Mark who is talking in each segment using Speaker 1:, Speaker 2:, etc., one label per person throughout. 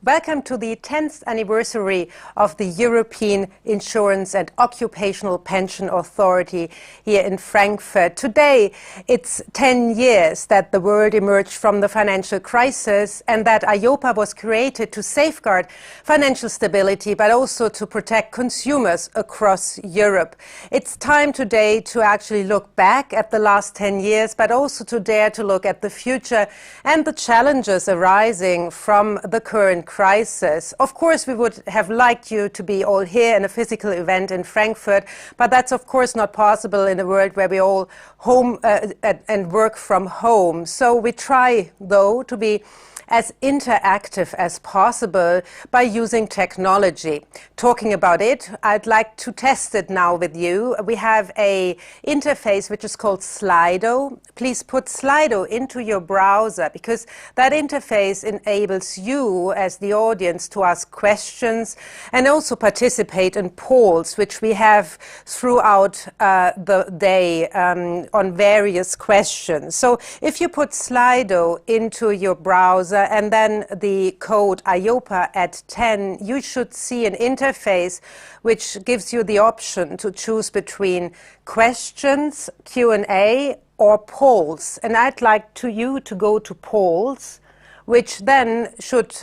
Speaker 1: Welcome to the 10th anniversary of the European Insurance and Occupational Pension Authority here in Frankfurt. Today, it's 10 years that the world emerged from the financial crisis and that EIOPA was created to safeguard financial stability, but also to protect consumers across Europe. It's time today to actually look back at the last 10 years, but also to dare to look at the future and the challenges arising from the current crisis. Of course, we would have liked you to be all here in a physical event in Frankfurt, but that's of course not possible in a world where we all home and work from home. So we try, though, to be as interactive as possible by using technology. Talking about it, I'd like to test it now with you. We have an interface which is called Slido. Please put Slido into your browser because that interface enables you as the audience to ask questions and also participate in polls which we have throughout the day on various questions. So if you put Slido into your browser and then the code EIOPA at 10, you should see an interface which gives you the option to choose between questions, Q&A, or polls. And I'd like you to go to polls, which then should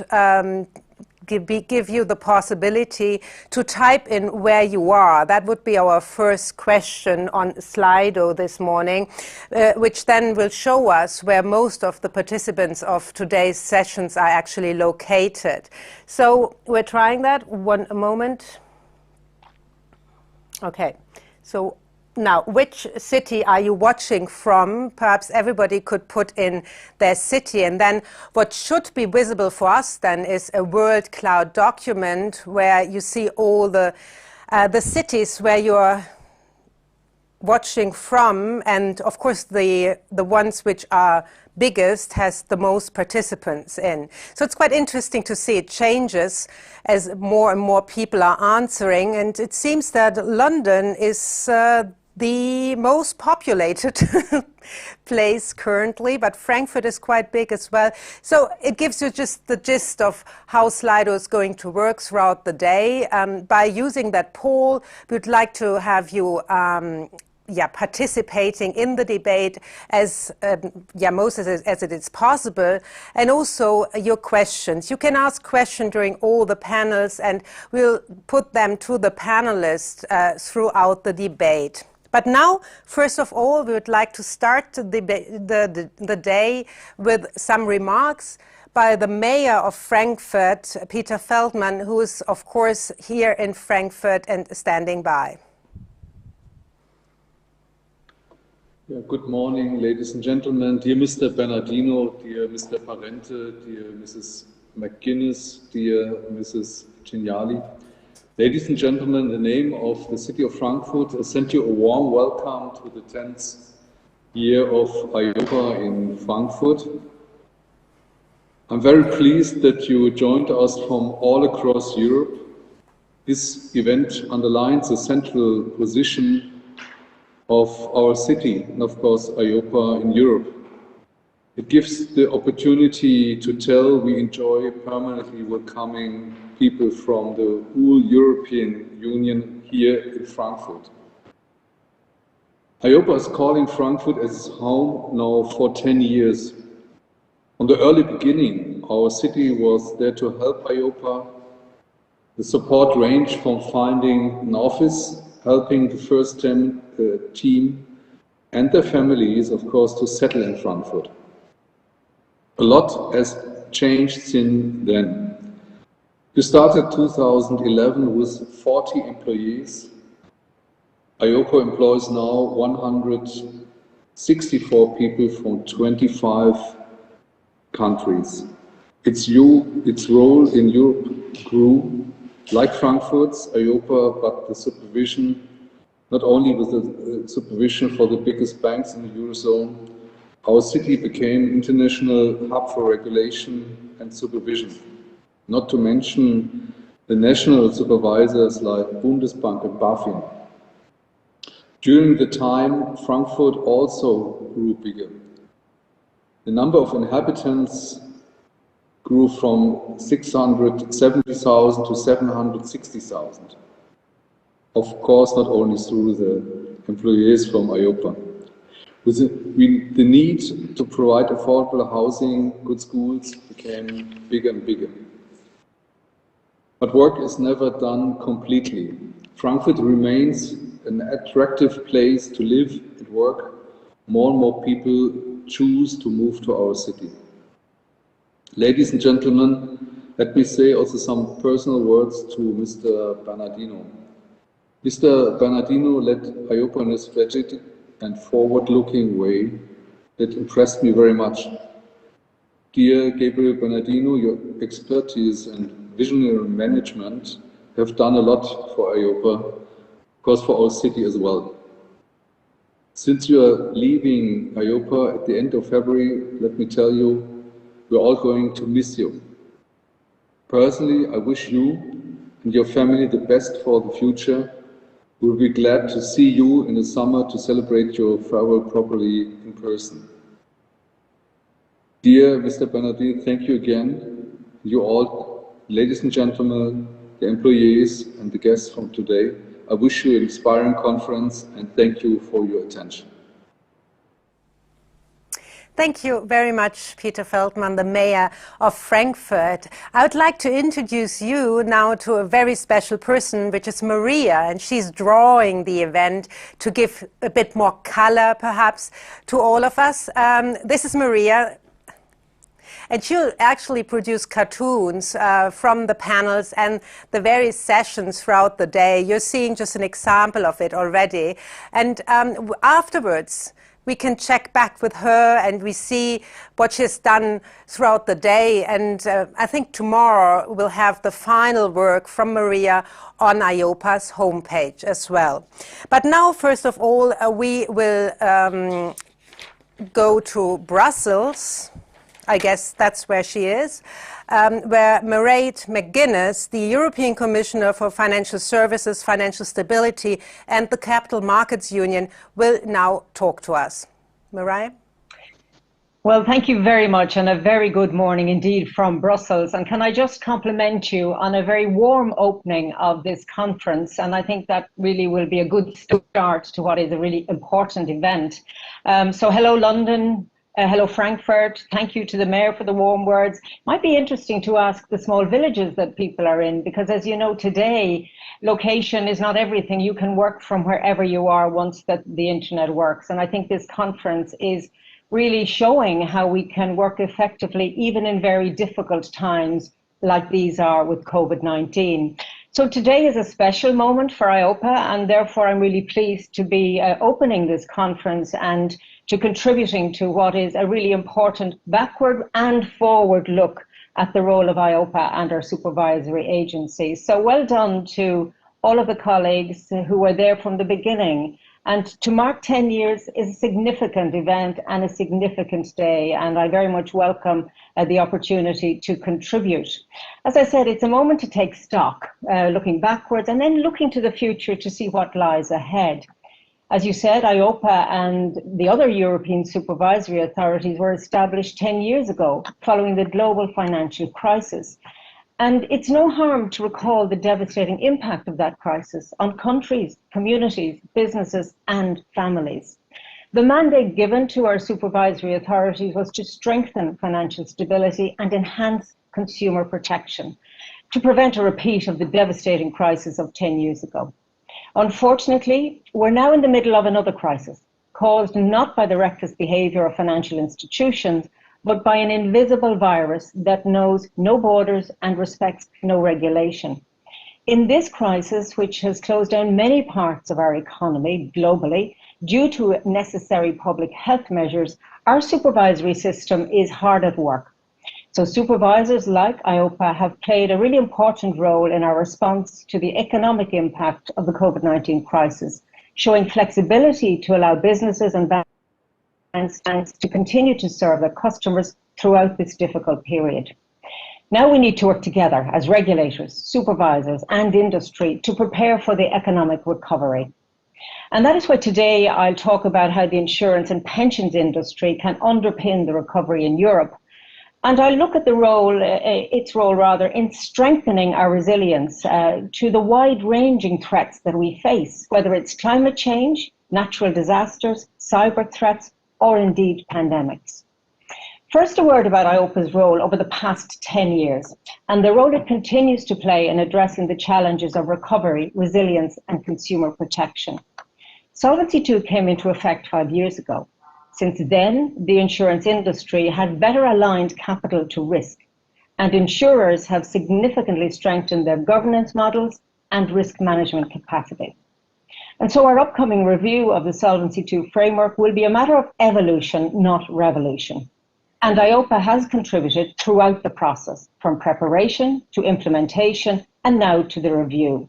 Speaker 1: give you the possibility to type in where you are. That would be our first question on Slido this morning, which then will show us where most of the participants of today's sessions are actually located. So we're trying that. One moment. Okay. So now, which city are you watching from? Perhaps everybody could put in their city. And then what should be visible for us then is a world cloud document where you see all the cities where you're watching from. And of course, the ones which are biggest has the most participants in. So it's quite interesting to see it changes as more and more people are answering. And it seems that London is the most populated place currently, but Frankfurt is quite big as well. So it gives you just the gist of how Slido is going to work throughout the day. By using that poll, we'd like to have you participating in the debate as most as it is possible, and also your questions. You can ask questions during all the panels, and we'll put them to the panelists throughout the debate. But now, first of all, we would like to start the day with some remarks by the mayor of Frankfurt, Peter Feldman, who is, of course, here in Frankfurt and standing by.
Speaker 2: Yeah, good morning, ladies and gentlemen. Dear Mr. Bernardino, dear Mr. Parente, dear Mrs. McGuinness, dear Mrs. Gignali. Ladies and gentlemen, in the name of the city of Frankfurt, I send you a warm welcome to the 10th year of EIOPA in Frankfurt. I'm very pleased that you joined us from all across Europe. This event underlines the central position of our city and, of course, EIOPA in Europe. It gives the opportunity to tell we enjoy permanently welcoming people from the whole European Union here in Frankfurt. EIOPA is calling Frankfurt as its home now for 10 years. From the early beginning, our city was there to help EIOPA. The support ranged from finding an office, helping the first team and their families, of course, to settle in Frankfurt. A lot has changed since then. We started 2011 with 40 employees. EIOPA employs now 164 people from 25 countries. Its role in Europe grew, like Frankfurt's EIOPA, but the supervision, not only with the supervision for the biggest banks in the Eurozone, our city became an international hub for regulation and supervision, not to mention the national supervisors like Bundesbank and BaFin. During the time, Frankfurt also grew bigger. The number of inhabitants grew from 670,000 to 760,000. Of course, not only through the employees from EIOPA. With the need to provide affordable housing, good schools became bigger and bigger. But work is never done completely. Frankfurt remains an attractive place to live and work. More and more people choose to move to our city. Ladies and gentlemen, let me say also some personal words to Mr. Bernardino. Mr. Bernardino led EIOPA in a strategic and forward-looking way that impressed me very much. Dear Gabriel Bernardino, your expertise and visionary management have done a lot for EIOPA, of course for our city as well. Since you are leaving EIOPA at the end of February, let me tell you, we're all going to miss you. Personally, I wish you and your family the best for the future. We'll be glad to see you in the summer to celebrate your farewell properly in person. Dear Mr. Bernardino, thank you again. You all, ladies and gentlemen, the employees and the guests from today, I wish you an inspiring conference and thank you for your attention.
Speaker 1: Thank you very much, Peter Feldmann, the Mayor of Frankfurt. I would like to introduce you now to a very special person, which is Maria, and she's drawing the event to give a bit more color, perhaps, to all of us. This is Maria, and she'll actually produce cartoons from the panels and the various sessions throughout the day. You're seeing just an example of it already. And afterwards, we can check back with her and we see what she's done throughout the day. And I think tomorrow we'll have the final work from Maria on EIOPA's homepage as well. But now, first of all, we will go to Brussels. I guess that's where she is, where Mairead McGuinness, the European Commissioner for Financial Services, Financial Stability and the Capital Markets Union, will now talk to us. Mairead?
Speaker 3: Well, thank you very much, and a very good morning indeed from Brussels. And can I just compliment you on a very warm opening of this conference? And I think that really will be a good start to what is a really important event. So hello, London. Hello, Frankfurt. Thank you to the Mayor for the warm words. Might be interesting to ask the small villages that people are in, because as you know, today, location is not everything. You can work from wherever you are once that the internet works. And I think this conference is really showing how we can work effectively, even in very difficult times like these are with COVID-19. So today is a special moment for EIOPA, and therefore I'm really pleased to be opening this conference and to contributing to what is a really important backward and forward look at the role of EIOPA and our supervisory agencies. So well done to all of the colleagues who were there from the beginning. And to mark 10 years is a significant event and a significant day, and I very much welcome the opportunity to contribute. As I said, it's a moment to take stock, looking backwards and then looking to the future to see what lies ahead. As you said, EIOPA and the other European supervisory authorities were established 10 years ago, following the global financial crisis. And it's no harm to recall the devastating impact of that crisis on countries, communities, businesses, and families. The mandate given to our supervisory authorities was to strengthen financial stability and enhance consumer protection, to prevent a repeat of the devastating crisis of 10 years ago. Unfortunately, we're now in the middle of another crisis, caused not by the reckless behaviour of financial institutions, but by an invisible virus that knows no borders and respects no regulation. In this crisis, which has closed down many parts of our economy globally due to necessary public health measures, our supervisory system is hard at work. So supervisors like EIOPA have played a really important role in our response to the economic impact of the COVID-19 crisis, showing flexibility to allow businesses and banks to continue to serve their customers throughout this difficult period. Now we need to work together as regulators, supervisors and industry to prepare for the economic recovery. And that is why today I'll talk about how the insurance and pensions industry can underpin the recovery in Europe. And I look at its role rather, in strengthening our resilience to the wide-ranging threats that we face, whether it's climate change, natural disasters, cyber threats, or indeed pandemics. First, a word about EIOPA's role over the past 10 years and the role it continues to play in addressing the challenges of recovery, resilience, and consumer protection. Solvency II came into effect 5 years ago. Since then, the insurance industry had better aligned capital to risk, and insurers have significantly strengthened their governance models and risk management capacity. And so our upcoming review of the Solvency II framework will be a matter of evolution, not revolution. And EIOPA has contributed throughout the process, from preparation to implementation and now to the review.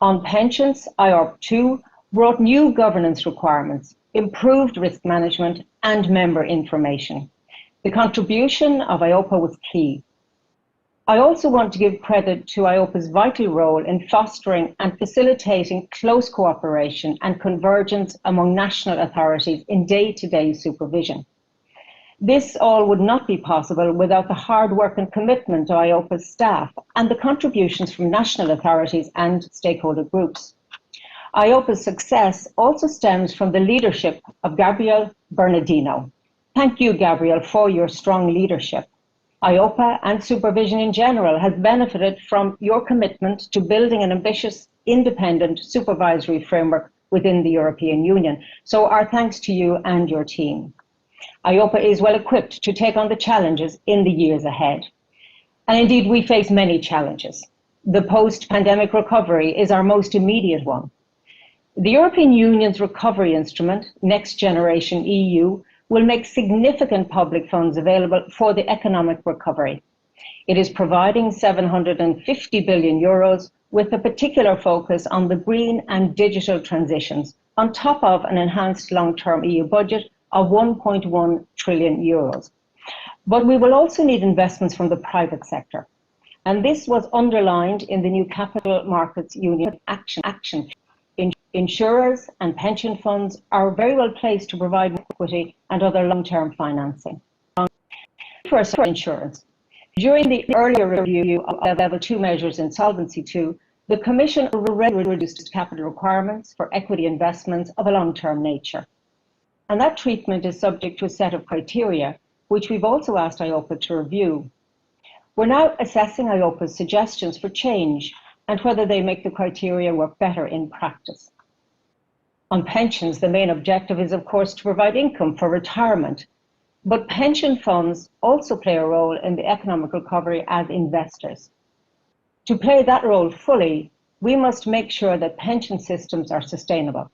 Speaker 3: On pensions, EIOPA2 brought new governance requirements, improved risk management and member information. The contribution of EIOPA was key. I also want to give credit to EIOPA's vital role in fostering and facilitating close cooperation and convergence among national authorities in day-to-day supervision. This all would not be possible without the hard work and commitment of EIOPA's staff and the contributions from national authorities and stakeholder groups. EIOPA's success also stems from the leadership of Gabriel Bernardino. Thank you, Gabriel, for your strong leadership. EIOPA and supervision in general has benefited from your commitment to building an ambitious, independent supervisory framework within the European Union. So our thanks to you and your team. EIOPA is well equipped to take on the challenges in the years ahead. And indeed, we face many challenges. The post-pandemic recovery is our most immediate one. The European Union's recovery instrument, Next Generation EU, will make significant public funds available for the economic recovery. It is providing 750 billion euros with a particular focus on the green and digital transitions, on top of an enhanced long-term EU budget of 1.1 trillion euros. But we will also need investments from the private sector. And this was underlined in the new Capital Markets Union action. Insurers and pension funds are very well placed to provide equity and other long-term financing. First, insurance. During the earlier review of Level 2 measures in Solvency II, the Commission already reduced capital requirements for equity investments of a long-term nature. And that treatment is subject to a set of criteria, which we've also asked EIOPA to review. We're now assessing EIOPA's suggestions for change and whether they make the criteria work better in practice. On pensions, the main objective is, of course, to provide income for retirement, but pension funds also play a role in the economic recovery as investors. To play that role fully, we must make sure that pension systems are sustainable.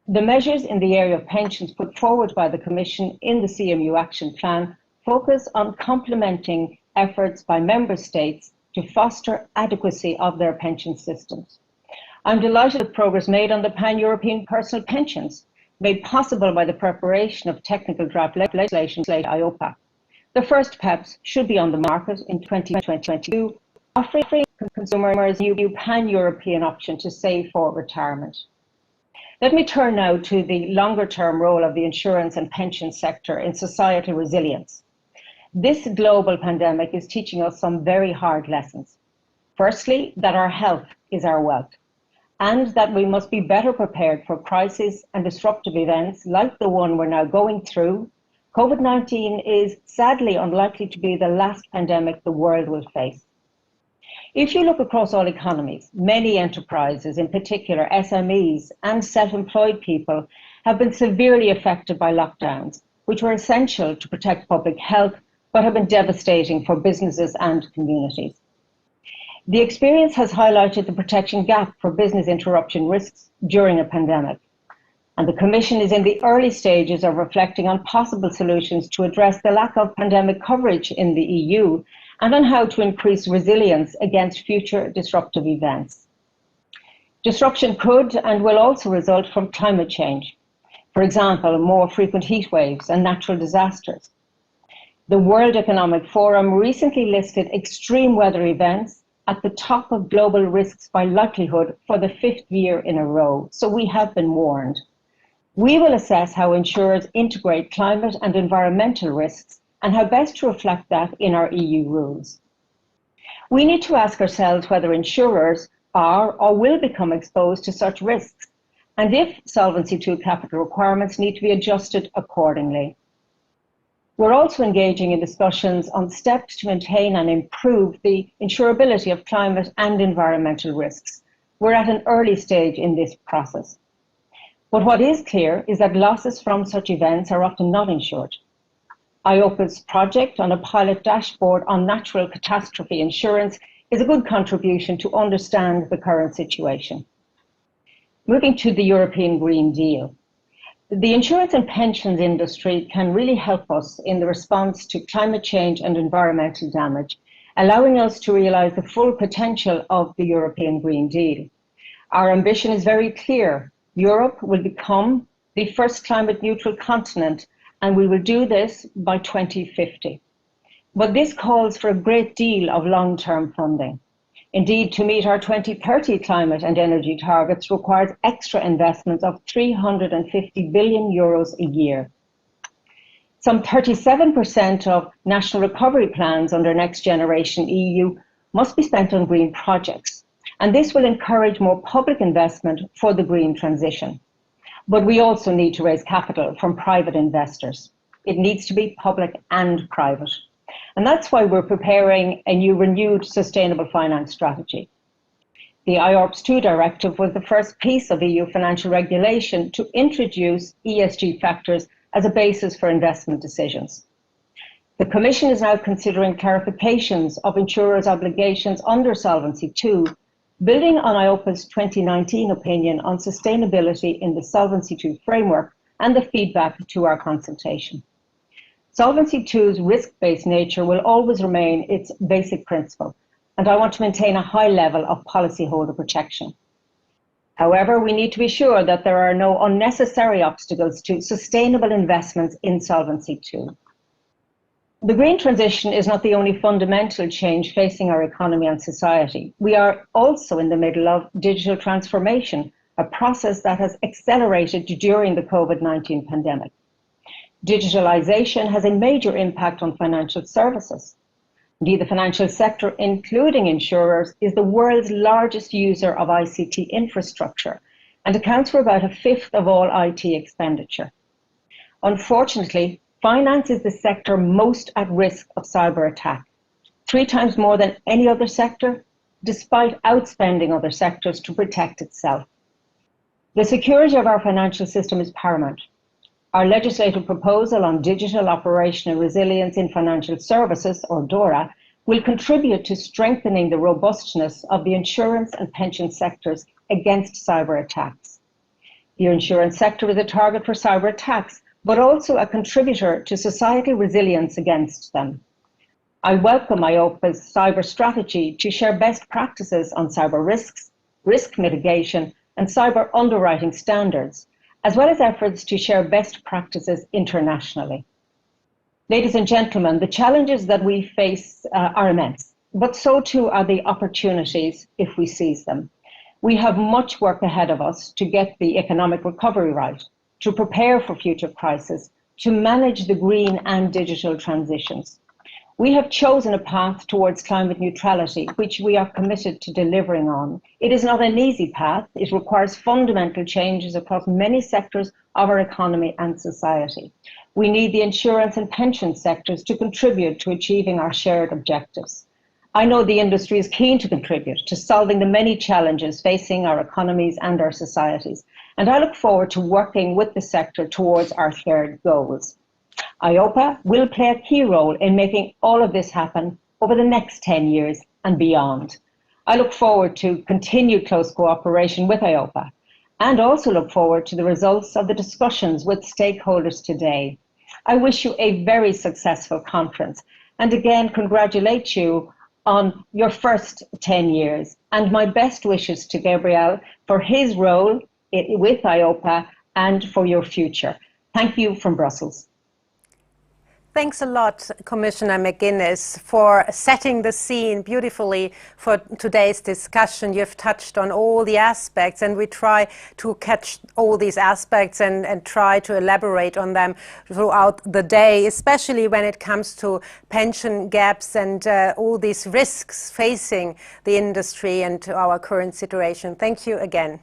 Speaker 3: The measures in the area of pensions put forward by the Commission in the CMU Action Plan focus on complementing efforts by Member States to foster adequacy of their pension systems. I'm delighted with progress made on the pan-European personal pensions, made possible by the preparation of technical draft legislation by EIOPA. The first PEPs should be on the market in 2022, offering consumers a new pan-European option to save for retirement. Let me turn now to the longer-term role of the insurance and pension sector in societal resilience. This global pandemic is teaching us some very hard lessons. Firstly, that our health is our wealth, and that we must be better prepared for crises and disruptive events like the one we're now going through. COVID-19 is sadly unlikely to be the last pandemic the world will face. If you look across all economies, many enterprises, in particular SMEs and self-employed people, have been severely affected by lockdowns, which were essential to protect public health, but have been devastating for businesses and communities. The experience has highlighted the protection gap for business interruption risks during a pandemic. And the Commission is in the early stages of reflecting on possible solutions to address the lack of pandemic coverage in the EU and on how to increase resilience against future disruptive events. Disruption could and will also result from climate change. For example, more frequent heat waves and natural disasters. The World Economic Forum recently listed extreme weather events at the top of global risks by likelihood for the 5th year in a row, so we have been warned. We will assess how insurers integrate climate and environmental risks and how best to reflect that in our EU rules. We need to ask ourselves whether insurers are or will become exposed to such risks, and if Solvency II capital requirements need to be adjusted accordingly. We're also engaging in discussions on steps to maintain and improve the insurability of climate and environmental risks. We're at an early stage in this process. But what is clear is that losses from such events are often not insured. EIOPA's project on a pilot dashboard on natural catastrophe insurance is a good contribution to understand the current situation. Moving to the European Green Deal. The insurance and pensions industry can really help us in the response to climate change and environmental damage, allowing us to realise the full potential of the European Green Deal. Our ambition is very clear. Europe will become the first climate neutral continent, and we will do this by 2050. But this calls for a great deal of long-term funding. Indeed, to meet our 2030 climate and energy targets requires extra investments of €350 billion a year. Some 37% of national recovery plans under Next Generation EU must be spent on green projects, and this will encourage more public investment for the green transition. But we also need to raise capital from private investors. It needs to be public and private. And that's why we're preparing a new renewed sustainable finance strategy. The IORPS 2 directive was the first piece of EU financial regulation to introduce ESG factors as a basis for investment decisions. The Commission is now considering clarifications of insurers' obligations under Solvency II, building on EIOPA's 2019 opinion on sustainability in the Solvency II framework and the feedback to our consultation. Solvency II's risk-based nature will always remain its basic principle, and I want to maintain a high level of policyholder protection. However, we need to be sure that there are no unnecessary obstacles to sustainable investments in Solvency II. The green transition is not the only fundamental change facing our economy and society. We are also in the middle of digital transformation, a process that has accelerated during the COVID-19 pandemic. Digitalization has a major impact on financial services. Indeed, the financial sector, including insurers, is the world's largest user of ICT infrastructure and accounts for about a fifth of all IT expenditure. Unfortunately, finance is the sector most at risk of cyber attack, 3 times more than any other sector, despite outspending other sectors to protect itself. The security of our financial system is paramount. Our legislative proposal on digital operational resilience in financial services, or DORA, will contribute to strengthening the robustness of the insurance and pension sectors against cyber attacks. The insurance sector is a target for cyber attacks, but also a contributor to societal resilience against them. I welcome EIOPA's cyber strategy to share best practices on cyber risks, risk mitigation, and cyber underwriting standards, as well as efforts to share best practices internationally. Ladies and gentlemen, the challenges that we face are immense, but so too are the opportunities if we seize them. We have much work ahead of us to get the economic recovery right, to prepare for future crises, to manage the green and digital transitions. We have chosen a path towards climate neutrality, which we are committed to delivering on. It is not an easy path. It requires fundamental changes across many sectors of our economy and society. We need the insurance and pension sectors to contribute to achieving our shared objectives. I know the industry is keen to contribute to solving the many challenges facing our economies and our societies, and I look forward to working with the sector towards our shared goals. EIOPA will play a key role in making all of this happen over the next 10 years and beyond. I look forward to continued close cooperation with EIOPA and also look forward to the results of the discussions with stakeholders today. I wish you a very successful conference and again congratulate you on your first 10 years and my best wishes to Gabriel for his role with EIOPA and for your future. Thank you from Brussels.
Speaker 1: Thanks a lot, Commissioner McGuinness, for setting the scene beautifully for today's discussion. You've touched on all the aspects, and we try to catch all these aspects and try to elaborate on them throughout the day, especially when it comes to pension gaps and all these risks facing the industry and to our current situation. Thank you again.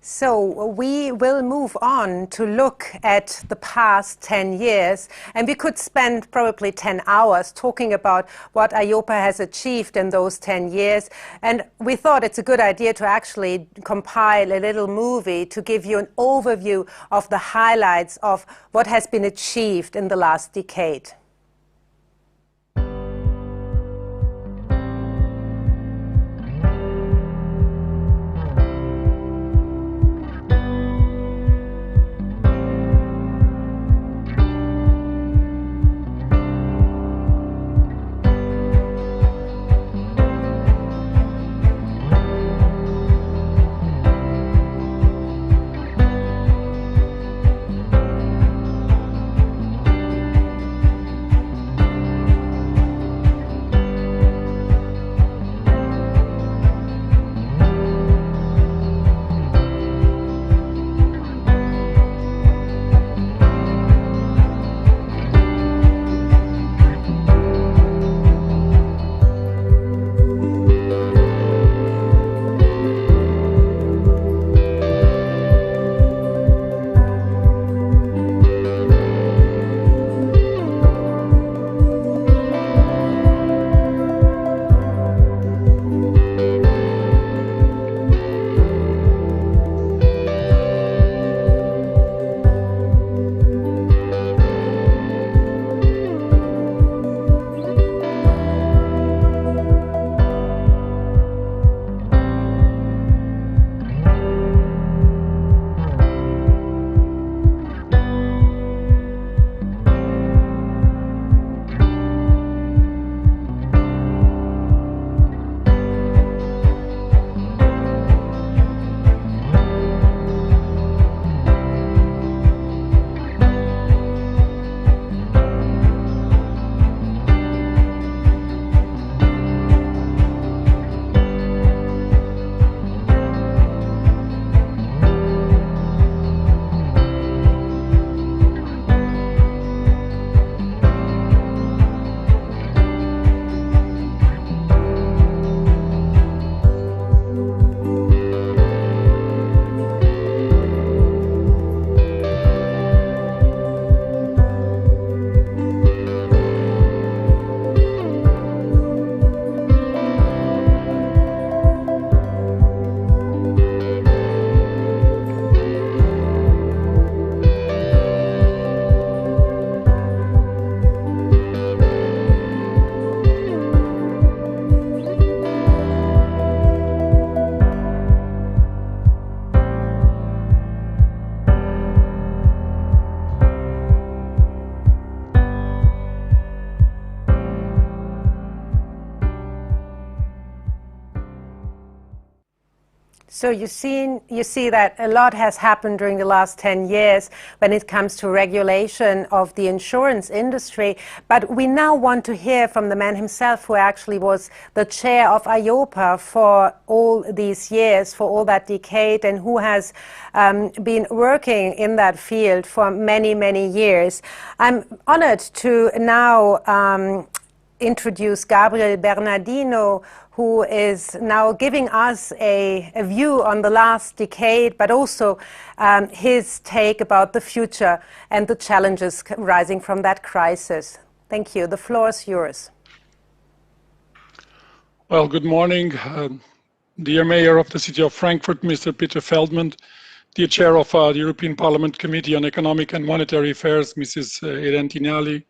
Speaker 1: So we will move on to look at the past 10 years, and we could spend probably 10 hours talking about what EIOPA has achieved in those 10 years. And we thought it's a good idea to actually compile a little movie to give you an overview of the highlights of what has been achieved in the last decade. So you see that a lot has happened during the last 10 years when it comes to regulation of the insurance industry. But we now want to hear from the man himself, who actually was the chair of EIOPA for all these years, for all that decade, and who has been working in that field for many, many years. I'm honored to now introduce Gabriel Bernardino, who is now giving us a view on the last decade, but also his take about the future and the challenges rising from that crisis. Thank you. The floor is yours.
Speaker 4: Well, good morning, dear Mayor of the City of Frankfurt, Mr. Peter Feldman, dear Chair of the European Parliament Committee on Economic and Monetary Affairs, Mrs. Irene Tinali,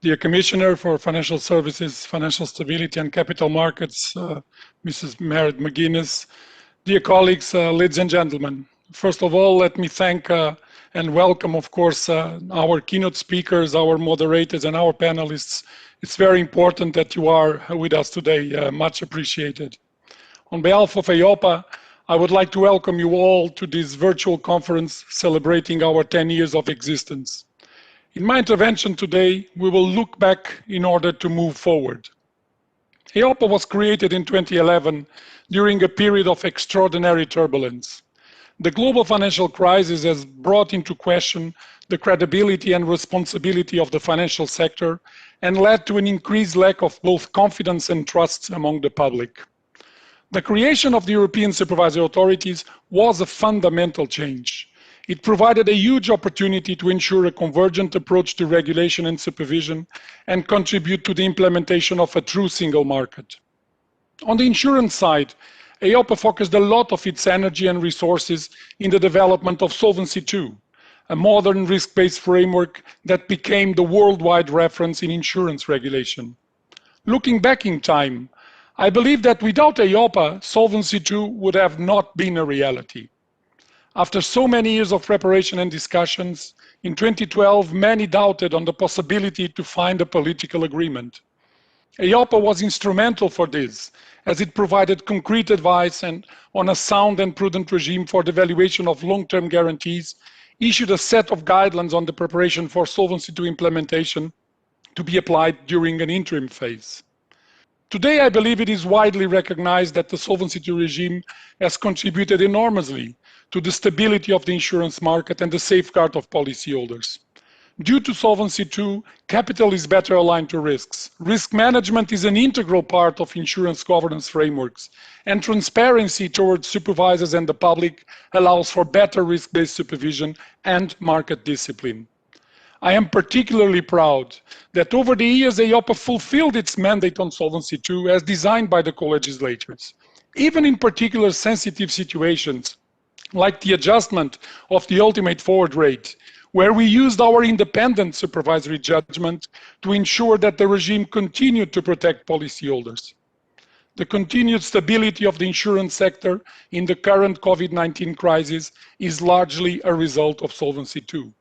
Speaker 4: dear Commissioner for Financial Services, Financial Stability and Capital Markets, Mrs. Merit McGuinness, dear colleagues, ladies and gentlemen. First of all, let me thank and welcome, of course, our keynote speakers, our moderators, and our panelists. It's very important that you are with us today. Much appreciated. On behalf of EIOPA, I would like to welcome you all to this virtual conference celebrating our 10 years of existence. In my intervention today, we will look back in order to move forward. EIOPA was created in 2011 during a period of extraordinary turbulence. The global financial crisis has brought into question the credibility and responsibility of the financial sector and led to an increased lack of both confidence and trust among the public. The creation of the European supervisory authorities was a fundamental change. It provided a huge opportunity to ensure a convergent approach to regulation and supervision and contribute to the implementation of a true single market. On the insurance side, EIOPA focused a lot of its energy and resources in the development of Solvency II, a modern risk-based framework that became the worldwide reference in insurance regulation. Looking back in time, I believe that without EIOPA, Solvency II would have not been a reality. After so many years of preparation and discussions, in 2012, many doubted on the possibility to find a political agreement. EIOPA was instrumental for this, as it provided concrete advice and on a sound and prudent regime for the valuation of long-term guarantees, issued a set of guidelines on the preparation for Solvency II implementation to be applied during an interim phase. Today, I believe it is widely recognized that the Solvency II regime has contributed enormously to the stability of the insurance market and the safeguard of policyholders. Due to Solvency II, capital is better aligned to risks. Risk management is an integral part of insurance governance frameworks, and transparency towards supervisors and the public allows for better risk-based supervision and market discipline. I am particularly proud that over the years, EIOPA fulfilled its mandate on Solvency II as designed by the co-legislators. Even in particular sensitive situations, like the adjustment of the ultimate forward rate, where we used our independent supervisory judgment to ensure that the regime continued to protect policyholders. The continued stability of the insurance sector in the current COVID-19 crisis is largely a result of Solvency II.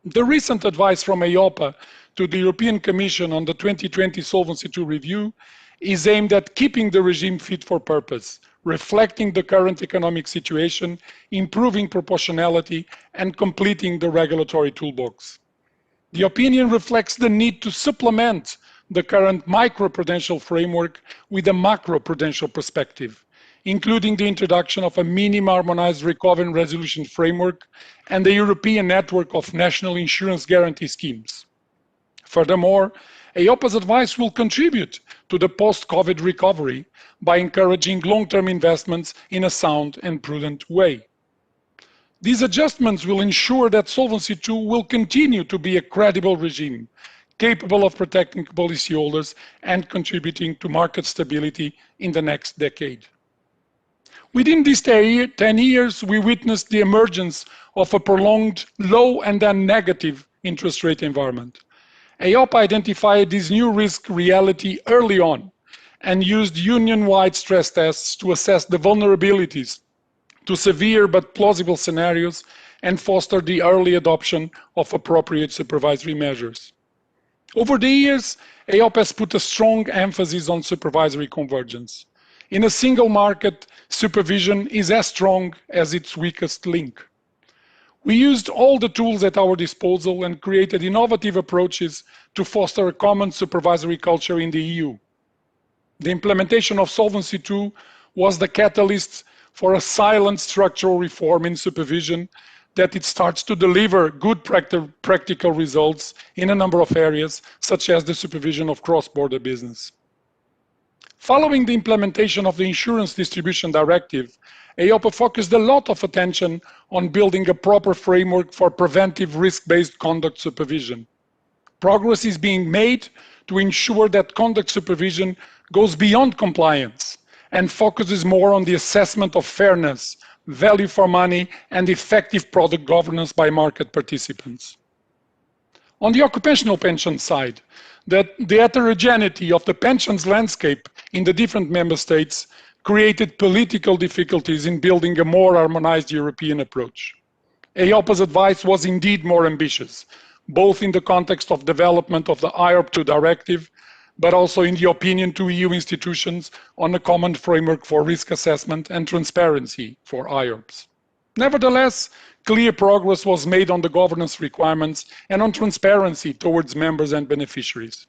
Speaker 4: The recent advice from EIOPA to the European Commission on the 2020 Solvency II review is aimed at keeping the regime fit for purpose, reflecting the current economic situation, improving proportionality, and completing the regulatory toolbox. The opinion reflects the need to supplement the current microprudential framework with a macroprudential perspective, including the introduction of a minimum harmonized recovery and resolution framework and the European network of national insurance guarantee schemes. Furthermore, EIOPA's advice will contribute to the post-COVID recovery by encouraging long-term investments in a sound and prudent way. These adjustments will ensure that Solvency II will continue to be a credible regime, capable of protecting policyholders and contributing to market stability in the next decade. Within these 10 years, we witnessed the emergence of a prolonged low and then negative interest rate environment. EIOPA identified this new risk reality early on and used union-wide stress tests to assess the vulnerabilities to severe but plausible scenarios and foster the early adoption of appropriate supervisory measures. Over the years, EIOPA has put a strong emphasis on supervisory convergence. In a single market, supervision is as strong as its weakest link. We used all the tools at our disposal and created innovative approaches to foster a common supervisory culture in the EU. The implementation of Solvency II was the catalyst for a silent structural reform in supervision that it starts to deliver good practical results in a number of areas, such as the supervision of cross-border business. Following the implementation of the Insurance Distribution Directive, EIOPA focused a lot of attention on building a proper framework for preventive risk-based conduct supervision. Progress is being made to ensure that conduct supervision goes beyond compliance and focuses more on the assessment of fairness, value for money, and effective product governance by market participants. On the occupational pension side, the heterogeneity of the pensions landscape in the different member states created political difficulties in building a more harmonized European approach. EIOPA's advice was indeed more ambitious, both in the context of development of the IORP II directive, but also in the opinion to EU institutions on a common framework for risk assessment and transparency for IORPs. Nevertheless, clear progress was made on the governance requirements and on transparency towards members and beneficiaries.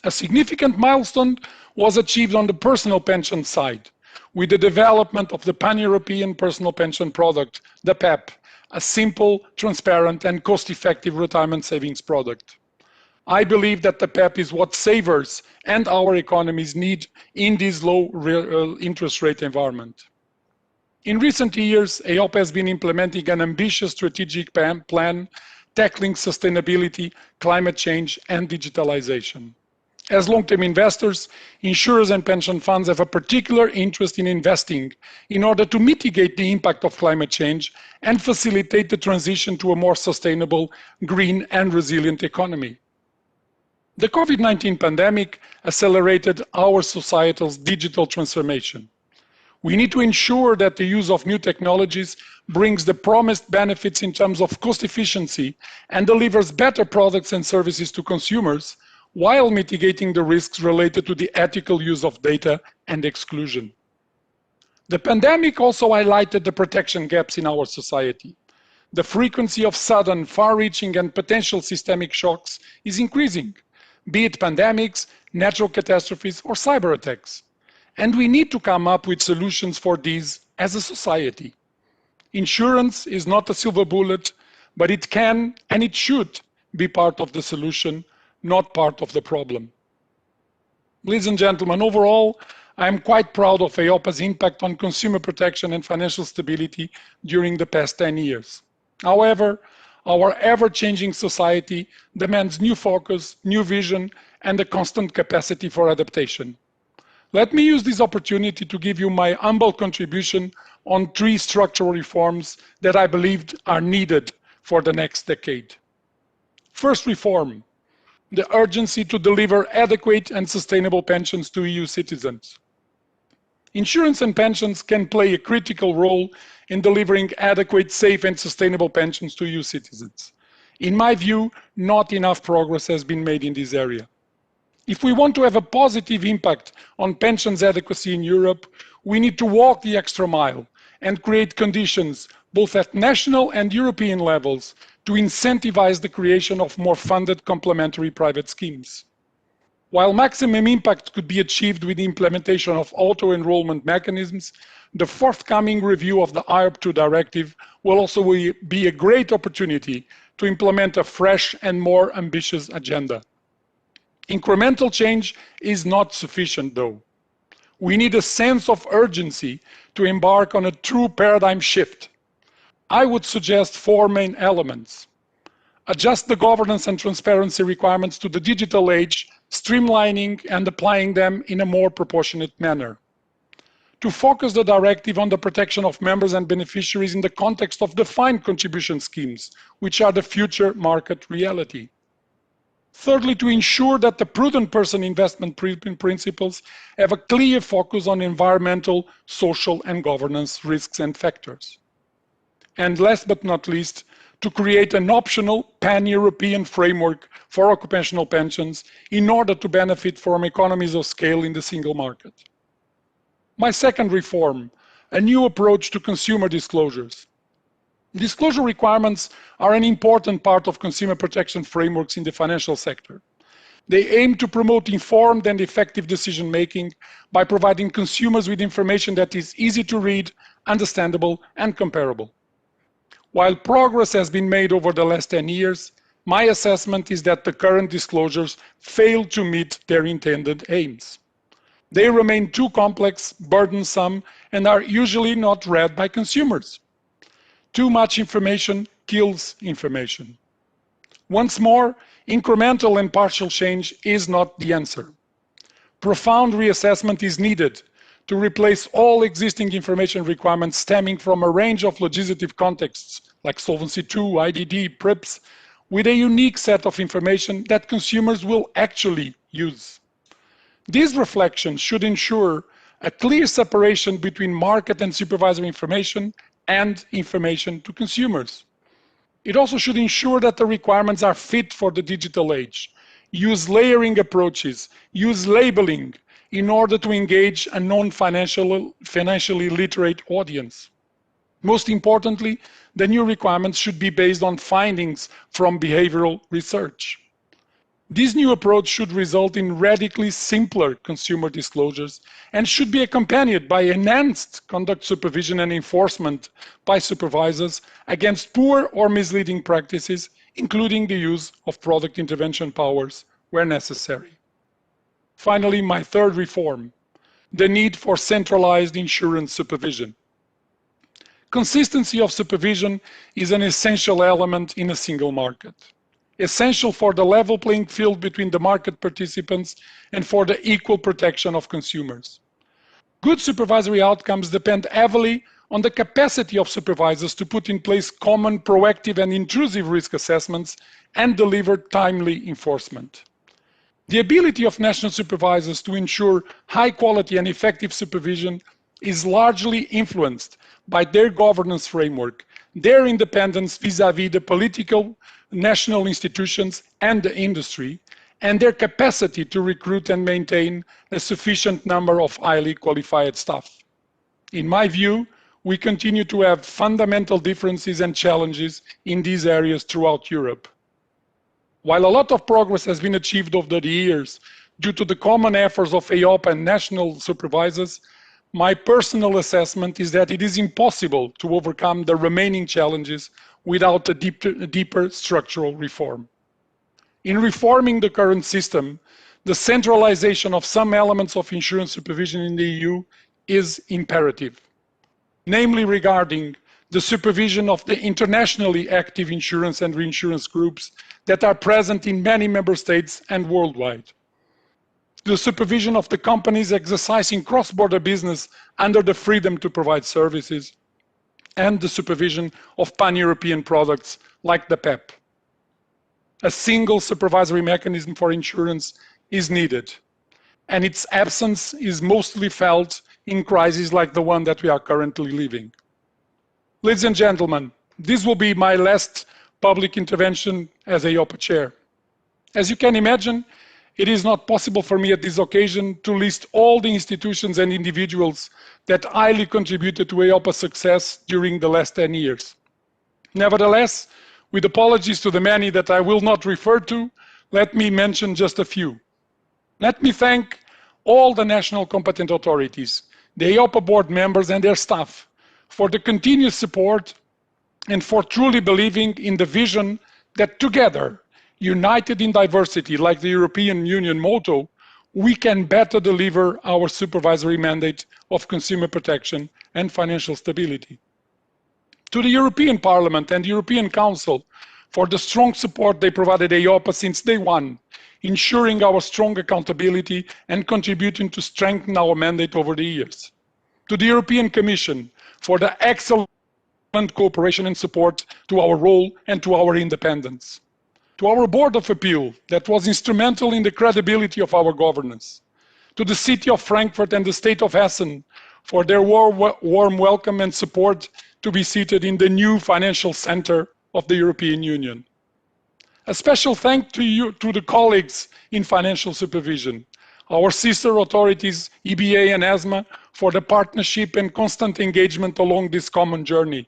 Speaker 4: A significant milestone was achieved on the personal pension side with the development of the Pan-European Personal Pension Product, the PEP, a simple, transparent, and cost-effective retirement savings product. I believe that the PEP is what savers and our economies need in this low interest rate environment. In recent years, EIOPA has been implementing an ambitious strategic plan tackling sustainability, climate change, and digitalization. As long-term investors, insurers and pension funds have a particular interest in investing in order to mitigate the impact of climate change and facilitate the transition to a more sustainable, green, and resilient economy. The COVID-19 pandemic accelerated our societal's digital transformation. We need to ensure that the use of new technologies brings the promised benefits in terms of cost efficiency and delivers better products and services to consumers, while mitigating the risks related to the ethical use of data and exclusion. The pandemic also highlighted the protection gaps in our society. The frequency of sudden, far-reaching, and potential systemic shocks is increasing, be it pandemics, natural catastrophes, or cyber attacks. And we need to come up with solutions for these as a society. Insurance is not a silver bullet, but it can and it should be part of the solution, not part of the problem. Ladies and gentlemen, overall, I am quite proud of EIOPA's impact on consumer protection and financial stability during the past 10 years. However, our ever-changing society demands new focus, new vision, and a constant capacity for adaptation. Let me use this opportunity to give you my humble contribution on 3 structural reforms that I believe are needed for the next decade. First reform, the urgency to deliver adequate and sustainable pensions to EU citizens. Insurance and pensions can play a critical role in delivering adequate, safe, and sustainable pensions to EU citizens. In my view, not enough progress has been made in this area. If we want to have a positive impact on pensions adequacy in Europe, we need to walk the extra mile and create conditions, both at national and European levels, to incentivize the creation of more funded complementary private schemes. While maximum impact could be achieved with the implementation of auto-enrollment mechanisms, the forthcoming review of the EIOPA directive will also be a great opportunity to implement a fresh and more ambitious agenda. Incremental change is not sufficient, though. We need a sense of urgency to embark on a true paradigm shift. I would suggest 4 main elements. Adjust the governance and transparency requirements to the digital age, streamlining and applying them in a more proportionate manner. To focus the directive on the protection of members and beneficiaries in the context of defined contribution schemes, which are the future market reality. Thirdly, to ensure that the prudent person investment principles have a clear focus on environmental, social, and governance risks and factors. And last but not least, to create an optional pan-European framework for occupational pensions in order to benefit from economies of scale in the single market. My second reform, a new approach to consumer disclosures. Disclosure requirements are an important part of consumer protection frameworks in the financial sector. They aim to promote informed and effective decision-making by providing consumers with information that is easy to read, understandable, and comparable. While progress has been made over the last 10 years, my assessment is that the current disclosures fail to meet their intended aims. They remain too complex, burdensome, and are usually not read by consumers. Too much information kills information. Once more, incremental and partial change is not the answer. Profound reassessment is needed to replace all existing information requirements stemming from a range of legislative contexts like Solvency II, IDD, PRIPS, with a unique set of information that consumers will actually use. These reflections should ensure a clear separation between market and supervisory information and information to consumers. It also should ensure that the requirements are fit for the digital age, use layering approaches, use labeling in order to engage a financially literate audience. Most importantly, the new requirements should be based on findings from behavioral research. This new approach should result in radically simpler consumer disclosures and should be accompanied by enhanced conduct supervision and enforcement by supervisors against poor or misleading practices, including the use of product intervention powers where necessary. Finally, my third reform, the need for centralized insurance supervision. Consistency of supervision is an essential element in a single market, essential for the level playing field between the market participants and for the equal protection of consumers. Good supervisory outcomes depend heavily on the capacity of supervisors to put in place common, proactive, and intrusive risk assessments and deliver timely enforcement. The ability of national supervisors to ensure high quality and effective supervision is largely influenced by their governance framework, their independence vis-à-vis the political, national institutions and the industry, and their capacity to recruit and maintain a sufficient number of highly qualified staff. In my view, we continue to have fundamental differences and challenges in these areas throughout Europe. While a lot of progress has been achieved over the years due to the common efforts of EIOPA and national supervisors, my personal assessment is that it is impossible to overcome the remaining challenges without a deeper structural reform. In reforming the current system, the centralization of some elements of insurance supervision in the EU is imperative, namely regarding the supervision of the internationally active insurance and reinsurance groups that are present in many member states and worldwide. The supervision of the companies exercising cross-border business under the freedom to provide services, and the supervision of pan-European products like the PEP. A single supervisory mechanism for insurance is needed, and its absence is mostly felt in crises like the one that we are currently living. Ladies and gentlemen, this will be my last public intervention as EIOPA chair. As you can imagine, it is not possible for me at this occasion to list all the institutions and individuals that highly contributed to EIOPA's success during the last 10 years. Nevertheless, with apologies to the many that I will not refer to, let me mention just a few. Let me thank all the national competent authorities, the EIOPA board members and their staff for the continuous support and for truly believing in the vision that together, united in diversity, like the European Union motto, we can better deliver our supervisory mandate of consumer protection and financial stability. To the European Parliament and the European Council for the strong support they provided EIOPA since day one, ensuring our strong accountability and contributing to strengthen our mandate over the years. To the European Commission for the excellent cooperation and support to our role and to our independence. To our Board of Appeal that was instrumental in the credibility of our governance. To the City of Frankfurt and the State of Hessen for their warm welcome and support to be seated in the new financial center of the European Union. A special thanks to the colleagues in financial supervision, our sister authorities, EBA and ESMA, for the partnership and constant engagement along this common journey.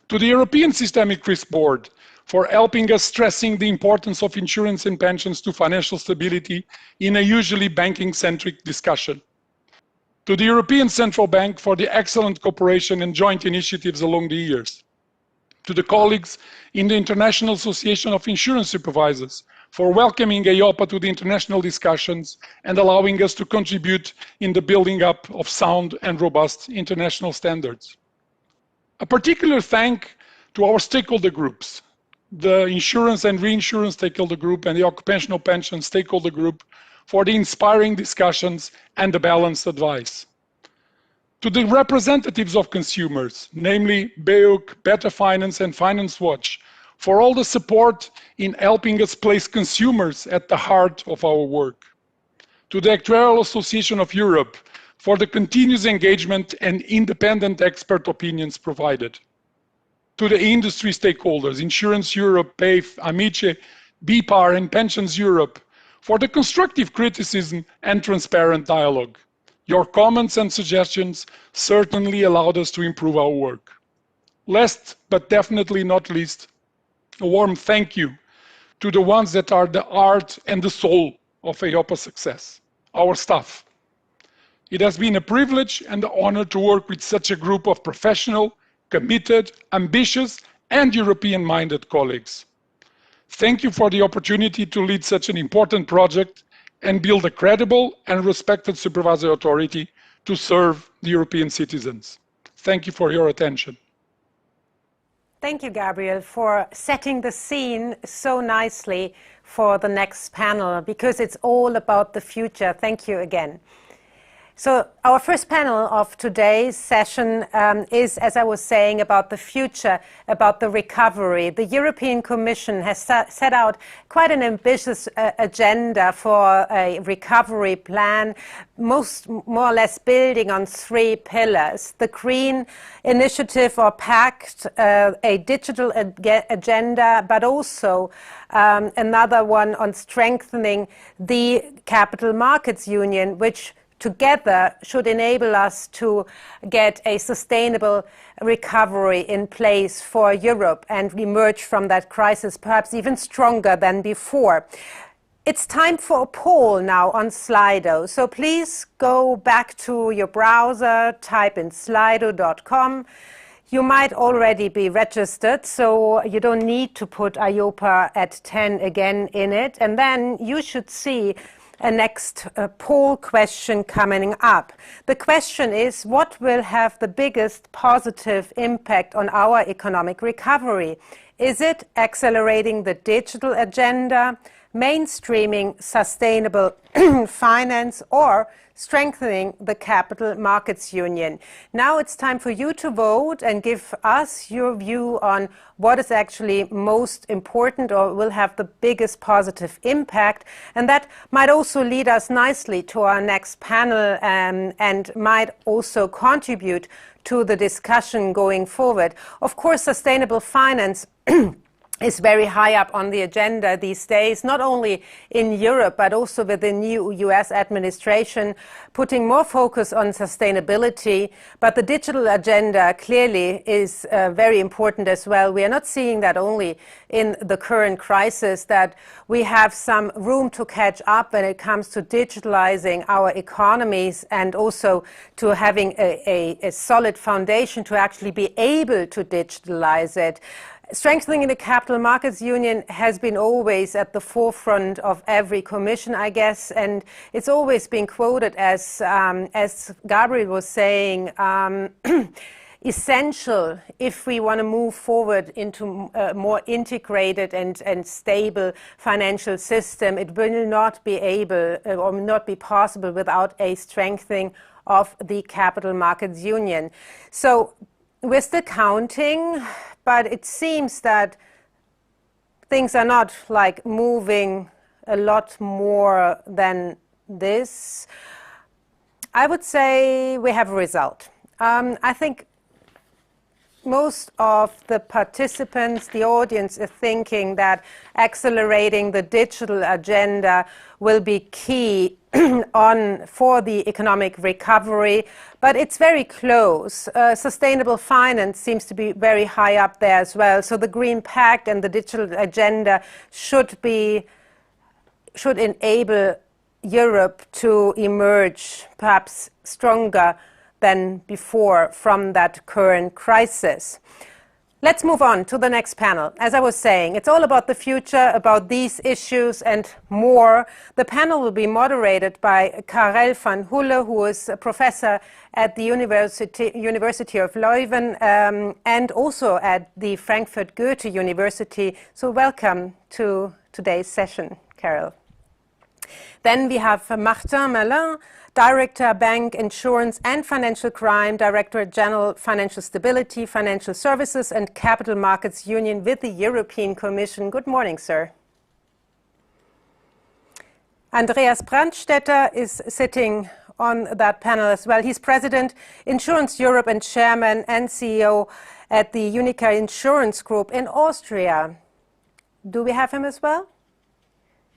Speaker 4: To the European Systemic Risk Board for helping us stressing the importance of insurance and pensions to financial stability in a usually banking-centric discussion. To the European Central Bank for the excellent cooperation and joint initiatives along the years. To the colleagues in the International Association of Insurance Supervisors for welcoming EIOPA to the international discussions and allowing us to contribute in the building up of sound and robust international standards. A particular thank to our stakeholder groups, the Insurance and Reinsurance Stakeholder Group and the Occupational Pension Stakeholder Group for the inspiring discussions and the balanced advice. To the representatives of consumers, namely BEUC, Better Finance and Finance Watch, for all the support in helping us place consumers at the heart of our work. To the Actuarial Association of Europe for the continuous engagement and independent expert opinions provided. To the industry stakeholders, Insurance Europe, PAFE, Amice, BPAR and Pensions Europe for the constructive criticism and transparent dialogue. Your comments and suggestions certainly allowed us to improve our work. Last but definitely not least, a warm thank you to the ones that are the heart and the soul of EIOPA success, our staff. It has been a privilege and an honor to work with such a group of professional, committed, ambitious, and European-minded colleagues. Thank you for the opportunity to lead such an important project and build a credible and respected supervisory authority to serve the European citizens. Thank you for your attention.
Speaker 1: Thank you, Gabriel, for setting the scene so nicely for the next panel, because it's all about the future. Thank you again. So our first panel of today's session is, as I was saying, about the future, about the recovery. The European Commission has set out quite an ambitious agenda for a recovery plan, more or less building on 3 pillars. The Green Initiative or Pact, a digital agenda, but also another one on strengthening the Capital Markets Union, which together should enable us to get a sustainable recovery in place for Europe and emerge from that crisis perhaps even stronger than before. It's time for a poll now on Slido. So please go back to your browser, type in slido.com. You might already be registered, so you don't need to put EIOPA at 10 again in it. And then you should see a next poll question coming up. The question is, what will have the biggest positive impact on our economic recovery? Is it accelerating the digital agenda, mainstreaming sustainable finance, or strengthening the Capital Markets Union? Now it's time for you to vote and give us your view on what is actually most important or will have the biggest positive impact. And that might also lead us nicely to our next panel and might also contribute to the discussion going forward. Of course, sustainable finance is very high up on the agenda these days, not only in Europe, but also with the new US administration, putting more focus on sustainability. But the digital agenda clearly is very important as well. We are not seeing that only in the current crisis, that we have some room to catch up when it comes to digitalizing our economies and also to having a solid foundation to actually be able to digitalize it. Strengthening the Capital Markets Union has been always at the forefront of every commission, I guess, and it's always been quoted as Gabriel was saying, essential if we want to move forward into a more integrated and stable financial system. It will not be able or not be possible without a strengthening of the Capital Markets Union. So we're still counting, but it seems that things are not like moving a lot more than this. I would say we have a result. I think most of the participants, the audience, is thinking that accelerating the digital agenda will be key for the economic recovery, but it's very close. Sustainable finance seems to be very high up there as well. So the Green Pact and the digital agenda should enable Europe to emerge perhaps stronger than before from that current crisis. Let's move on to the next panel. As I was saying, it's all about the future, about these issues and more. The panel will be moderated by Karel van Hulle, who is a professor at the University of Leuven and also at the Frankfurt Goethe University. So welcome to today's session, Karel. Then we have Martin Malin, Director, Bank, Insurance and Financial Crime, Director General, Financial Stability, Financial Services and Capital Markets Union with the European Commission. Good morning, sir. Andreas Brandstetter is sitting on that panel as well. He's President, Insurance Europe and Chairman and CEO at the Unica Insurance Group in Austria. Do we have him as well?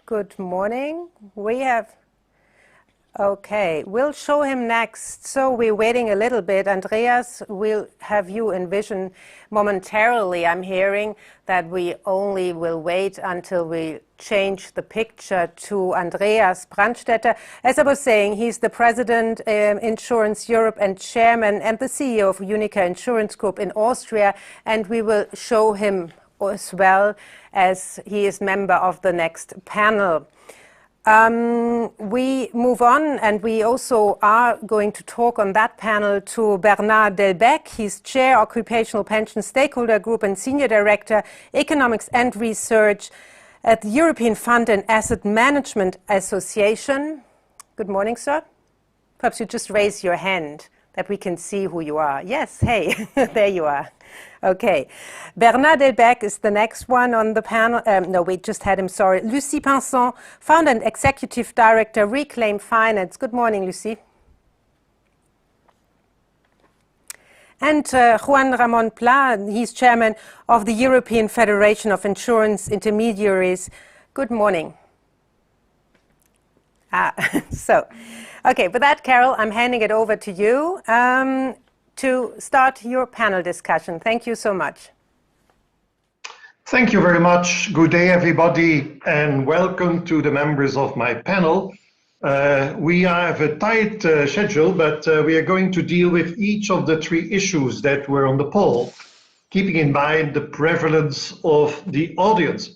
Speaker 1: Good morning. We have, okay, we'll show him next. So we're waiting a little bit. Andreas, we'll have you envision momentarily. I'm hearing that we only will wait until we change the picture to Andreas Brandstetter. As I was saying, he's the president Insurance Europe and chairman and the CEO of Unica Insurance Group in Austria. And we will show him as well as he is member of the next panel. We move on, and we also are going to talk on that panel to Bernard Delbecq. He's Chair, Occupational Pension Stakeholder Group and Senior Director, Economics and Research at the European Fund and Asset Management Association. Good morning, sir. Perhaps you just raise your hand that we can see who you are. Yes, hey, there you are. Okay. Bernard Delbecq is the next one on the panel. No, we just had him, sorry. Lucie Pinson, Founder and Executive Director, Reclaim Finance. Good morning, Lucie. And Juan Ramon Pla, he's Chairman of the European Federation of Insurance Intermediaries. Good morning. Okay, with that, Carol, I'm handing it over to you to start your panel discussion. Thank you so much.
Speaker 5: Thank you very much. Good day, everybody, and welcome to the members of my panel. We have a tight schedule, but we are going to deal with each of the three issues that were on the poll, keeping in mind the prevalence of the audience.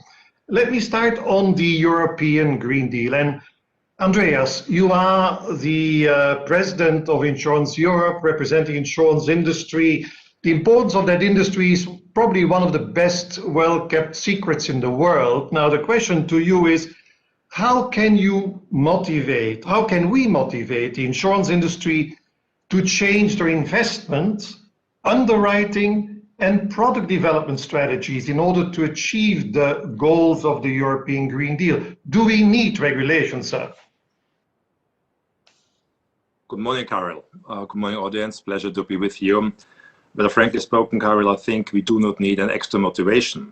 Speaker 5: Let me start on the European Green Deal. And Andreas, you are the president of Insurance Europe, representing insurance industry. The importance of that industry is probably one of the best well-kept secrets in the world. Now, the question to you is, how can we motivate the insurance industry to change their investment, underwriting, and product development strategies in order to achieve the goals of the European Green Deal? Do we need regulation, sir?
Speaker 6: Good morning, Carol. Good morning, audience. Pleasure to be with you. But frankly spoken, Carol, I think we do not need an extra motivation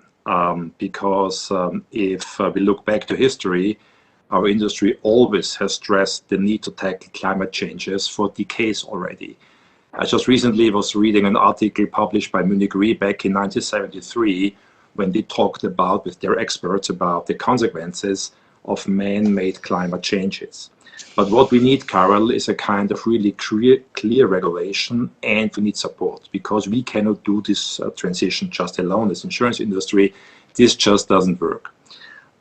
Speaker 6: because if we look back to history, our industry always has stressed the need to tackle climate changes for decades already. I just recently was reading an article published by Munich Re back in 1973 when they talked about, with their experts, about the consequences of man-made climate changes. But what we need, Carol, is a kind of really clear regulation, and we need support because we cannot do this transition just alone as insurance industry. This just doesn't work.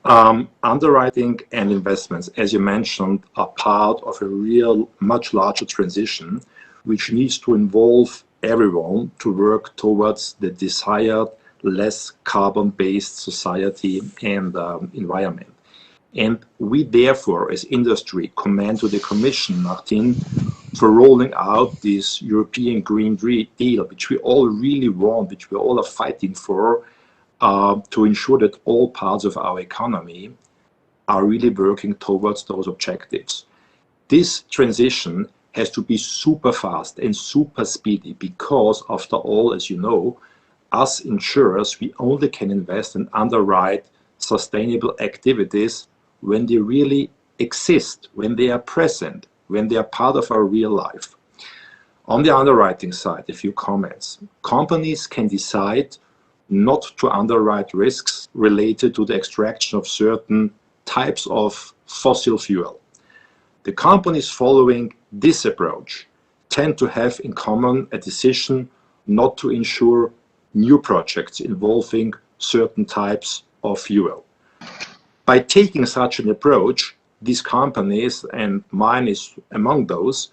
Speaker 6: Underwriting and investments, as you mentioned, are part of a real much larger transition which needs to involve everyone to work towards the desired less carbon-based society and environment. And we therefore, as industry, commend to the Commission, Martin, for rolling out this European Green Deal, which we all really want, which we all are fighting for, to ensure that all parts of our economy are really working towards those objectives. This transition has to be super fast and super speedy because, after all, as you know, us insurers, we only can invest and underwrite sustainable activities when they really exist, when they are present, when they are part of our real life. On the underwriting side, a few comments. Companies can decide not to underwrite risks related to the extraction of certain types of fossil fuel. The companies following this approach tend to have in common a decision not to insure new projects involving certain types of fuel. By taking such an approach, these companies, and mine is among those,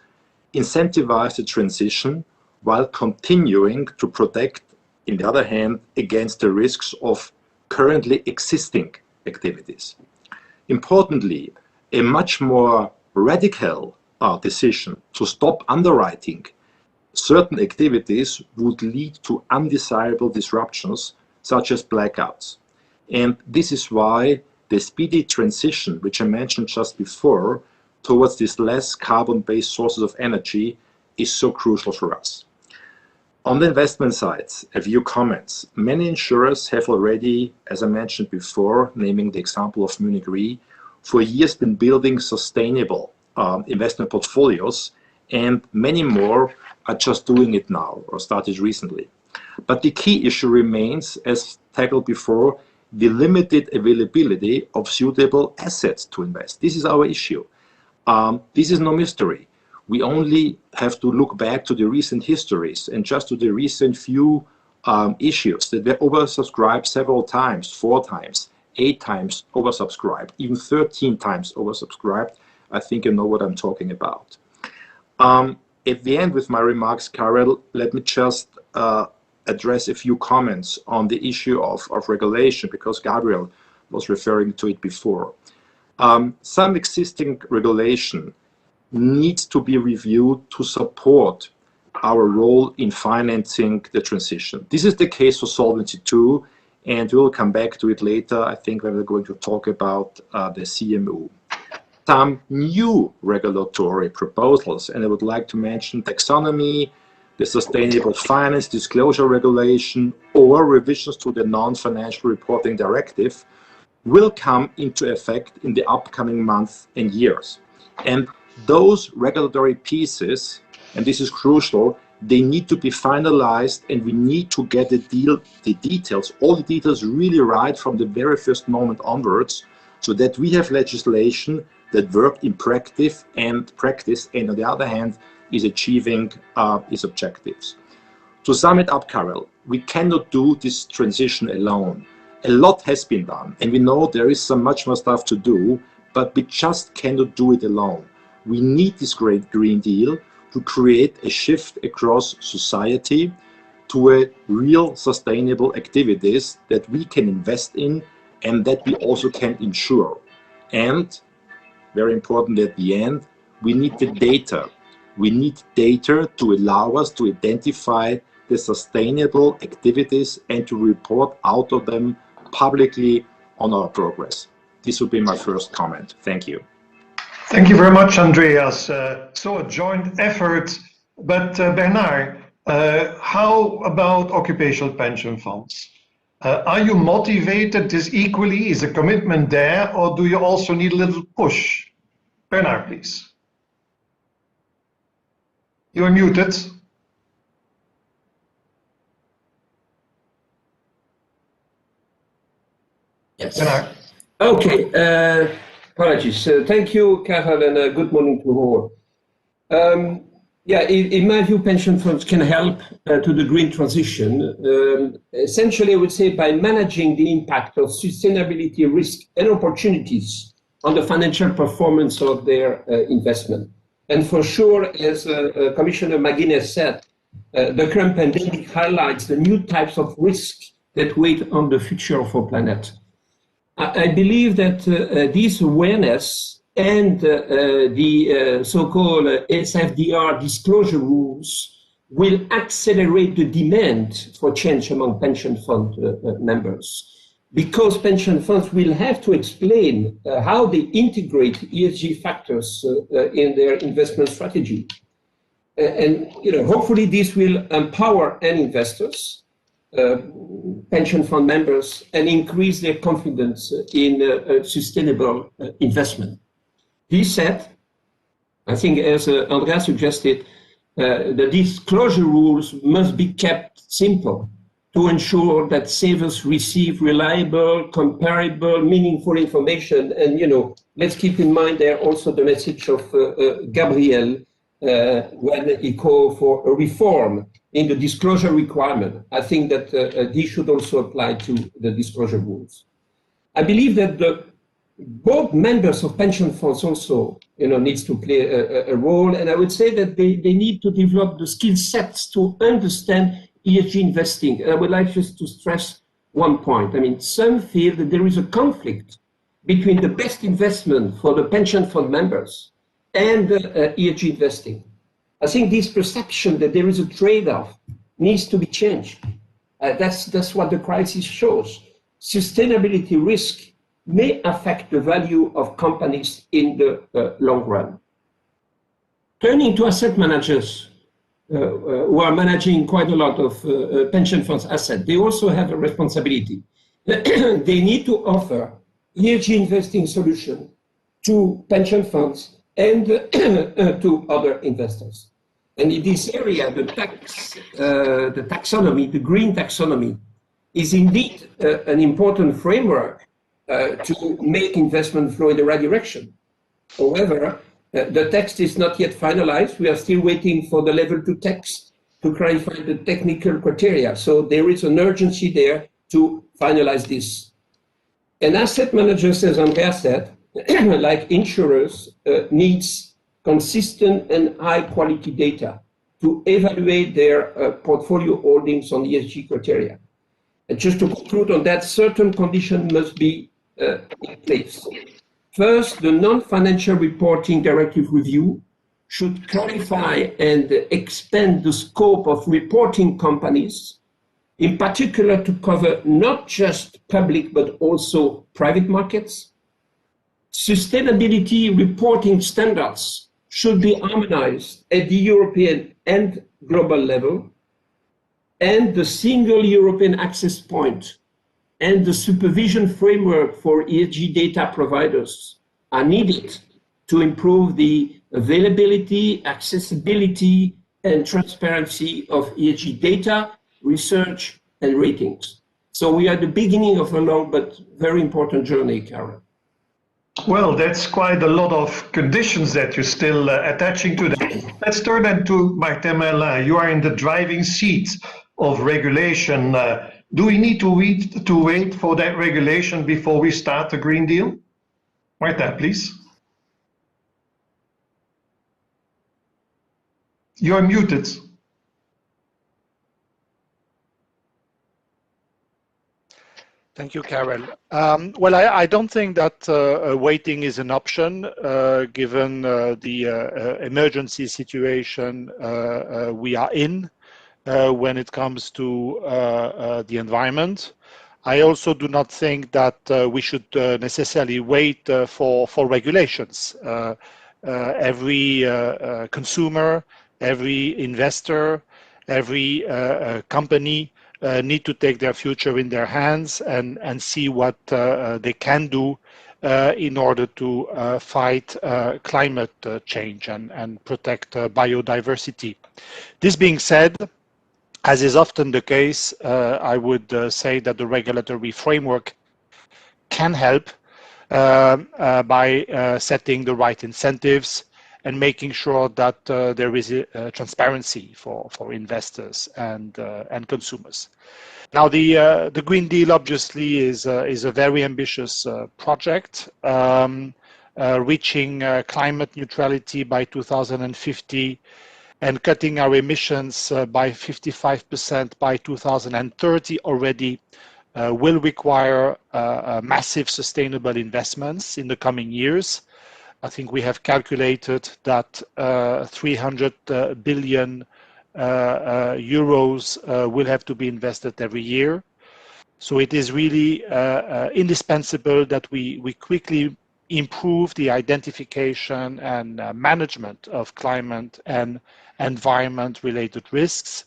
Speaker 6: incentivize the transition while continuing to protect, on the other hand, against the risks of currently existing activities. Importantly, a much more radical decision to stop underwriting certain activities would lead to undesirable disruptions such as blackouts. And this is why the speedy transition, which I mentioned just before, towards these less carbon-based sources of energy is so crucial for us. On the investment side, a few comments. Many insurers have already, as I mentioned before, naming the example of Munich Re, for years been building sustainable investment portfolios, and many more are just doing it now or started recently. But the key issue remains, as tackled before, the limited availability of suitable assets to invest. This is our issue. This is no mystery. We only have to look back to the recent histories and just to the recent few issues that were oversubscribed several times, 4 times, 8 times oversubscribed, even 13 times oversubscribed. I think you know what I'm talking about. At the end with my remarks, Karel, let me just address a few comments on the issue of regulation, because Gabriel was referring to it before. Some existing regulation needs to be reviewed to support our role in financing the transition. This is the case for Solvency II, and we'll come back to it later, I think, when we're going to talk about the CMU. Some new regulatory proposals, and I would like to mention taxonomy, the Sustainable Finance Disclosure Regulation, or revisions to the Non-Financial Reporting Directive, will come into effect in the upcoming months and years. And those regulatory pieces, and this is crucial, they need to be finalized, and we need to get the details, all the details really right from the very first moment onwards, so that we have legislation that work in practice, and on the other hand, is achieving its objectives. To sum it up, Karel, we cannot do this transition alone. A lot has been done, and we know there is much more stuff to do, but we just cannot do it alone. We need this great Green Deal to create a shift across society to a real sustainable activities that we can invest in and that we also can insure. And, very important at the end, we need the data. We need data to allow us to identify the sustainable activities and to report out of them publicly on our progress. This would be my first comment. Thank you.
Speaker 5: Thank you very much, Andreas. So a joint effort, but Bernard, how about occupational pension funds? Are you motivated this equally? Is a commitment there, or do you also need a little push? Bernard, please. You're muted.
Speaker 7: Yes.
Speaker 5: Bernard.
Speaker 7: Okay. Apologies. Thank you, Karel, and good morning to all. Yeah, in my view, pension funds can help to the green transition. Essentially, I would say by managing the impact of sustainability risk and opportunities on the financial performance of their investment. And for sure, as Commissioner McGuinness said, the current pandemic highlights the new types of risks that wait on the future of our planet. I believe that this awareness and the so-called SFDR disclosure rules will accelerate the demand for change among pension fund members, because pension funds will have to explain how they integrate ESG factors in their investment strategy. And hopefully this will empower end investors, pension fund members, and increase their confidence in sustainable investment. This said, I think, as Andreas suggested, the disclosure rules must be kept simple to ensure that savers receive reliable, comparable, meaningful information. And, let's keep in mind there also the message of Gabriel when he called for a reform in the disclosure requirement. I think that this should also apply to the disclosure rules. I believe that both members of pension funds also needs to play a role, and I would say that they need to develop the skill sets to understand ESG investing. And I would like just to stress one point. I mean, some feel that there is a conflict between the best investment for the pension fund members and ESG investing. I think this perception that there is a trade-off needs to be changed. That's what the crisis shows. Sustainability risk may affect the value of companies in the long run. Turning to asset managers who are managing quite a lot of pension funds assets, they also have a responsibility. They need to offer ESG investing solutions to pension funds and to other investors. And in this area, the taxonomy, the green taxonomy, is indeed an important framework to make investment flow in the right direction. However, the text is not yet finalized. We are still waiting for the level 2 text to clarify the technical criteria. So there is an urgency there to finalize this. And asset managers, as Andrea said, like insurers, needs consistent and high quality data to evaluate their portfolio holdings on ESG criteria. And just to conclude on that, certain conditions must be in place. First, the non-financial reporting directive review should clarify and expand the scope of reporting companies, in particular to cover not just public but also private markets. Sustainability reporting standards should be harmonized at the European and global level, and the single European access point and the supervision framework for ESG data providers are needed to improve the availability, accessibility, and transparency of ESG data, research, and ratings. So we are at the beginning of a long but very important journey, Karen.
Speaker 5: Well, that's quite a lot of conditions that you're still attaching to that. Let's turn then to Martin Merlin. You are in the driving seat of regulation. Do we need to wait for that regulation before we start the Green Deal? Martin, please. You're muted.
Speaker 8: Thank you, Karel. Well, I don't think that waiting is an option, given the emergency situation we are in when it comes to the environment. I also do not think that we should necessarily wait for regulations. Every consumer, every investor, every company need to take their future in their hands and see what they can do in order to fight climate change and protect biodiversity. This being said, as is often the case, I would say that the regulatory framework can help by setting the right incentives and making sure that there is transparency for investors and consumers. Now, the Green Deal obviously is a very ambitious project, reaching climate neutrality by 2050 and cutting our emissions by 55% by 2030 already will require massive sustainable investments in the coming years. I think we have calculated that 300 billion euros will have to be invested every year. So it is really indispensable that we quickly improve the identification and management of climate and environment-related risks.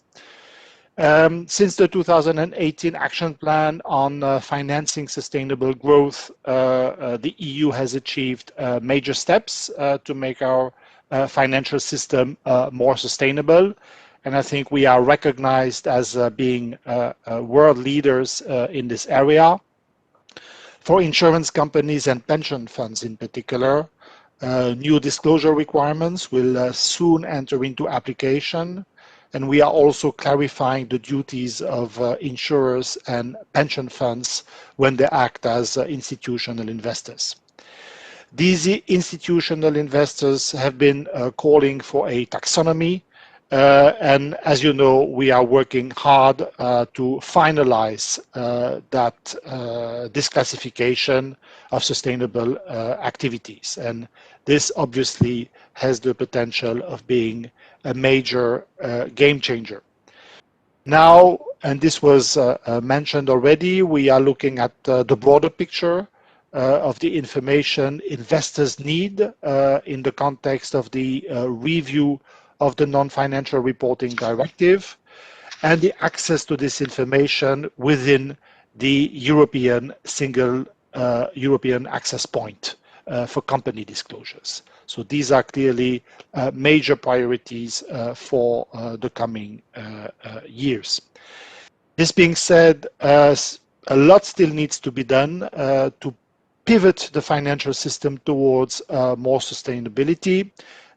Speaker 8: Since the 2018 Action Plan on financing sustainable growth, the EU has achieved major steps to make our financial system more sustainable. And I think we are recognized as being world leaders in this area. For insurance companies and pension funds in particular, new disclosure requirements will soon enter into application. And we are also clarifying the duties of insurers and pension funds when they act as institutional investors. These institutional investors have been calling for a taxonomy. And as you know, we are working hard to finalize this classification of sustainable activities. And this obviously has the potential of being a major game changer. Now, and this was mentioned already, we are looking at the broader picture of the information investors need in the context of the review of the non-financial reporting directive and the access to this information within the European single European access point for company disclosures. So these are clearly major priorities for the coming years. This being said, a lot still needs to be done to pivot the financial system towards more sustainability.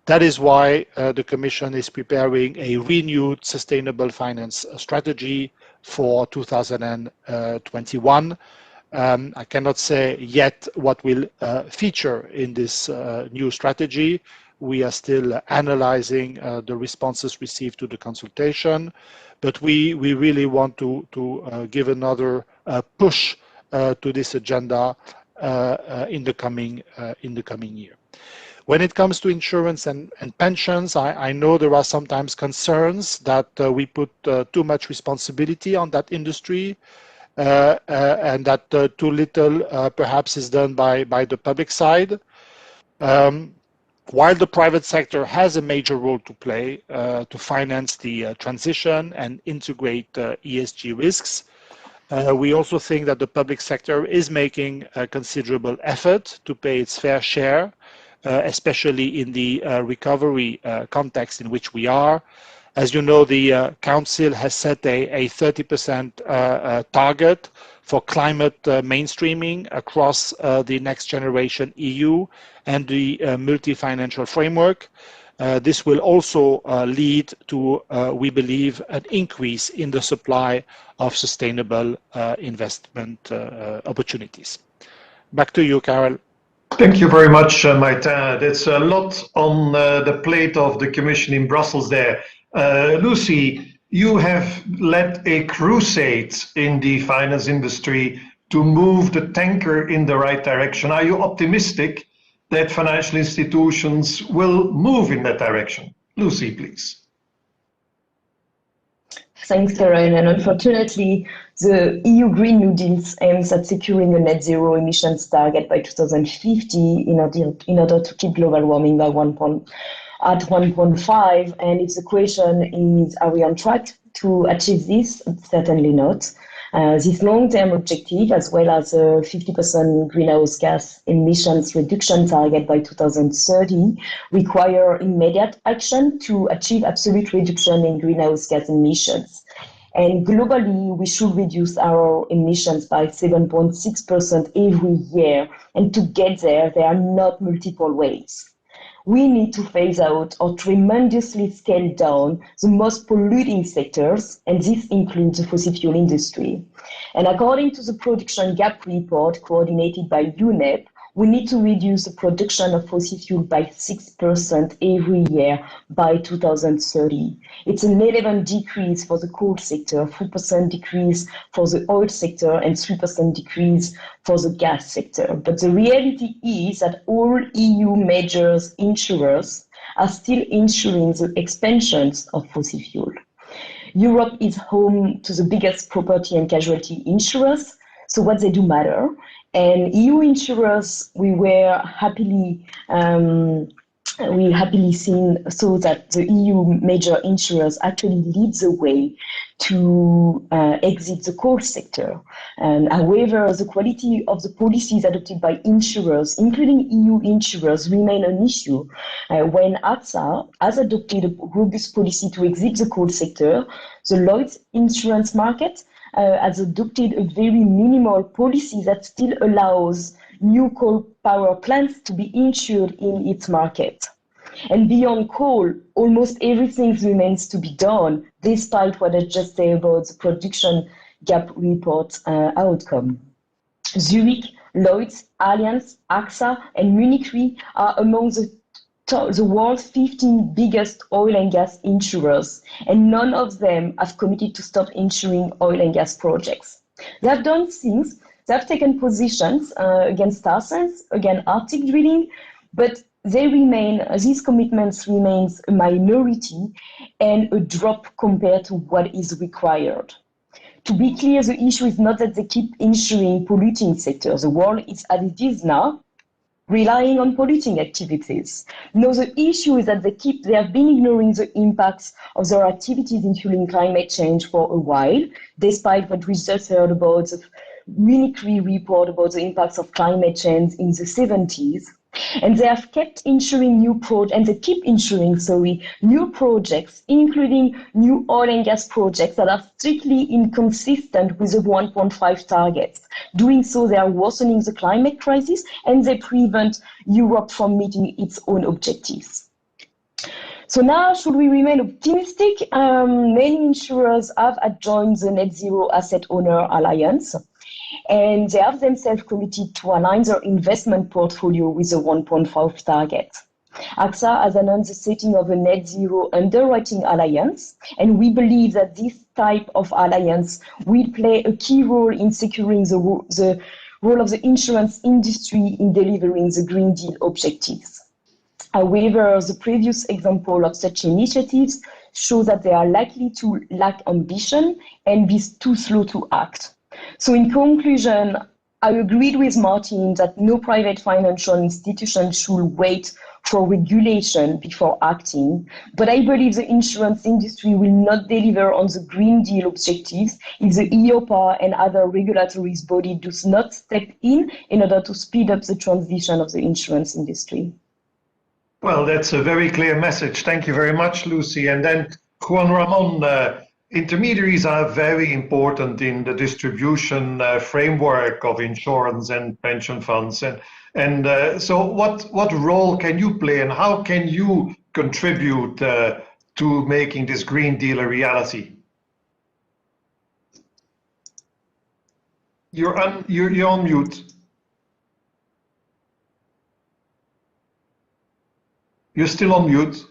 Speaker 8: That is why the Commission is preparing a renewed sustainable finance strategy for 2021. I cannot say yet what will feature in this new strategy. We are still analyzing the responses received to the consultation, but we really want to give another push to this agenda in the coming year. When it comes to insurance and pensions, I know there are sometimes concerns that we put too much responsibility on that industry and that too little perhaps is done by the public side. While the private sector has a major role to play to finance the transition and integrate ESG risks, we also think that the public sector is making a considerable effort to pay its fair share, especially in the recovery context in which we are. As you know, the Council has set a 30% target for climate mainstreaming across the Next Generation EU and the multi-financial framework. This will also lead to, we believe, an increase in the supply of sustainable investment opportunities. Back to you, Carol.
Speaker 5: Thank you very much, Martin. That's a lot on the plate of the Commission in Brussels there. Lucy, you have led a crusade in the finance industry to move the tanker in the right direction. Are you optimistic that financial institutions will move in that direction? Lucy, please.
Speaker 9: Thanks, Karen. And unfortunately, the EU Green New Deal aims at securing a net zero emissions target by 2050 in order to keep global warming by 1.5. And if the question is, are we on track to achieve this? Certainly not. This long-term objective, as well as a 50% greenhouse gas emissions reduction target by 2030, require immediate action to achieve absolute reduction in greenhouse gas emissions. And globally, we should reduce our emissions by 7.6% every year. And to get there are not multiple ways. We need to phase out or tremendously scale down the most polluting sectors, and this includes the fossil fuel industry. And according to the production gap report coordinated by UNEP, we need to reduce the production of fossil fuel by 6% every year by 2030. It's an 11% decrease for the coal sector, 4% decrease for the oil sector, and 3% decrease for the gas sector. But the reality is that all EU major insurers are still insuring the expansions of fossil fuel. Europe is home to the biggest property and casualty insurers, so what they do matter. And EU insurers, we happily saw that the EU major insurers actually lead the way to exit the coal sector. And however, the quality of the policies adopted by insurers, including EU insurers, remain an issue. When AXA has adopted a robust policy to exit the coal sector, the Lloyd's insurance market has adopted a very minimal policy that still allows new coal power plants to be insured in its market. And beyond coal, almost everything remains to be done, despite what I just said about the production gap report outcome. Zurich, Lloyd's, Allianz, AXA, and Munich Re are among the world's 15 biggest oil and gas insurers, and none of them have committed to stop insuring oil and gas projects. They have done things, they have taken positions against tar sands, against Arctic drilling, but these commitments remains a minority and a drop compared to what is required. To be clear, the issue is not that they keep insuring polluting sectors. The world is as it is now, relying on polluting activities. No, the issue is that they have been ignoring the impacts of their activities in fueling climate change for a while, despite what we just heard about the Munich Re report about the impacts of climate change in the 70s. And they have kept insuring and they keep insuring, new projects, including new oil and gas projects that are strictly inconsistent with the 1.5 targets. Doing so, they are worsening the climate crisis and they prevent Europe from meeting its own objectives. So now, should we remain optimistic? Many insurers have joined the Net Zero Asset Owner Alliance, and they have themselves committed to align their investment portfolio with the 1.5 target. AXA has announced the setting of a Net Zero Underwriting Alliance, and we believe that this type of alliance will play a key role in securing the role of the insurance industry in delivering the Green Deal objectives. However, the previous example of such initiatives show that they are likely to lack ambition and be too slow to act. So in conclusion, I agreed with Martin that no private financial institution should wait for regulation before acting, but I believe the insurance industry will not deliver on the Green Deal objectives if the EIOPA and other regulatory bodies do not step in order to speed up the transition of the insurance industry.
Speaker 5: Well, that's a very clear message. Thank you very much, Lucy. And then Juan Ramon, intermediaries are very important in the distribution framework of insurance and pension funds. So what role can you play and how can you contribute to making this Green Deal a reality? You're on mute. You're still on mute.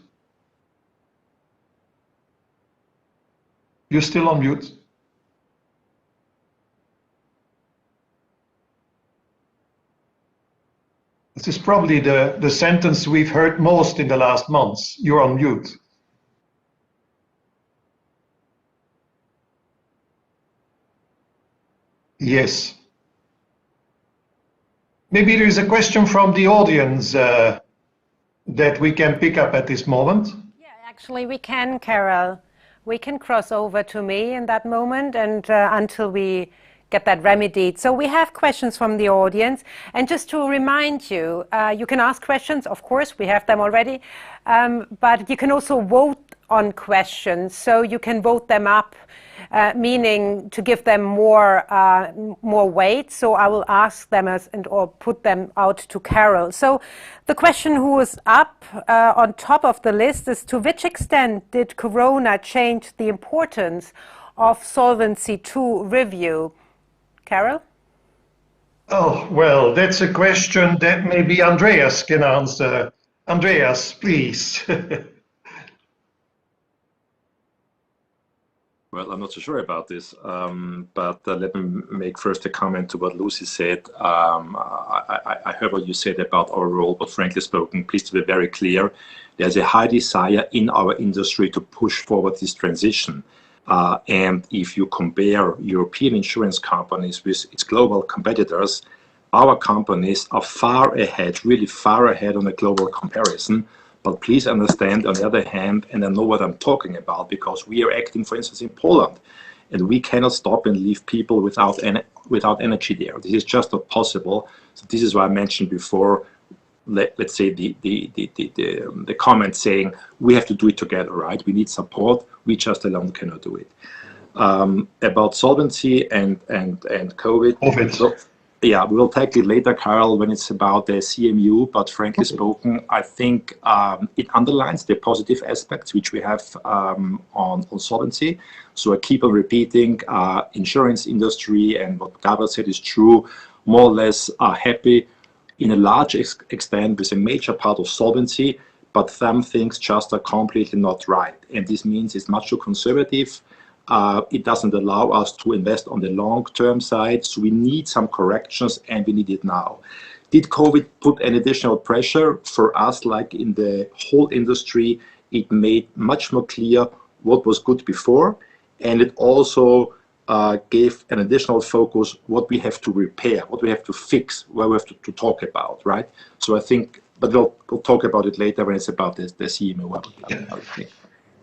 Speaker 5: You're still on mute. This is probably the sentence we've heard most in the last months. You're on mute. Yes. Maybe there is a question from the audience that we can pick up at this moment.
Speaker 1: Yeah, actually we can, Carol. We can cross over to me in that moment and until we get that remedied. So we have questions from the audience. And just to remind you, you can ask questions, of course, we have them already, but you can also vote on questions. So you can vote them up, meaning to give them more weight. So I will ask them or put them out to Carol. So the question who is up on top of the list is, to which extent did Corona change the importance of Solvency II review? Carol?
Speaker 5: Oh, well, that's a question that maybe Andreas can answer. Andreas, please.
Speaker 6: Well, I'm not so sure about this, but let me make first a comment to what Lucy said. I heard what you said about our role, but frankly spoken, please to be very clear, there's a high desire in our industry to push forward this transition. And if you compare European insurance companies with its global competitors, our companies are far ahead, really far ahead on a global comparison. But please understand, on the other hand, and I know what I'm talking about, because we are acting, for instance, in Poland, and we cannot stop and leave people without energy there. This is just not possible. So this is why I mentioned before, let's say the comment saying we have to do it together, right? We need support. We just alone cannot do it. About solvency and COVID. So, yeah, we will take it later, Carol, when it's about the CMU. But frankly spoken, I think it underlines the positive aspects which we have on solvency. So I keep on repeating, insurance industry and what Gabriel said is true, more or less are happy in a large extent with a major part of solvency, but some things just are completely not right. And this means it's much too conservative. It doesn't allow us to invest on the long-term side. So we need some corrections and we need it now. Did COVID put an additional pressure for us, like in the whole industry? It made much more clear what was good before. And it also gave an additional focus what we have to repair, what we have to fix, what we have to talk about, right? So I think, but we'll talk about it later when it's about the CMU.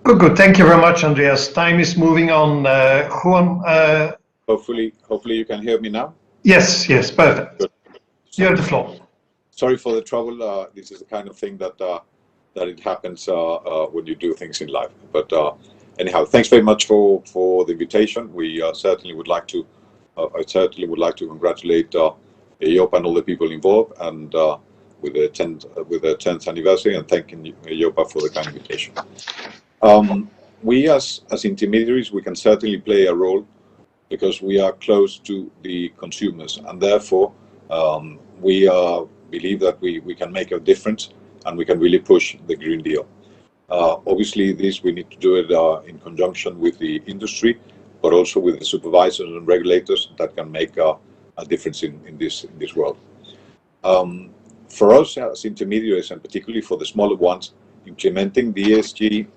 Speaker 5: Good. Thank you very much, Andreas. Time is moving on. Juan.
Speaker 10: Hopefully you can hear me now.
Speaker 5: Yes, perfect.
Speaker 10: Good.
Speaker 5: You have the floor.
Speaker 10: sorry for the trouble. This is the kind of thing that it happens when you do things in life. But anyhow, thanks very much for the invitation. We certainly would like to. I certainly would like to congratulate EIOPA and all the people involved, and with the 10th anniversary, and thanking EIOPA for the kind invitation. We as intermediaries, we can certainly play a role because we are close to the consumers, and therefore we believe that we can make a difference and we can really push the Green Deal. Obviously, we need to do it in conjunction with the industry, but also with the supervisors and regulators that can make a difference in this world. For us as intermediaries, and particularly for the smaller ones, implementing the ESG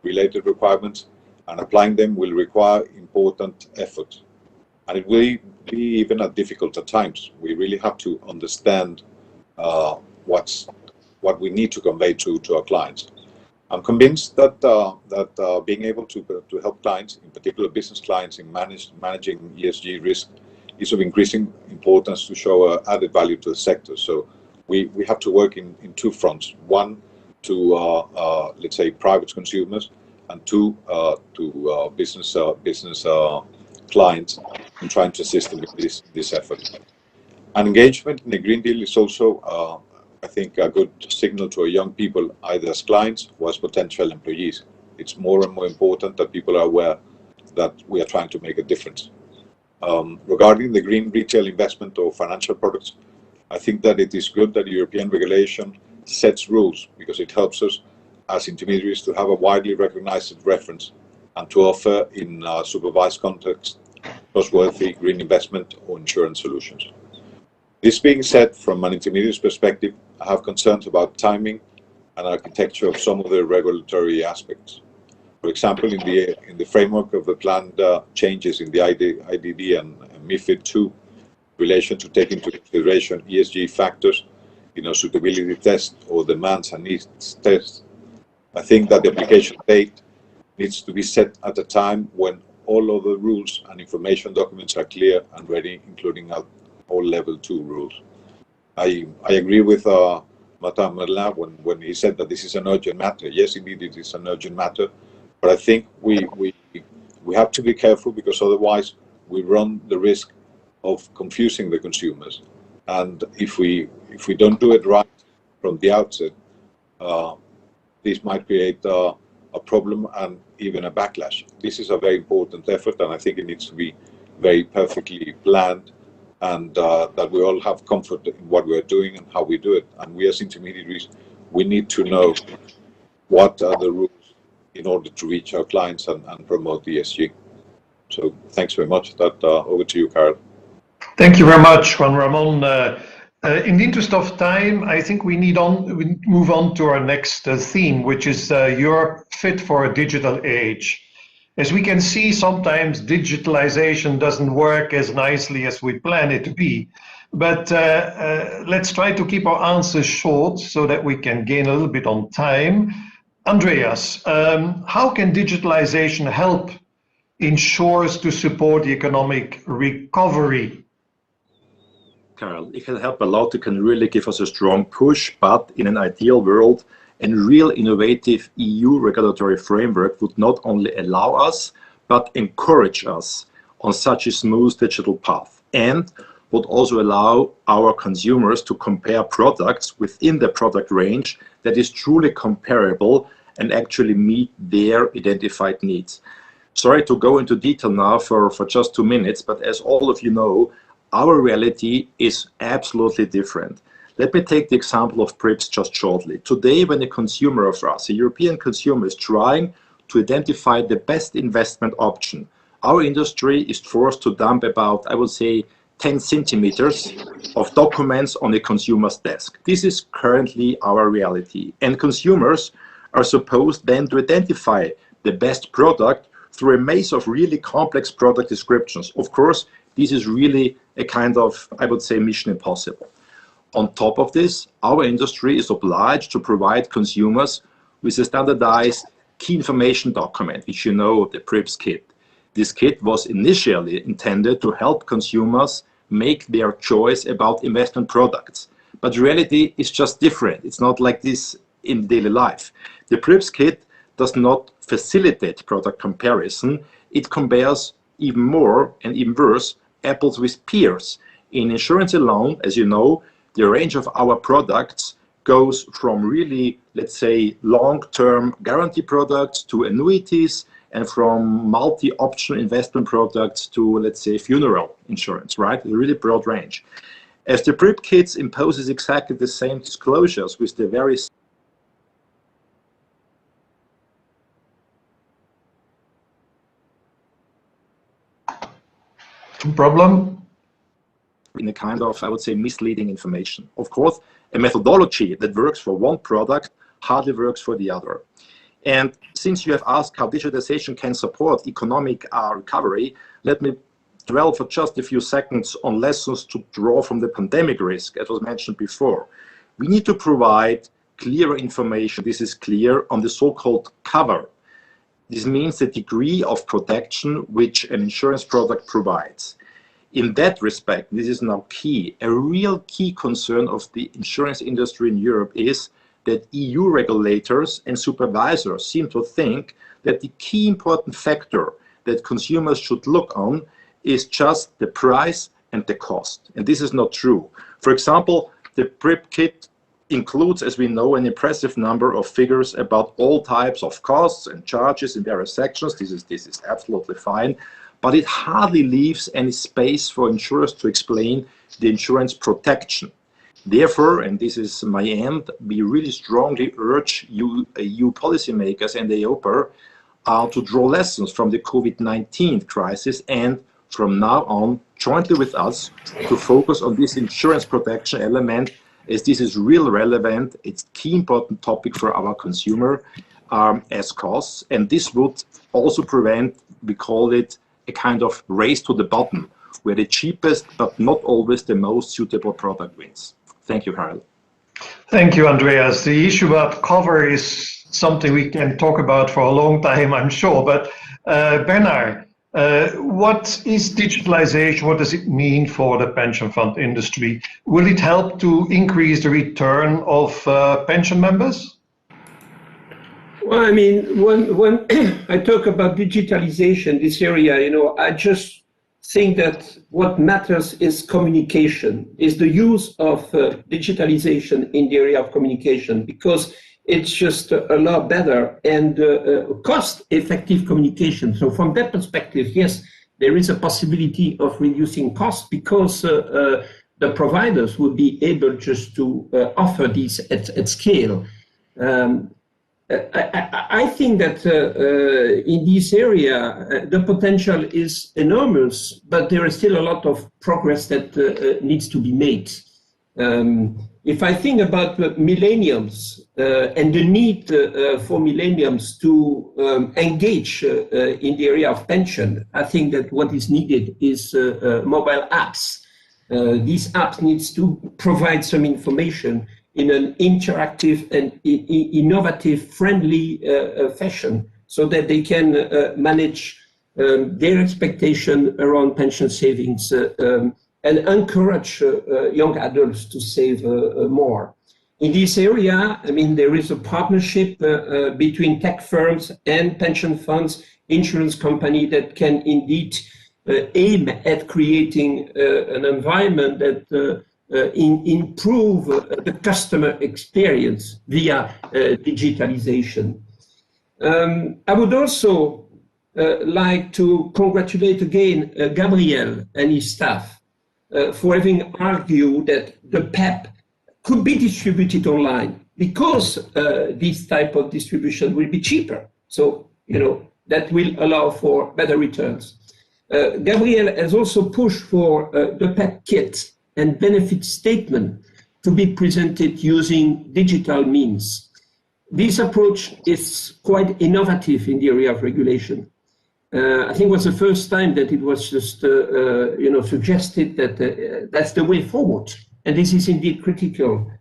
Speaker 10: related requirements and applying them will require important effort. And it will be even difficult at times. We really have to understand what we need to convey to our clients. I'm convinced that being able to help clients, in particular business clients, in managing ESG risk is of increasing importance to show added value to the sector. So we have to work in two fronts. One, to let's say private consumers, and two, to business clients, and trying to assist them with this effort. And engagement in the Green Deal is also, I think, a good signal to our young people, either as clients or as potential employees. It's more and more important that people are aware that we are trying to make a difference. Regarding the green retail investment or financial products, I think that it is good that European regulation sets rules, because it helps us as intermediaries to have a widely recognized reference and to offer in supervised context trustworthy green investment or insurance solutions. This being said, from an intermediary's perspective, I have concerns about timing and architecture of some of the regulatory aspects. For example, in the framework of the planned changes in the IDD and MiFID II, relation to take into consideration ESG factors in a suitability test or demands and needs test, I think that the application date needs to be set at a time when all of the rules and information documents are clear and ready, including all level 2 rules. I agree with Martin Merlin when he said that this is an urgent matter. Yes, indeed, it is an urgent matter, but I think we have to be careful, because otherwise we run the risk of confusing the consumers. And if we don't do it right from the outset, this might create a problem and even a backlash. This is a very important effort, and I think it needs to be very perfectly planned, and that we all have comfort in what we're doing and how we do it. And we as intermediaries, we need to know what are the rules in order to reach our clients and promote ESG. So thanks very much. Over to you, Carol.
Speaker 5: Thank you very much, Juan Ramon. In the interest of time, I think we move on to our next theme, which is Europe fit for a digital age. As we can see, sometimes digitalization doesn't work as nicely as we plan it to be. But let's try to keep our answers short so that we can gain a little bit on time. Andreas, how can digitalization help insurers to support the economic recovery?
Speaker 6: Carol, it can help a lot. It can really give us a strong push, but in an ideal world, a real innovative EU regulatory framework would not only allow us, but encourage us on such a smooth digital path, and would also allow our consumers to compare products within the product range that is truly comparable and actually meet their identified needs. Sorry to go into detail now for just 2 minutes, but as all of you know, our reality is absolutely different. Let me take the example of PRIPS just shortly. Today, when a consumer of us, a European consumer, is trying to identify the best investment option, our industry is forced to dump about, I would say, 10 centimeters of documents on a consumer's desk. This is currently our reality. And consumers are supposed then to identify the best product through a maze of really complex product descriptions. Of course, this is really a kind of, I would say, mission impossible. On top of this, our industry is obliged to provide consumers with a standardized key information document, which you know, the PRIPS kit. This kit was initially intended to help consumers make their choice about investment products. but reality is just different. It's not like this in daily life. The PRIPS kit does not facilitate product comparison. It compares even more and even worse apples with pears. In insurance alone, as you know, the range of our products goes from really, let's say, long-term guarantee products to annuities, and from multi-option investment products to, let's say, funeral insurance, right? A really broad range. As the PRIP kits imposes exactly the same disclosures with the various
Speaker 5: problem
Speaker 6: in a kind of, I would say, misleading information. Of course, a methodology that works for one product hardly works for the other. And since you have asked how digitalization can support economic recovery, let me dwell for just a few seconds on lessons to draw from the pandemic risk, as was mentioned before. We need to provide clearer information, this is clear, on the so-called cover. This means the degree of protection which an insurance product provides. In that respect, this is now key. A real key concern of the insurance industry in Europe is that EU regulators and supervisors seem to think that the key important factor that consumers should look on is just the price and the cost. And this is not true. For example, the PRIP kit includes, as we know, an impressive number of figures about all types of costs and charges in various sections. This is absolutely fine, but it hardly leaves any space for insurers to explain the insurance protection. Therefore, and this is my end, we really strongly urge EU policymakers and EIOPA to draw lessons from the COVID-19 crisis and from now on, jointly with us, to focus on this insurance protection element, as this is real relevant. It's a key important topic for our consumer as costs, and this would also prevent, we call it, a kind of race to the bottom, where the cheapest but not always the most suitable product wins. Thank you, Harald.
Speaker 5: Thank you, Andreas. The issue about cover is something we can talk about for a long time, I'm sure. But Bernard, what is digitalization? What does it mean for the pension fund industry? Will it help to increase the return of pension members?
Speaker 7: Well, I mean, when I talk about digitalization, this area, I just think that what matters is communication, is the use of digitalization in the area of communication, because it's just a lot better and cost-effective communication. So from that perspective, yes, there is a possibility of reducing costs because the providers will be able just to offer these at scale. I think that in this area, the potential is enormous, but there is still a lot of progress that needs to be made. If I think about millennials and the need for millennials to engage in the area of pension, I think that what is needed is mobile apps. These apps needs to provide some information in an interactive and innovative, friendly fashion, so that they can manage their expectation around pension savings and encourage young adults to save more. In this area, I mean, there is a partnership between tech firms and pension funds, insurance company that can indeed aim at creating an environment that improve the customer experience via digitalization. I would also like to congratulate again Gabriel and his staff for having argued that the PEP could be distributed online because this type of distribution will be cheaper. So, that will allow for better returns. Gabriel has also pushed for the PEP kit and benefit statement to be presented using digital means. This approach is quite innovative in the area of regulation. I think it was the first time that it was just suggested that that's the way forward. And this is indeed critical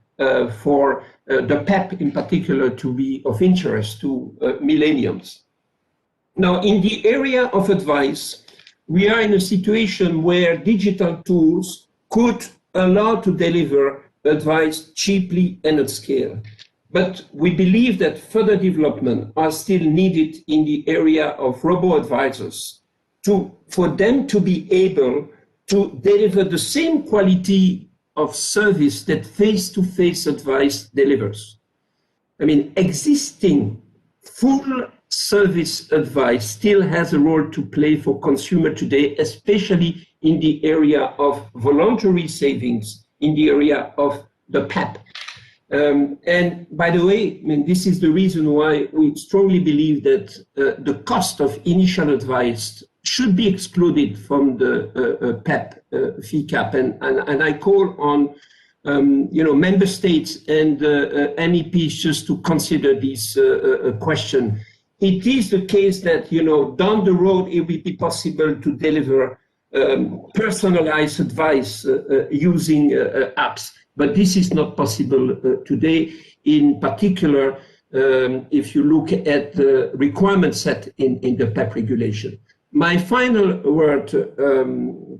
Speaker 7: for the PEP in particular to be of interest to millennials. Now, in the area of advice, we are in a situation where digital tools could allow to deliver advice cheaply and at scale. But we believe that further development are still needed in the area of robo-advisors for them to be able to deliver the same quality of service that face-to-face advice delivers. I mean, existing full service advice still has a role to play for consumer today, especially in the area of voluntary savings, in the area of the PEP. And by the way, I mean, this is the reason why we strongly believe that the cost of initial advice should be excluded from the PEP fee cap. And I call on member states and MEPs just to consider this question. It is the case that, down the road, it will be possible to deliver personalized advice using apps. But this is not possible today, in particular, if you look at the requirement set in the PEP regulation. My final word,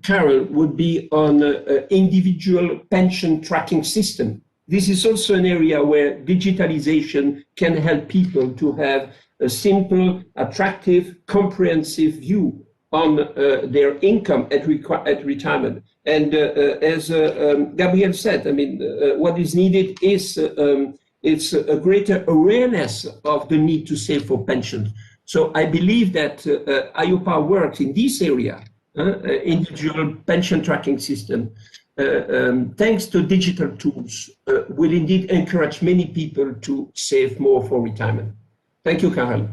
Speaker 7: Carol, would be on individual pension tracking system. This is also an area where digitalization can help people to have a simple, attractive, comprehensive view on their income at retirement. And as Gabriel said, I mean, what is needed is it's a greater awareness of the need to save for pensions. So I believe that EIOPA works in this area, individual pension tracking system, thanks to digital tools, will indeed encourage many people to save more for retirement. Thank you, Karel.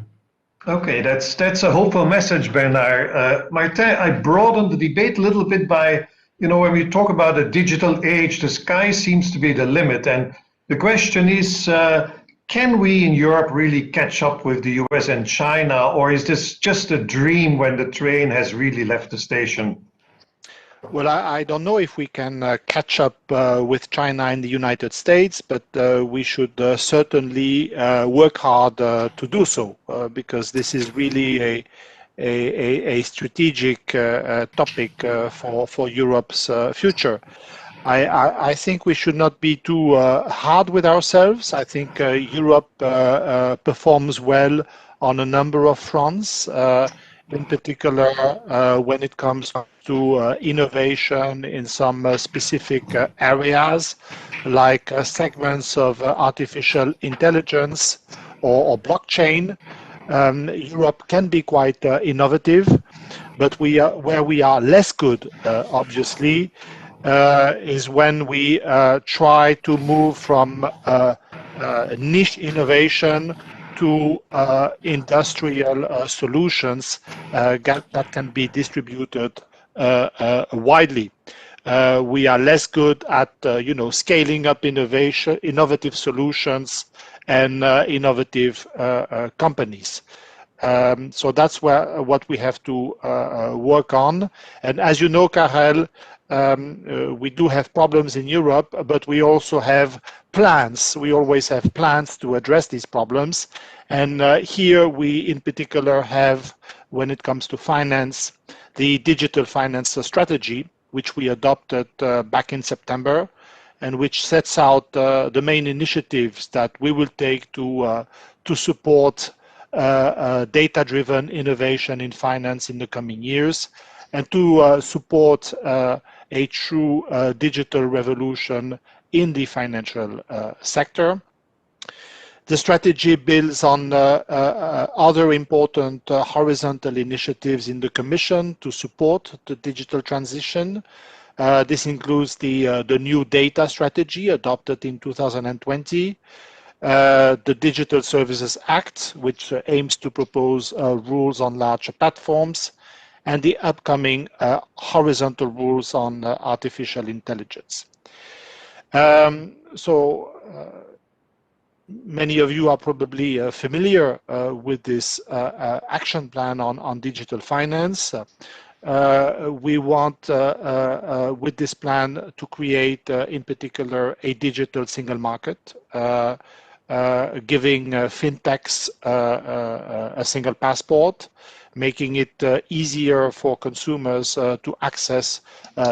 Speaker 5: Okay, that's a hopeful message, Bernard. Martin, I broadened the debate a little bit by, when we talk about a digital age, the sky seems to be the limit. And the question is, can we in Europe really catch up with the US and China, or is this just a dream when the train has really left the station?
Speaker 8: Well, I don't know if we can catch up with China and the United States, but we should certainly work hard to do so, because this is really a strategic topic for Europe's future. I think we should not be too hard with ourselves. I think Europe performs well on a number of fronts, in particular when it comes to innovation in some specific areas, like segments of artificial intelligence or blockchain. Europe can be quite innovative, but where we are less good, obviously, is when we try to move from niche innovation to industrial solutions that can be distributed widely. We are less good at scaling up innovative solutions and innovative companies. So that's what we have to work on. And as you know, Karel, we do have problems in Europe, but we also have plans. We always have plans to address these problems. And here we in particular have, when it comes to finance, the digital finance strategy, which we adopted back in September, and which sets out the main initiatives that we will take to support data-driven innovation in finance in the coming years, and to support a true digital revolution in the financial sector. The strategy builds on other important horizontal initiatives in the Commission to support the digital transition. This includes the new data strategy adopted in 2020, the Digital Services Act, which aims to propose rules on larger platforms, and the upcoming horizontal rules on artificial intelligence. Many of you are probably familiar with this action plan on digital finance. We want, with this plan, to create, in particular, a digital single market, giving fintechs a single passport, making it easier for consumers to access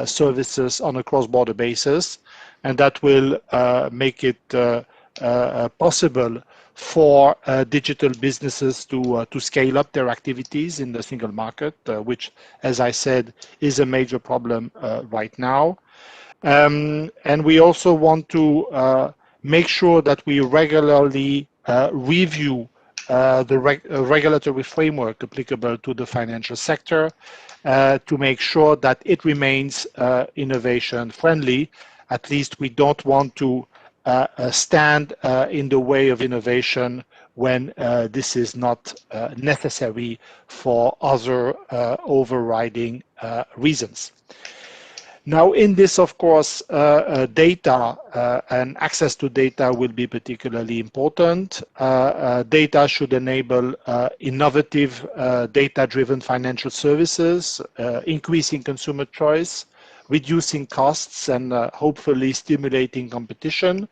Speaker 8: services on a cross-border basis. and that will make it possible for digital businesses to scale up their activities in the single market, which, as I said, is a major problem right now. And we also want to make sure that we regularly review the regulatory framework applicable to the financial sector to make sure that it remains innovation friendly. At least we don't want to stand in the way of innovation when this is not necessary for other overriding reasons. Now, in this, of course, data and access to data will be particularly important. Data should enable innovative data-driven financial services, increasing consumer choice, reducing costs, and hopefully stimulating competition.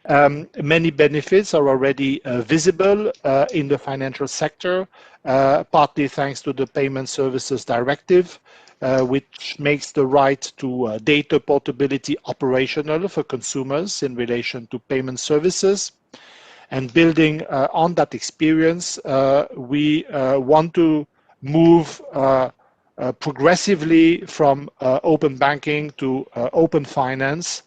Speaker 8: Many benefits are already visible in the financial sector, partly thanks to the Payment Services Directive, which makes the right to data portability operational for consumers in relation to payment services. And building on that experience, we want to move progressively from open banking to open finance,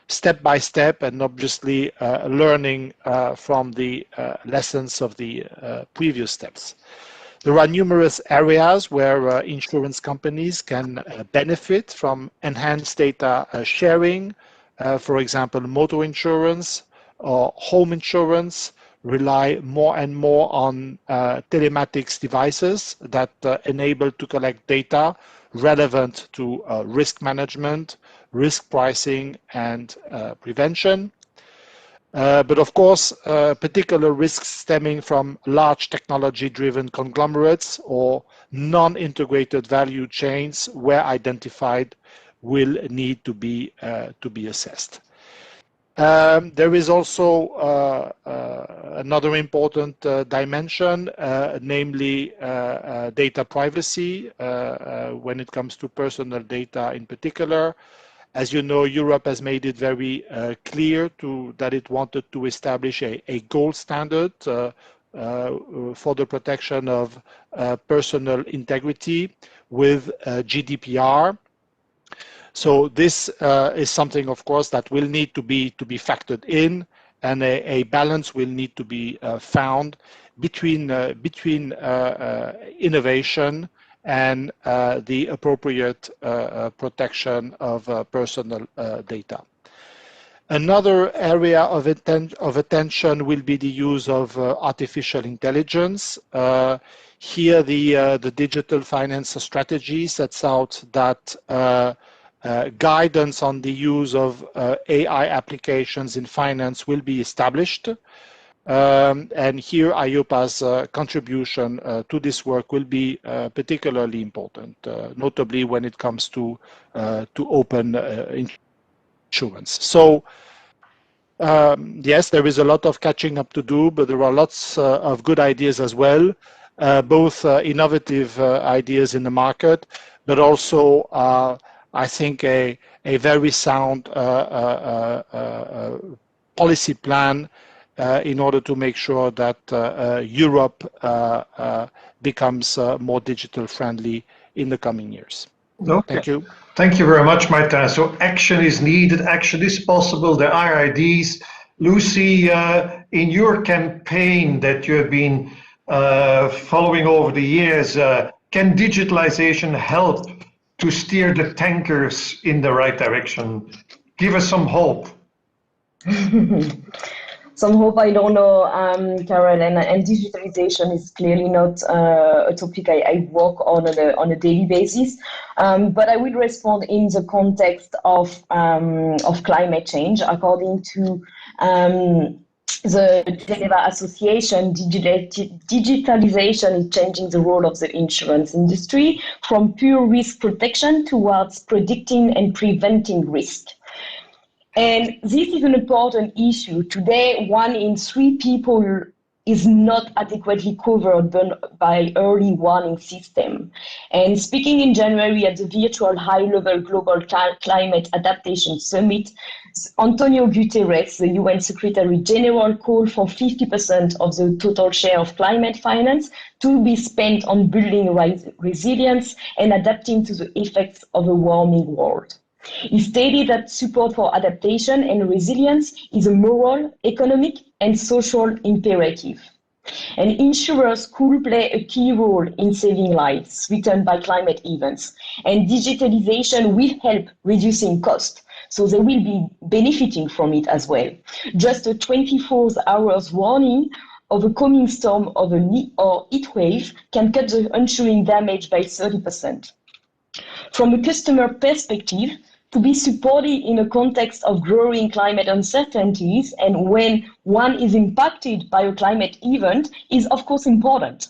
Speaker 8: step by step, and obviously learning from the lessons of the previous steps. There are numerous areas where insurance companies can benefit from enhanced data sharing. For example, motor insurance or home insurance rely more and more on telematics devices that enable to collect data relevant to risk management, risk pricing, and prevention. But of course, particular risks stemming from large technology-driven conglomerates or non-integrated value chains, where identified, will need to be assessed. There is also another important dimension, namely data privacy, when it comes to personal data in particular. As you know, Europe has made it very clear that it wanted to establish a gold standard for the protection of personal integrity with GDPR. So this is something, of course, that will need to be factored in, and a balance will need to be found between innovation and the appropriate protection of personal data. Another area of attention will be the use of artificial intelligence. Here, the digital finance strategy sets out that guidance on the use of AI applications in finance will be established. And here EIOPA's contribution to this work will be particularly important, notably when it comes to open insurance. So yes, there is a lot of catching up to do, but there are lots of good ideas as well, both innovative ideas in the market, but also I think a very sound policy plan in order to make sure that Europe becomes more digital friendly in the coming years.
Speaker 5: Okay.
Speaker 8: Thank you.
Speaker 5: Thank you very much, Martin. So action is needed, action is possible, there are ideas. Lucy, in your campaign that you have been following over the years, can digitalization help to steer the tankers in the right direction? Give us some hope.
Speaker 9: Some hope, I don't know, Carol, and digitalization is clearly not a topic I work on a daily basis. But I will respond in the context of climate change. According to the Geneva Association, digitalization is changing the role of the insurance industry from pure risk protection towards predicting and preventing risk. And this is an important issue. Today, 1 in 3 people is not adequately covered by early warning system. And speaking in January at the virtual high-level Global Climate Adaptation Summit, Antonio Guterres, the UN Secretary General, called for 50% of the total share of climate finance to be spent on building resilience and adapting to the effects of a warming world. He stated that support for adaptation and resilience is a moral, economic, and social imperative. And insurers could play a key role in saving lives threatened by climate events. And digitalization will help reducing costs, so they will be benefiting from it as well. Just a 24 hours warning of a coming storm or heat wave can cut the ensuing damage by 30%. From a customer perspective, to be supported in a context of growing climate uncertainties and when one is impacted by a climate event is of course important.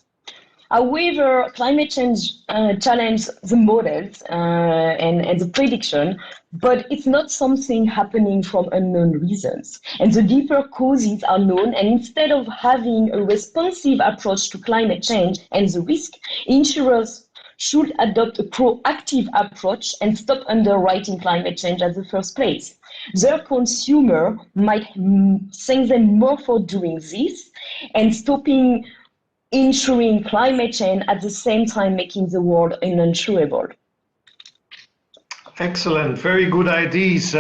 Speaker 9: However, climate change challenges the models and the prediction, but it's not something happening from unknown reasons. And the deeper causes are known, and instead of having a responsive approach to climate change and the risk, insurers should adopt a proactive approach and stop underwriting climate change at the first place. Their consumer might thank them more for doing this and stopping insuring climate change at the same time making the world uninsurable.
Speaker 5: Excellent, very good ideas.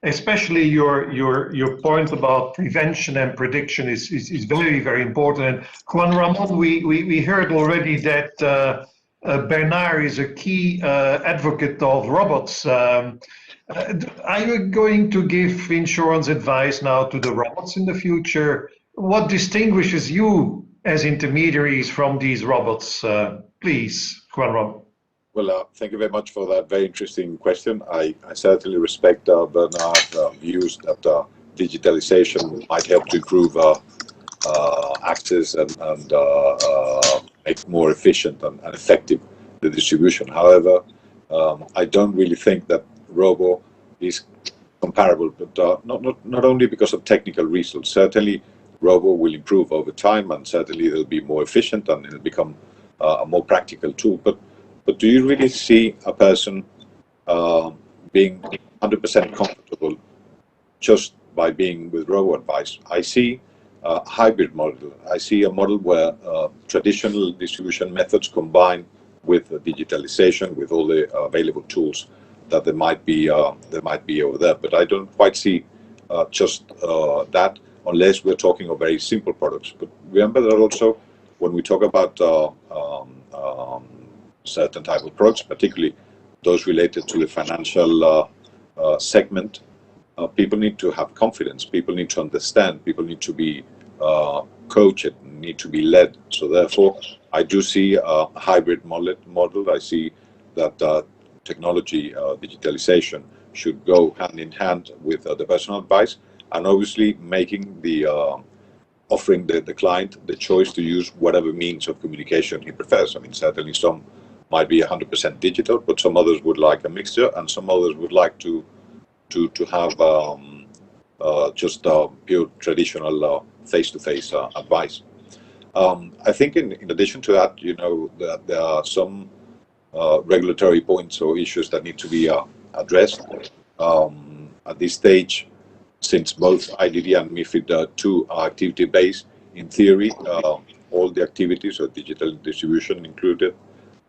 Speaker 5: Especially your point about prevention and prediction is very, very important. And Juan Ramon, we heard already that Bernard is a key advocate of robots. Are you going to give insurance advice now to the robots in the future? What distinguishes you as intermediaries from these robots? Please, Juan Ramon.
Speaker 10: Well, thank you very much for that very interesting question. I certainly respect Bernard's views that digitalization might help to improve access and make more efficient and effective the distribution. However, I don't really think that robo is comparable, but not only because of technical reasons. Certainly, robo will improve over time, and certainly it'll be more efficient and it'll become a more practical tool. But do you really see a person being 100% comfortable just by being with robo advice? I see a hybrid model. I see a model where traditional distribution methods combined with digitalization, with all the available tools that there might be over there. But I don't quite see just that, unless we're talking of very simple products. But remember that also when we talk about certain type of products, particularly those related to the financial segment, people need to have confidence, people need to understand, people need to be coached, need to be led. So therefore, I do see a hybrid model. I see that technology, digitalization should go hand in hand with the personal advice, and obviously making the offering the client the choice to use whatever means of communication he prefers. I mean, certainly some might be 100% digital, but some others would like a mixture, and some others would like to have just pure traditional face-to-face advice. I think in addition to that, you know, that there are some regulatory points or issues that need to be addressed. At this stage, since both IDD and MiFID II are activity-based, in theory, all the activities of digital distribution included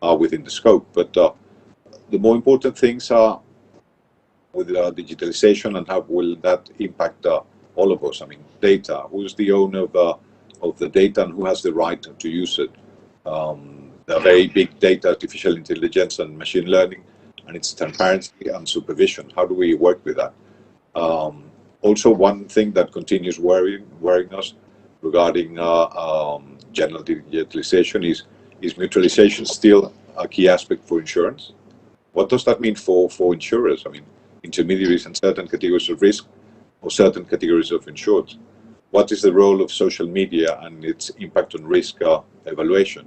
Speaker 10: are within the scope. But the more important things are with digitalization, and how will that impact all of us? I mean, data. Who is the owner of the data, and who has the right to use it? The very big data, artificial intelligence and machine learning, and its transparency and supervision. How do we work with that? Also, one thing that continues worrying us regarding general digitalization is mutualization still a key aspect for insurance? What does that mean for insurers? I mean, intermediaries and certain categories of risk or certain categories of insured. What is the role of social media and its impact on risk evaluation?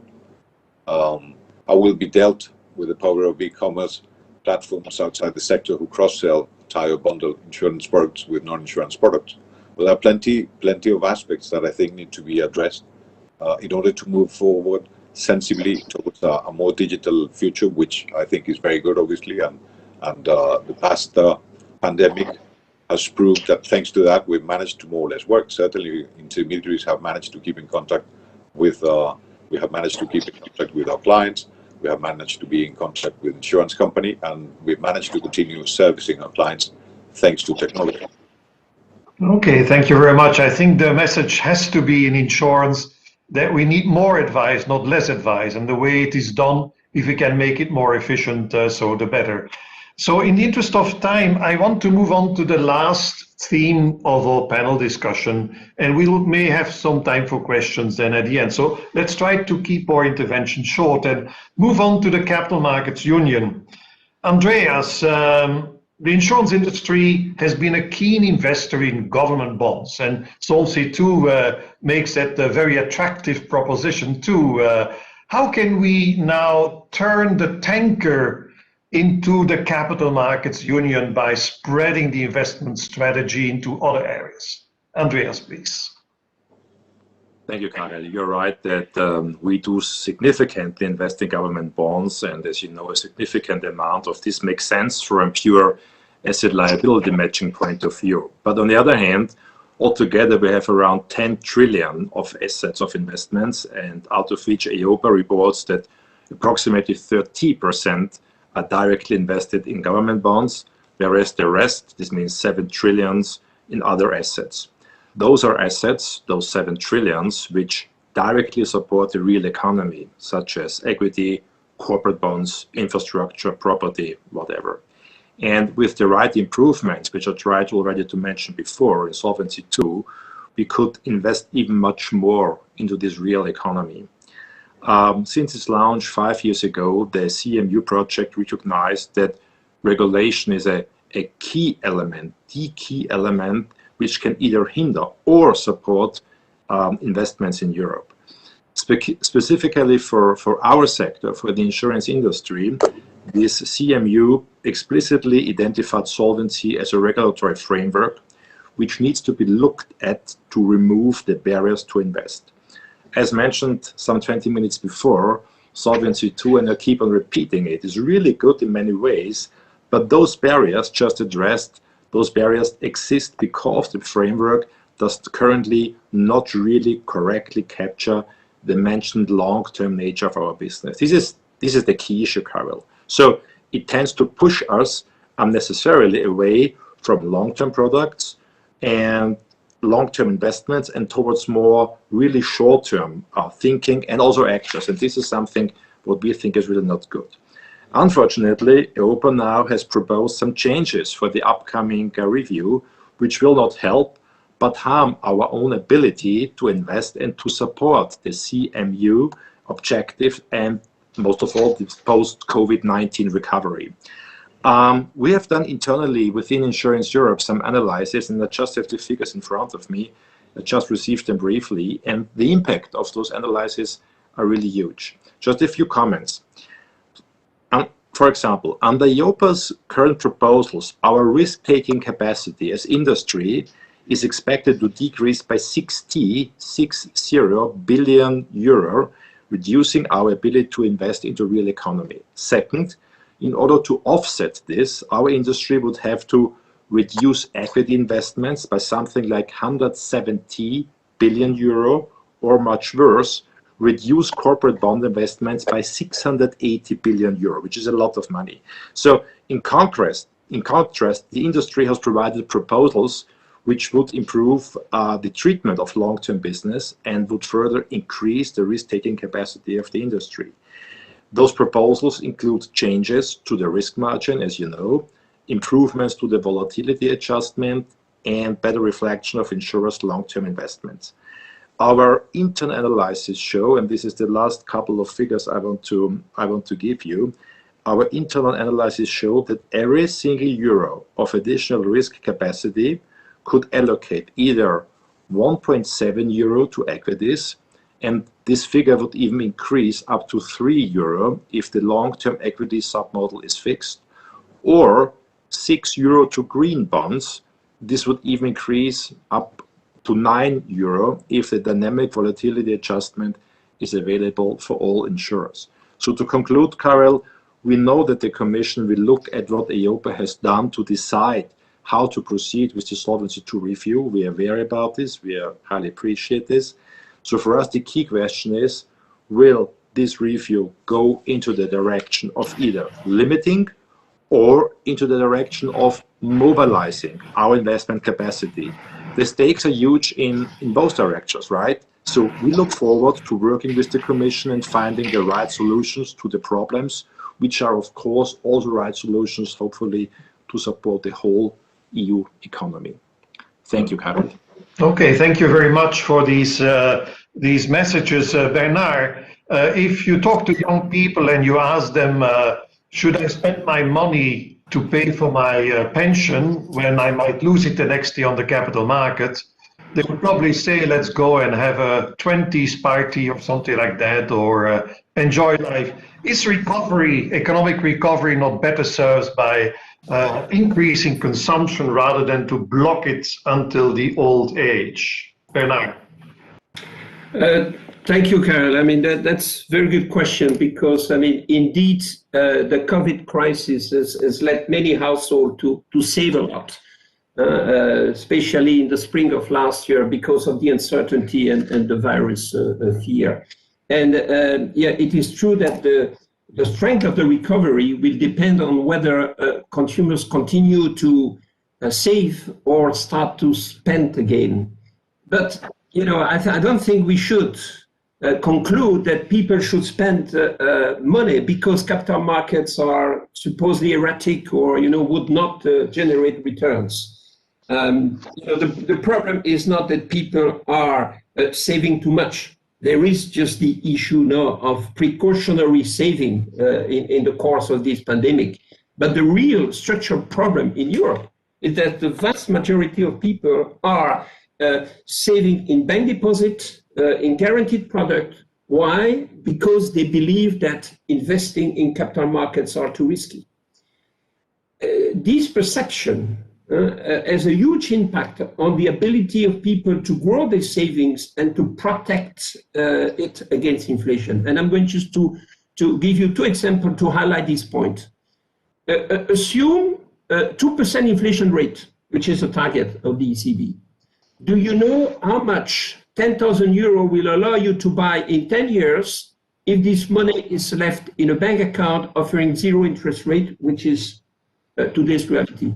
Speaker 10: How will be dealt with the power of e-commerce platforms outside the sector who cross-sell, tie or bundle insurance products with non-insurance products? Well, there are plenty of aspects that I think need to be addressed in order to move forward sensibly towards a more digital future, which I think is very good, obviously. And the past pandemic has proved that thanks to that, we've managed to more or less work. Certainly, intermediaries have managed to keep in contact with, we have managed to keep in contact with our clients. We have managed to be in contact with insurance company, and we've managed to continue servicing our clients thanks to technology.
Speaker 5: Okay, thank you very much. I think the message has to be in insurance that we need more advice, not less advice. And the way it is done, if we can make it more efficient, so the better. So in the interest of time, I want to move on to the last theme of our panel discussion, and we may have some time for questions then at the end. So let's try to keep our intervention short and move on to the Capital Markets Union. Andreas, the insurance industry has been a keen investor in government bonds, and Solvency II makes that a very attractive proposition too. How can we now turn the tanker into the Capital Markets Union by spreading the investment strategy into other areas? Andreas, please.
Speaker 6: Thank you, Karel. You're right that we do significantly invest in government bonds, and as you know, a significant amount of this makes sense from a pure asset liability matching point of view. But on the other hand, altogether we have around 10 trillion of assets of investments, and out of which EIOPA reports that approximately 30% are directly invested in government bonds, whereas the rest, this means 7 trillions, in other assets. Those are assets, those 7 trillions, which directly support the real economy, such as equity, corporate bonds, infrastructure, property, whatever. And with the right improvements, which I tried already to mention before in Solvency II, we could invest even much more into this real economy. Since its launch 5 years ago, the CMU project recognized that regulation is a key element, the key element, which can either hinder or support investments in Europe. Specifically for our sector, for the insurance industry, this CMU explicitly identified solvency as a regulatory framework which needs to be looked at to remove the barriers to invest. As mentioned some 20 minutes before, Solvency II, and I keep on repeating it, is really good in many ways, but those barriers just addressed, those barriers exist because the framework does currently not really correctly capture the mentioned long-term nature of our business. This is the key issue, Karel. So it tends to push us unnecessarily away from long-term products and long-term investments and towards more really short-term thinking and also actions. And this is something what we think is really not good. Unfortunately, EIOPA now has proposed some changes for the upcoming review, which will not help but harm our own ability to invest and to support the CMU objective and most of all the post-COVID-19 recovery. We have done internally within Insurance Europe some analysis, and I just have the figures in front of me. I just received them briefly, and the impact of those analyses are really huge. Just a few comments. For example, under EIOPA's current proposals, our risk-taking capacity as industry is expected to decrease by 60 billion euro, reducing our ability to invest into real economy. Second, in order to offset this, our industry would have to reduce equity investments by something like 170 billion euro, or much worse, reduce corporate bond investments by 680 billion euro, which is a lot of money. So in contrast, the industry has provided proposals which would improve the treatment of long-term business and would further increase the risk-taking capacity of the industry. Those proposals include changes to the risk margin, as you know, improvements to the volatility adjustment, and better reflection of insurers' long-term investments. Our internal analysis show, and this is the last couple of figures I want to give you, our internal analysis show that every single euro of additional risk capacity could allocate either 1.7 euro to equities, and this figure would even increase up to 3 euro if the long-term equity submodel is fixed, or 6 euro to green bonds. This would even increase up to €9 if the dynamic volatility adjustment is available for all insurers. So to conclude, Karel, we know that the Commission will look at what EIOPA has done to decide how to proceed with the Solvency II review. We are aware about this. We highly appreciate this. So for us, the key question is, will this review go into the direction of either limiting or into the direction of mobilizing our investment capacity? The stakes are huge in both directions, right? So we look forward to working with the Commission and finding the right solutions to the problems, which are, of course, all the right solutions, hopefully, to support the whole EU economy. Thank you, Karel.
Speaker 5: Okay, thank you very much for these messages, Bernard. If you talk to young people and you ask them, should I spend my money to pay for my pension when I might lose it the next day on the capital market, they would probably say, let's go and have a 20s party or something like that, or enjoy life. Is recovery, economic recovery, not better served by increasing consumption rather than to block it until the old age? Bernard.
Speaker 7: Thank you, Karel. I mean, that's a very good question, because, I mean, indeed, the COVID crisis has led many households to save a lot, especially in the spring of last year because of the uncertainty and the virus fear. And yeah, it is true that the strength of the recovery will depend on whether consumers continue to save or start to spend again. But, you know, I don't think we should conclude that people should spend money because capital markets are supposedly erratic or, you know, would not generate returns. You know, the problem is not that people are saving too much. There is just the issue now of precautionary saving in the course of this pandemic. But the real structural problem in Europe is that the vast majority of people are saving in bank deposit, in guaranteed product. Why? Because they believe that investing in capital markets are too risky. This perception has a huge impact on the ability of people to grow their savings and to protect it against inflation. And I'm going just to give you two examples to highlight this point. Assume 2% inflation rate, which is the target of the ECB. Do you know how much 10,000 euro will allow you to buy in 10 years if this money is left in a bank account offering zero interest rate, which is today's reality?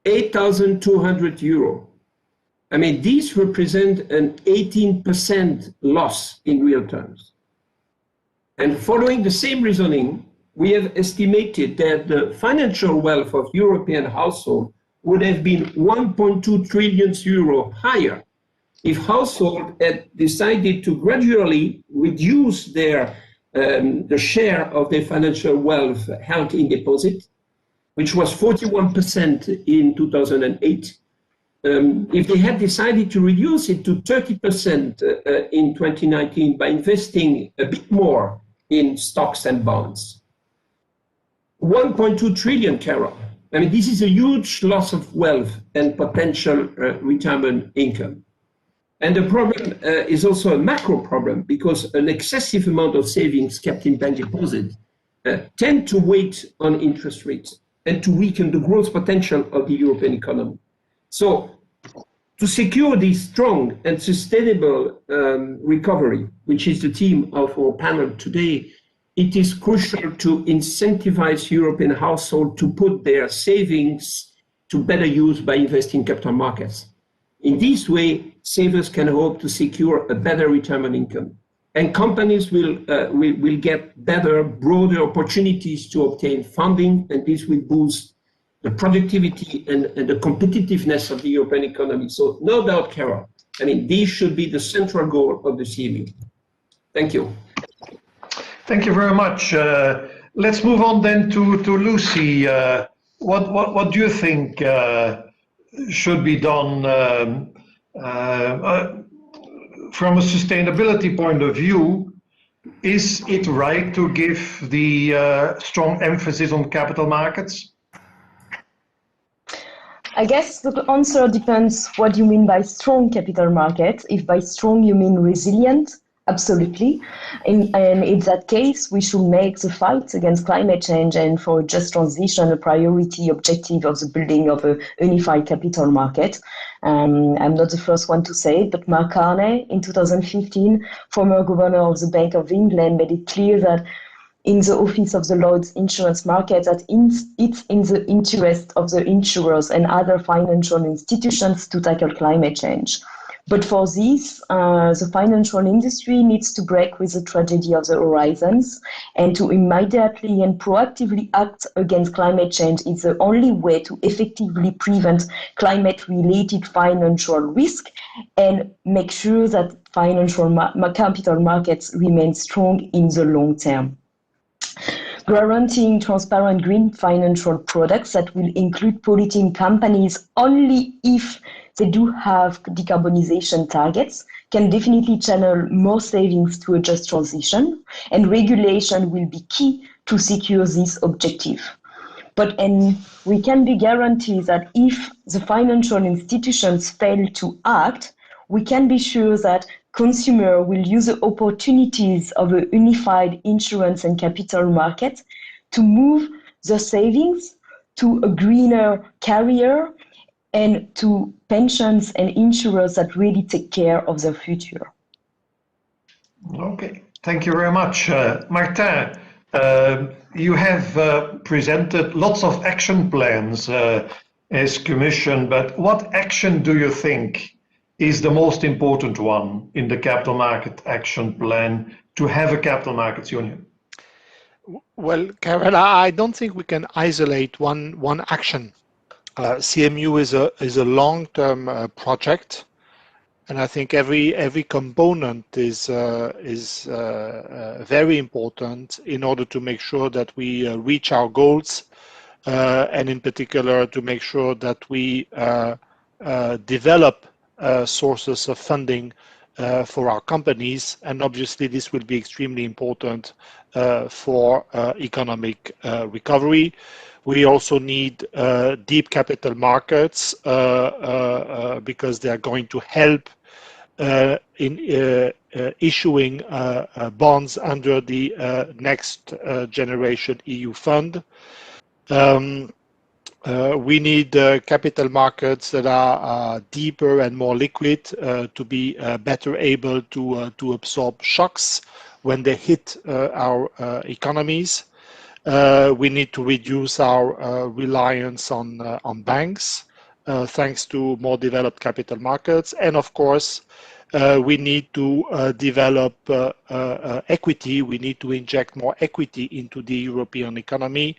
Speaker 7: 8,200 euro. I mean, these represent an 18% loss in real terms. And following the same reasoning, we have estimated that the financial wealth of European households would have been 1.2 trillion euro higher if households had decided to gradually reduce their the share of their financial wealth held in deposit, which was 41% in 2008. If they had decided to reduce it to 30% in 2019 by investing a bit more in stocks and bonds. 1.2 trillion, Carol. I mean, this is a huge loss of wealth and potential retirement income. And the problem is also a macro problem, because an excessive amount of savings kept in bank deposit tend to weight on interest rates and to weaken the growth potential of the European economy. So to secure this strong and sustainable recovery, which is the theme of our panel today, it is crucial to incentivize European households to put their savings to better use by investing in capital markets. In this way, savers can hope to secure a better retirement income. And companies will get better, broader opportunities to obtain funding, and this will boost the productivity and the competitiveness of the European economy. So no doubt, Carol, I mean, this should be the central goal of the CME. Thank you.
Speaker 5: Thank you very much. Let's move on then to Lucy. What do you think should be done from a sustainability point of view? Is it right to give the strong emphasis on capital markets?
Speaker 9: I guess the answer depends what you mean by strong capital market. If by strong you mean resilient, absolutely. And in that case, we should make the fight against climate change and for just transition a priority objective of the building of a unified capital market. I'm not the first one to say it, but Mark Carney in 2015, former governor of the Bank of England, made it clear that in the office of the Lloyd's insurance market that it's in the interest of the insurers and other financial institutions to tackle climate change. But for this, the financial industry needs to break with the tragedy of the horizons, and to immediately and proactively act against climate change is the only way to effectively prevent climate-related financial risk and make sure that financial capital markets remain strong in the long term. Guaranteeing transparent green financial products that will include polluting companies only if they do have decarbonization targets can definitely channel more savings to a just transition, and regulation will be key to secure this objective. And we can be guaranteed that if the financial institutions fail to act, we can be sure that consumer will use the opportunities of a unified insurance and capital market to move the savings to a greener carrier and to pensions and insurers that really take care of their future.
Speaker 5: Okay, thank you very much. Martin, you have presented lots of action plans as Commission, but what action do you think is the most important one in the Capital Market Action Plan to have a Capital Markets Union?
Speaker 8: Well, Carol, I don't think we can isolate one action. CMU is a long-term project, and I think every component is very important in order to make sure that we reach our goals, and in particular to make sure that we develop sources of funding for our companies, and obviously this will be extremely important for economic recovery. We also need deep capital markets because they are going to help in issuing bonds under the next generation EU fund. We need capital markets that are deeper and more liquid to be better able to absorb shocks when they hit our economies. We need to reduce our reliance on banks thanks to more developed capital markets. And of course, we need to develop equity. We need to inject more equity into the European economy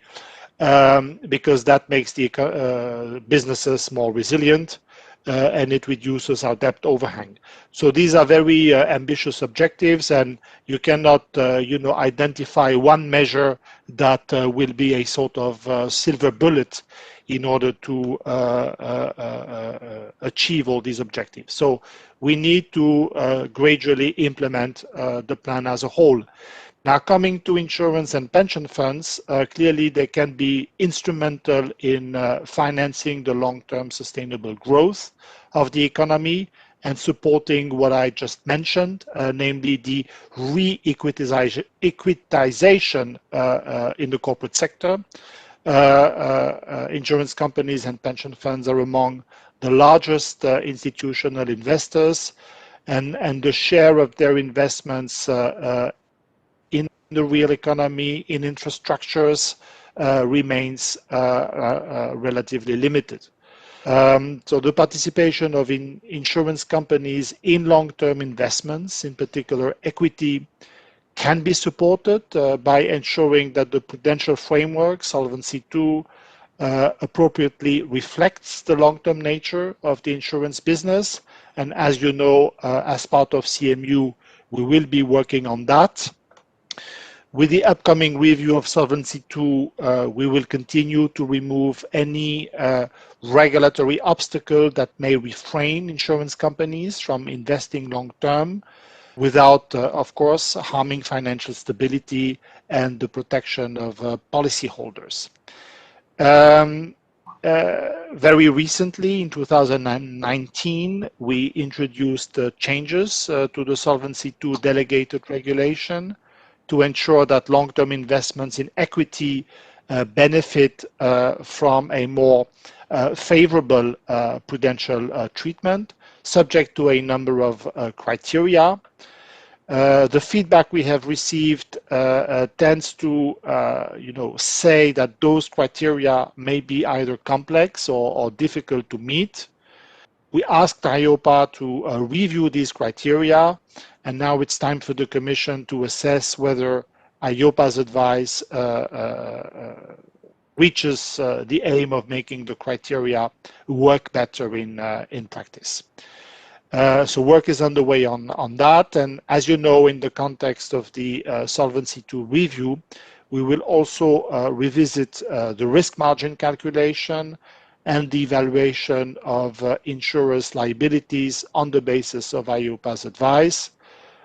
Speaker 8: because that makes the businesses more resilient and it reduces our debt overhang. So these are very ambitious objectives, and you cannot identify one measure that will be a sort of silver bullet in order to achieve all these objectives. So we need to gradually implement the plan as a whole. Now, coming to insurance and pension funds, clearly they can be instrumental in financing the long-term sustainable growth of the economy and supporting what I just mentioned, namely the re-equitization in the corporate sector. Insurance companies and pension funds are among the largest institutional investors, and the share of their investments in the real economy, in infrastructures, remains relatively limited. So the participation of insurance companies in long-term investments, in particular equity, can be supported by ensuring that the prudential framework, Solvency II, appropriately reflects the long-term nature of the insurance business. And as you know, as part of CMU, we will be working on that. With the upcoming review of Solvency II, we will continue to remove any regulatory obstacle that may refrain insurance companies from investing long-term without, of course, harming financial stability and the protection of policyholders. very recently, in 2019, we introduced changes to the Solvency II delegated regulation to ensure that long-term investments in equity benefit from a more favorable prudential treatment, subject to a number of criteria. The feedback we have received tends to, say that those criteria may be either complex or difficult to meet. We asked EIOPA to review these criteria, and now it's time for the Commission to assess whether EIOPA's advice reaches the aim of making the criteria work better in practice. So work is underway on that, and as you know, in the context of the Solvency II review, we will also revisit the risk margin calculation and the evaluation of insurers' liabilities on the basis of EIOPA's advice,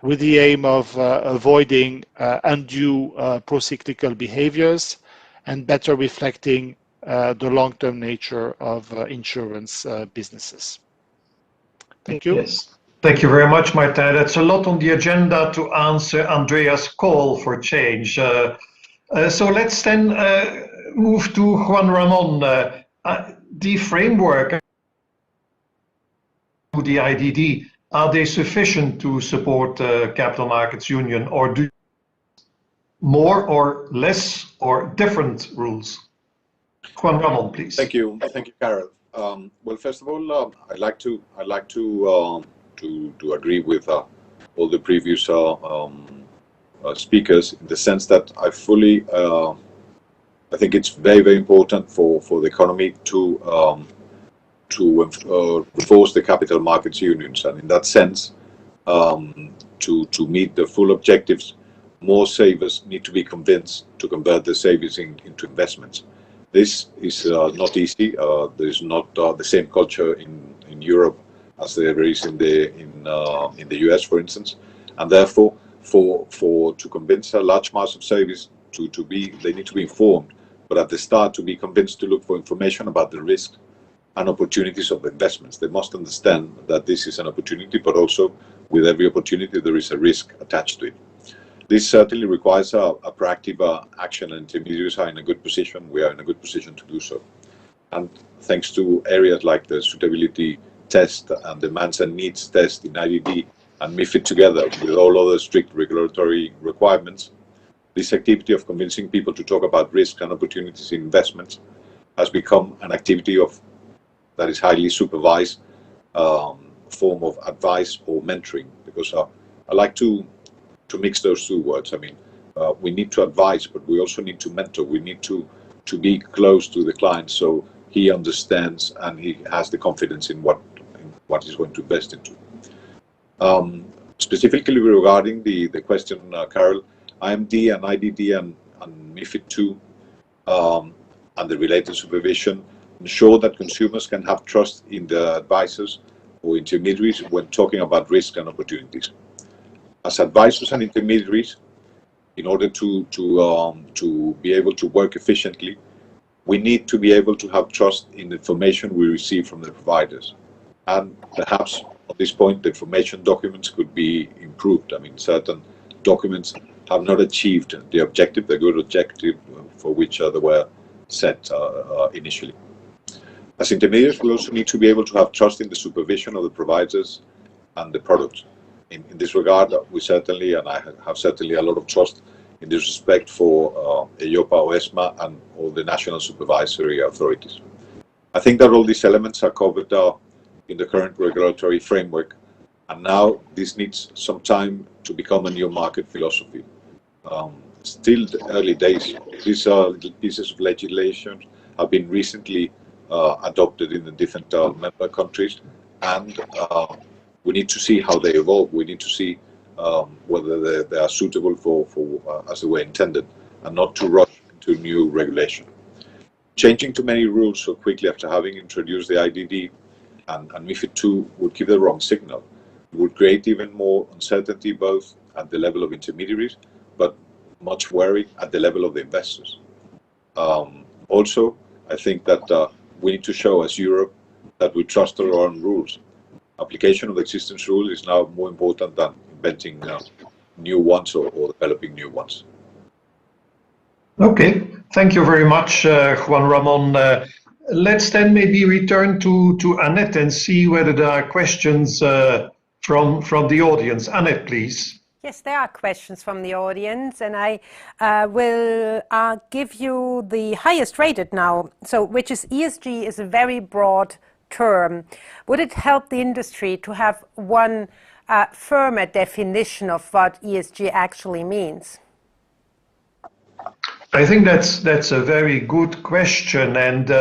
Speaker 8: with the aim of avoiding undue pro-cyclical behaviors and better reflecting the long-term nature of insurance businesses. Thank you.
Speaker 5: Yes. Thank you very much, Martin. That's a lot on the agenda to answer Andrea's call for change. So let's then move to Juan Ramon. The framework to the IDD, are they sufficient to support Capital Markets Union, or do more or less or different rules? Juan Ramon, please.
Speaker 10: Thank you, Carol. Well, first of all, I'd like to agree with all the previous speakers, in the sense that I think it's very, very important for the economy to enforce the capital markets unions, and in that sense, to meet the full objectives, more savers need to be convinced to convert the savings into investments. This is not easy. There is not the same culture in Europe as there is in the US, for instance, and therefore, to convince a large mass of savers they need to be informed, but at the start to be convinced to look for information about the risks and opportunities of investments. They must understand that this is an opportunity, but also with every opportunity there is a risk attached to it. This certainly requires a proactive action, and intermediaries are in a good position. We are in a good position to do so. And thanks to areas like the suitability test and demands and needs test in IDD and MiFID, together with all other strict regulatory requirements, this activity of convincing people to talk about risk and opportunities in investments has become an activity that is highly supervised form of advice or mentoring, because I like to mix those two words. I mean, we need to advise, but we also need to mentor. We need to be close to the client so he understands and he has the confidence in what he's going to invest into. Specifically regarding the question, Carol, IMD and IDD and MiFID II and the related supervision ensure that consumers can have trust in the advisors or intermediaries when talking about risk and opportunities. As advisors and intermediaries, in order to be able to work efficiently, we need to be able to have trust in the information we receive from the providers. And perhaps at this point, the information documents could be improved. I mean, certain documents have not achieved the objective, the good objective for which they were set initially. As intermediaries, we also need to be able to have trust in the supervision of the providers and the products. In this regard, we certainly, and I have certainly a lot of trust in this respect for EIOPA or ESMA and all the national supervisory authorities. I think that all these elements are covered in the current regulatory framework, and now this needs some time to become a new market philosophy. Still the early days. These pieces of legislation have been recently adopted in the different member countries, and we need to see how they evolve. We need to see whether they are suitable for as they were intended, and not to rush into new regulation. Changing too many rules so quickly after having introduced the IDD and MiFID II would give the wrong signal. It would create even more uncertainty, both at the level of intermediaries, but much worry at the level of the investors. Also, I think that we need to show as Europe that we trust our own rules. Application of existing rules is now more important than inventing new ones or developing new ones.
Speaker 5: Okay, thank you very much, Juan Ramon. Let's then maybe return to Annette and see whether there are questions from the audience. Annette, please.
Speaker 1: Yes, there are questions from the audience, and I will give you the highest rated now, so which is ESG is a very broad term. Would it help the industry to have one firmer definition of what ESG actually means?
Speaker 5: I think that's a very good question, and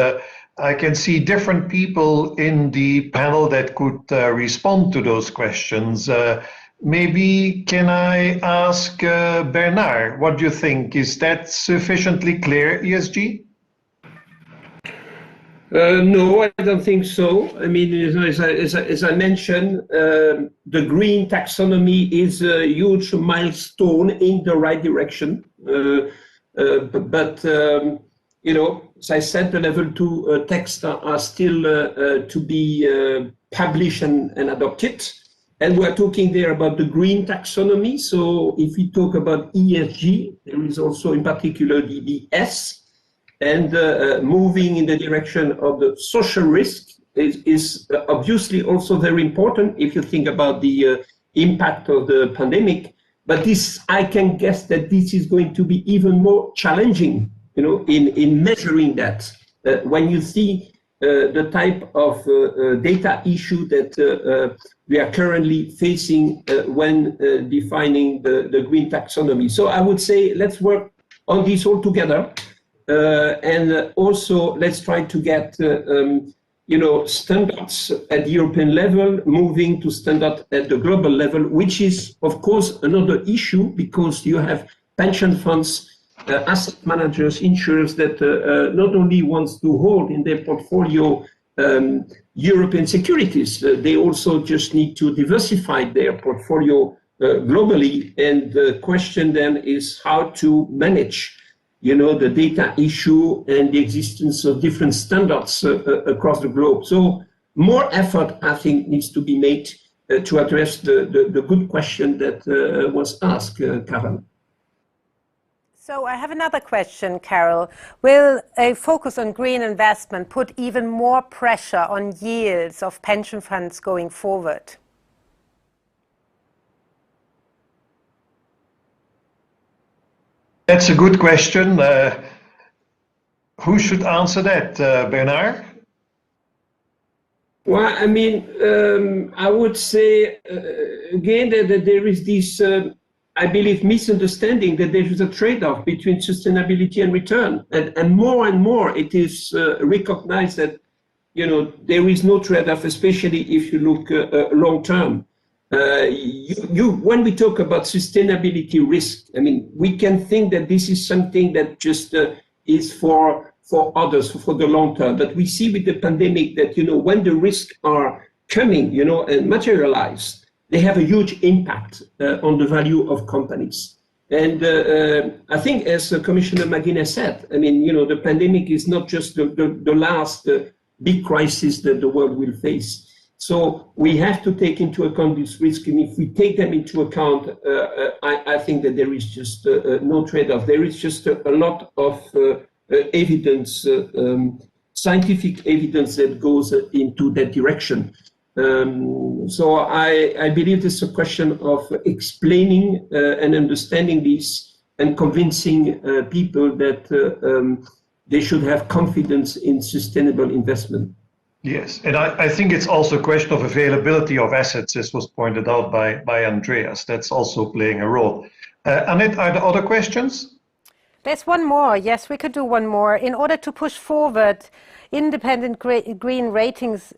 Speaker 5: I can see different people in the panel that could respond to those questions. Maybe can I ask Bernard, what do you think? Is that sufficiently clear, ESG?
Speaker 7: No, I don't think so. I mean, as I mentioned, the green taxonomy is a huge milestone in the right direction. But you know, as I said, the level 2 texts are still to be published and adopted. And we're talking there about the green taxonomy. So if we talk about ESG, there is also in particular the S. And moving in the direction of the social risk is obviously also very important if you think about the impact of the pandemic. But this, I can guess that this is going to be even more challenging, you know, in measuring that. When you see the type of data issue that we are currently facing when defining the green taxonomy. So I would say let's work on this all together. And also let's try to get you know, standards at the European level, moving to standard at the global level, which is of course another issue because you have pension funds, asset managers, insurers that not only wants to hold in their portfolio European securities, they also just need to diversify their portfolio globally. And the question then is how to manage, you know, the data issue and the existence of different standards across the globe. So more effort, I think, needs to be made to address the good question that was asked, Carol.
Speaker 1: So I have another question, Carol. Will a focus on green investment put even more pressure on yields of pension funds going forward?
Speaker 5: That's a good question. Who should answer that, Bernard?
Speaker 7: Well, I mean, I would say, again, that there is this, I believe, misunderstanding that there is a trade-off between sustainability and return. And more it is recognized that, you know, there is no trade-off, especially if you look long-term. When we talk about sustainability risk, I mean, we can think that this is something that just is for others, for the long term. But we see with the pandemic that, you know, when the risks are coming, you know, and materialize, they have a huge impact on the value of companies. And I think, as Commissioner McGuinness said, I mean, you know, the pandemic is not just the last big crisis that the world will face. So we have to take into account this risk, and if we take them into account, I think that there is just no trade-off. There is just a lot of evidence, scientific evidence that goes into that direction. So I believe it's a question of explaining and understanding this and convincing people that they should have confidence in sustainable investment.
Speaker 5: Yes, and I think it's also a question of availability of assets, as was pointed out by Andreas. That's also playing a role. Annette, are there other questions?
Speaker 1: There's one more. Yes, we could do one more. In order to push forward independent green ratings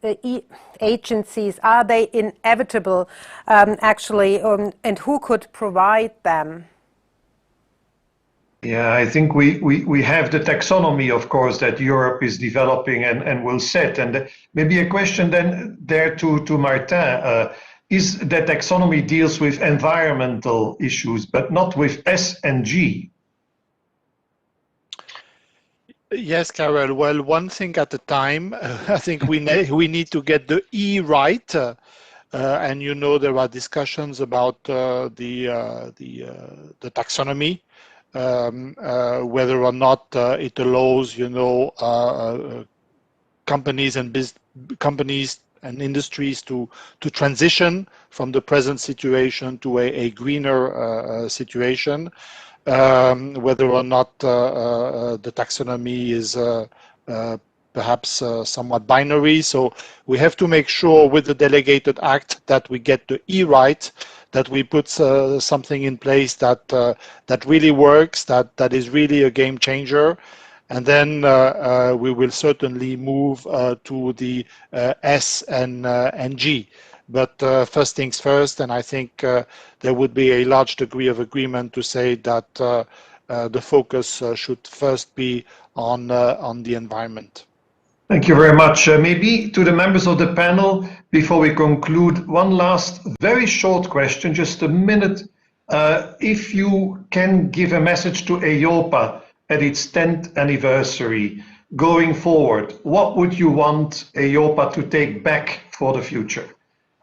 Speaker 1: agencies, are they inevitable, actually, and who could provide them?
Speaker 5: Yeah, I think we have the taxonomy, of course, that Europe is developing and will set. And maybe a question then there to Martin. Is that taxonomy deals with environmental issues, but not with S and G?
Speaker 8: Yes, Carol. Well, one thing at a time. I think we need to get the E right, and you know there are discussions about the taxonomy, whether or not it allows companies and industries to transition from the present situation to a greener situation. Whether or not the taxonomy is perhaps somewhat binary. So we have to make sure with the delegated act that we get the E right, that we put something in place that really works, that is really a game changer. And then we will certainly move to the S and G. But first things first, and I think there would be a large degree of agreement to say that the focus should first be on the environment.
Speaker 5: Thank you very much. Maybe to the members of the panel, before we conclude, one last very short question, just a minute. If you can give a message to EIOPA at its 10th anniversary going forward, what would you want EIOPA to take back for the future?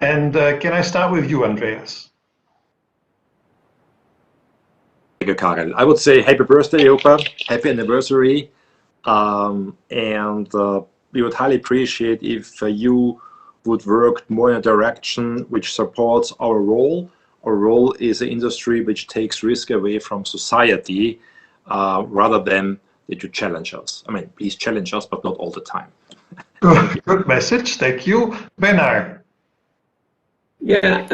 Speaker 5: And can I start with you, Andreas?
Speaker 6: Thank you, Karel. I would say happy birthday, EIOPA, happy anniversary, and we would highly appreciate if you would work more in a direction which supports our role. Our role is an industry which takes risk away from society rather than that you challenge us. I mean, please challenge us, but not all the time.
Speaker 5: Good message. Thank you. Bernard.
Speaker 7: Yeah,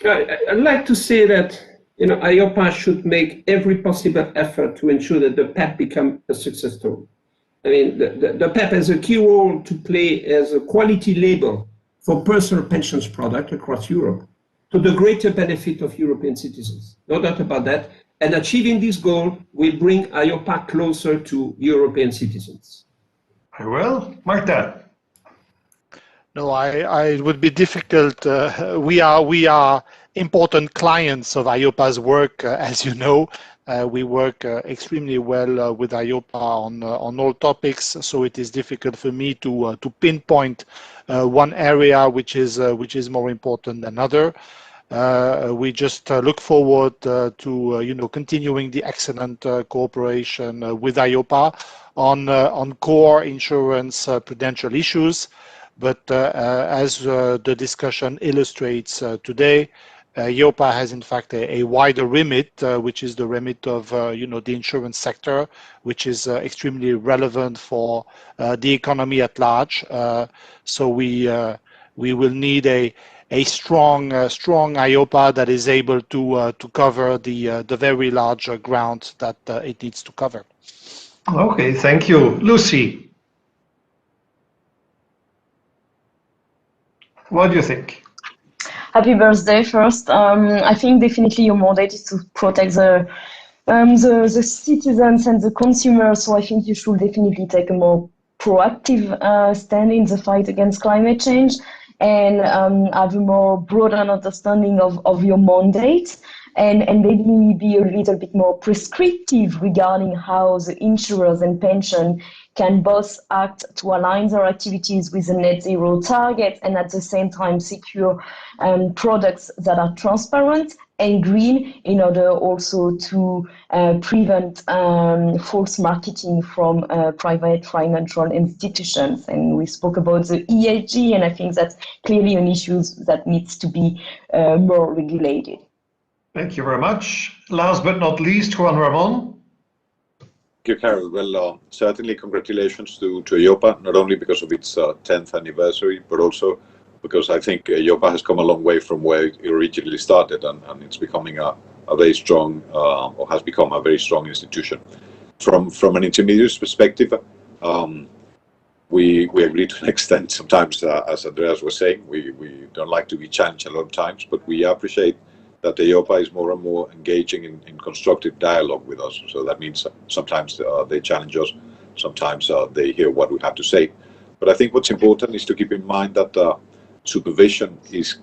Speaker 7: I'd like to say that EIOPA should make every possible effort to ensure that the PEP become a success story. I mean, the PEP has a key role to play as a quality label for personal pensions product across Europe, to the greater benefit of European citizens. No doubt about that. And achieving this goal will bring EIOPA closer to European citizens.
Speaker 5: Very well. Marta.
Speaker 8: No, it would be difficult. We are important clients of EIOPA's work, as you know. We work extremely well with EIOPA on all topics, so it is difficult for me to pinpoint one area which is more important than other. We just look forward to continuing the excellent cooperation with EIOPA on core insurance prudential issues. But as the discussion illustrates today, EIOPA has in fact a wider remit, which is the remit of the insurance sector, which is extremely relevant for the economy at large. So we will need a strong EIOPA that is able to cover the very large ground that it needs to cover.
Speaker 5: Okay, thank you, Lucy. What do you think?
Speaker 9: Happy birthday first. I think definitely your mandate is to protect the citizens and the consumers. So I think you should definitely take a more proactive stand in the fight against climate change and have a more broader understanding of your mandate and maybe be a little bit more prescriptive regarding how the insurers and pension can both act to align their activities with the net zero target and at the same time secure products that are transparent and green in order also to prevent false marketing from private financial institutions. And we spoke about the ESG, and I think that's clearly an issue that needs to be more regulated.
Speaker 5: Thank you very much. Last but not least, Juan Ramon.
Speaker 10: Thank you, Carol. Well, certainly congratulations to EIOPA, not only because of its 10th anniversary, but also because I think EIOPA has come a long way from where it originally started, and it's becoming a very strong, or has become a very strong institution. From an intermediary's perspective, we agree to an extent sometimes, as Andreas was saying, we don't like to be challenged a lot of times, but we appreciate that the EIOPA is more and more engaging in constructive dialogue with us. So that means sometimes they challenge us, sometimes they hear what we have to say. But I think what's important is to keep in mind that supervision is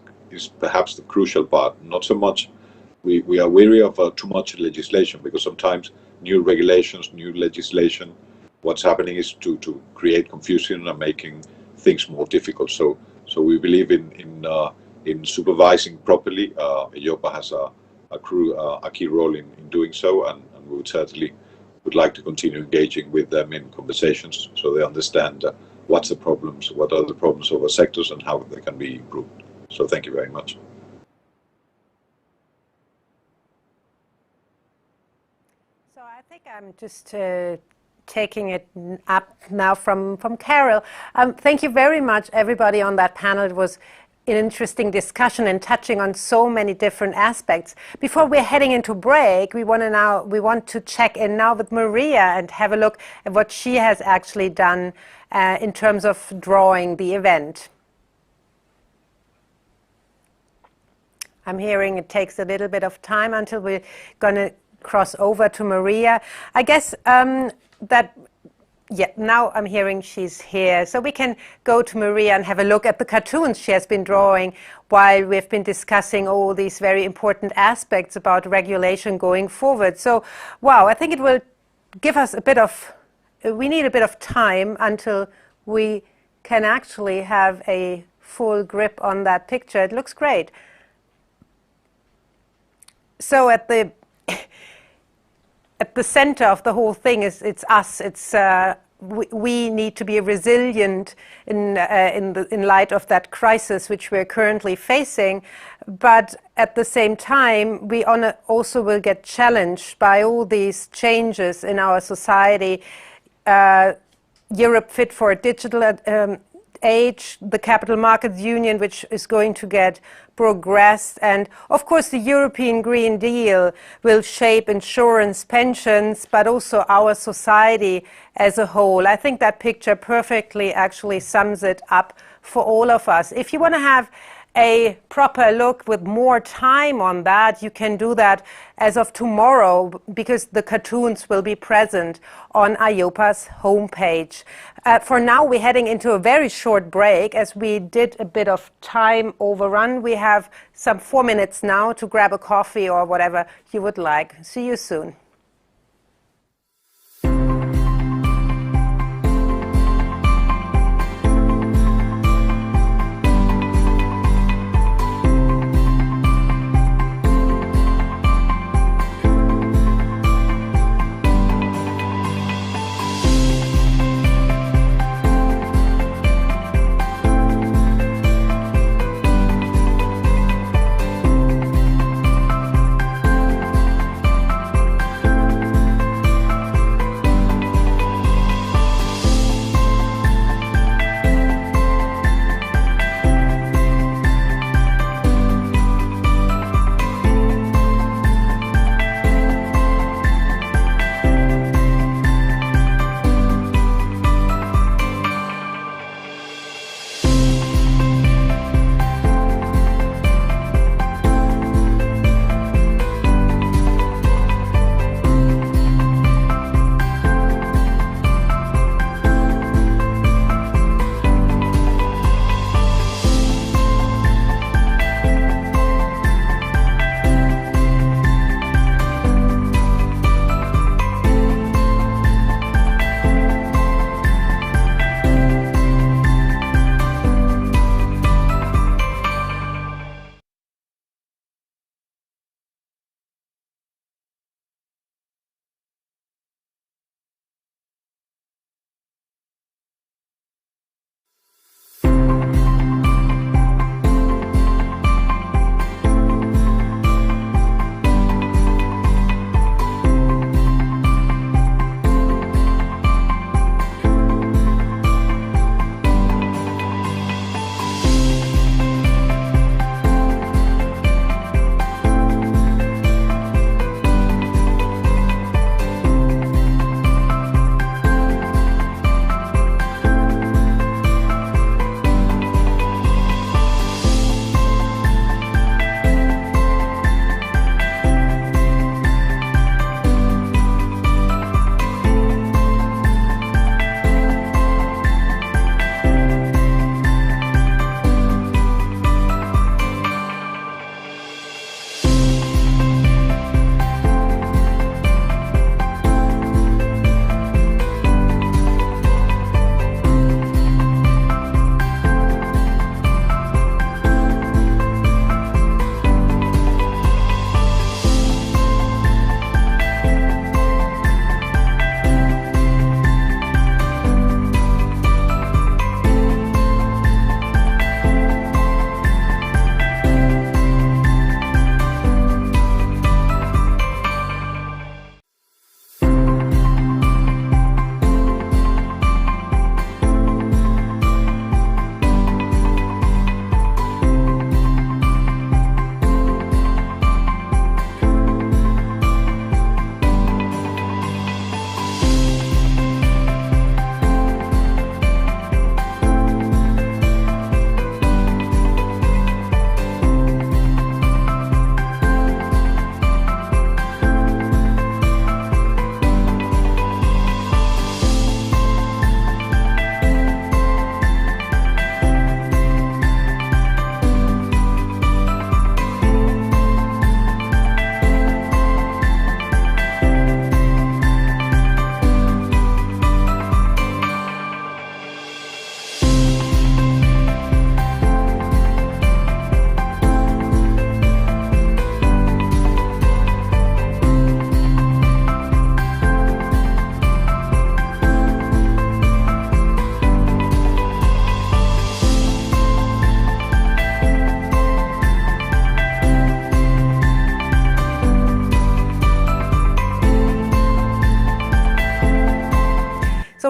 Speaker 10: perhaps the crucial part. Not so much, we are wary of too much legislation, because sometimes new regulations, new legislation. What's happening is to create confusion and making things more difficult. So we believe in supervising properly. EIOPA has a key role in doing so, and we would like to continue engaging with them in conversations so they understand what's the problems, what are the problems of our sectors, and how they can be improved. So thank you very much.
Speaker 1: So I think I'm just taking it up now from Carol. Thank you very much, everybody on that panel. It was an interesting discussion and touching on so many different aspects. Before we're heading into break, we want to check in now with Maria and have a look at what she has actually done in terms of drawing the event. I'm hearing it takes a little bit of time until we're going to cross over to Maria. I guess now I'm hearing she's here. So we can go to Maria and have a look at the cartoons she has been drawing while we've been discussing all these very important aspects about regulation going forward. So, wow, I think it will give us we need a bit of time until we can actually have a full grip on that picture. It looks great. So at the center of the whole thing it's us. It's we need to be resilient in light of that crisis which we're currently facing, but at the same time we also will get challenged by all these changes in our society. Europe fit for a digital age, the Capital Markets Union, which is going to get progressed, and of course the European Green Deal will shape insurance, pensions, but also our society as a whole. I think that picture perfectly actually sums it up for all of us. If you want to have a proper look with more time on that, you can do that as of tomorrow, because the cartoons will be present on EIOPA's homepage. For now, we're heading into a very short break, as we did a bit of time overrun. We have some 4 minutes now to grab a coffee or whatever you would like. See you soon.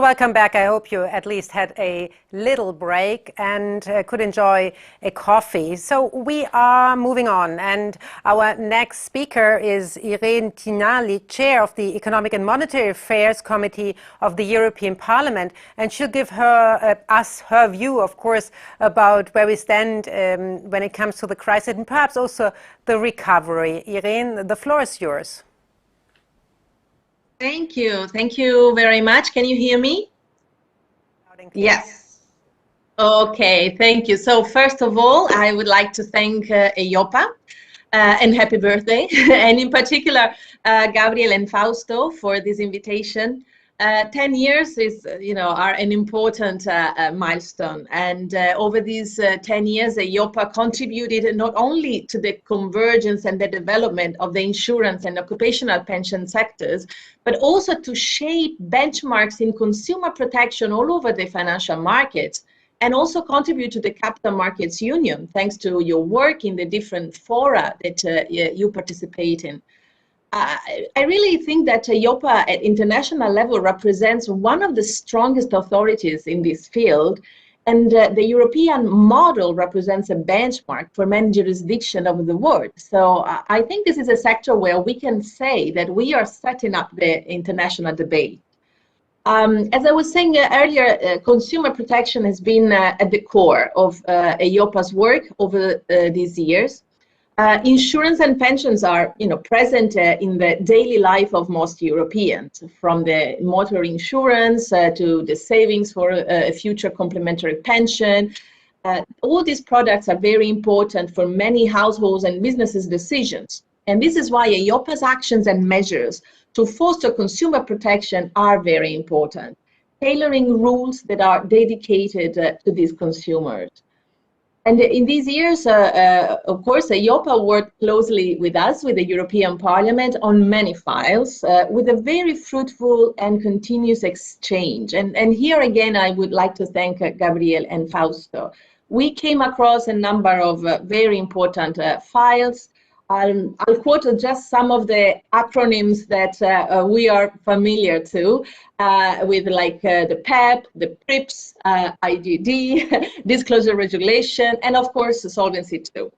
Speaker 1: welcome back. I hope you at least had a little break and could enjoy a coffee. So we are moving on, and our next speaker is Irene Tinali, Chair of the Economic and Monetary Affairs Committee of the European Parliament, and she'll give us her view, of course, about where we stand when it comes to the crisis and perhaps also the recovery. Irene, the floor is yours.
Speaker 11: Thank you. Thank you very much. Can you hear me? Yes. Okay, thank you. So first of all, I would like to thank EIOPA and happy birthday, and in particular, Gabriel and Fausto for this invitation. 10 years is, are an important milestone. And over these 10 years, EIOPA contributed not only to the convergence and the development of the insurance and occupational pension sectors, but also to shape benchmarks in consumer protection all over the financial markets, and also contribute to the Capital Markets Union, thanks to your work in the different fora that you participate in. I really think that EIOPA at international level represents one of the strongest authorities in this field, and the European model represents a benchmark for many jurisdictions of the world. So I think this is a sector where we can say that we are setting up the international debate. As I was saying earlier, consumer protection has been at the core of EIOPA's work over these years. Insurance and pensions are, present in the daily life of most Europeans, from the motor insurance to the savings for a future complementary pension. All these products are very important for many households and businesses' decisions. And this is why EIOPA's actions and measures to foster consumer protection are very important, tailoring rules that are dedicated to these consumers. And in these years, of course, EIOPA worked closely with us, with the European Parliament, on many files, with a very fruitful and continuous exchange. And here again, I would like to thank Gabriel and Fausto. We came across a number of very important files. I'll quote just some of the acronyms that we are familiar to, with like the PEP, the PRIPS, IGD, disclosure regulation, and of course, Solvency II.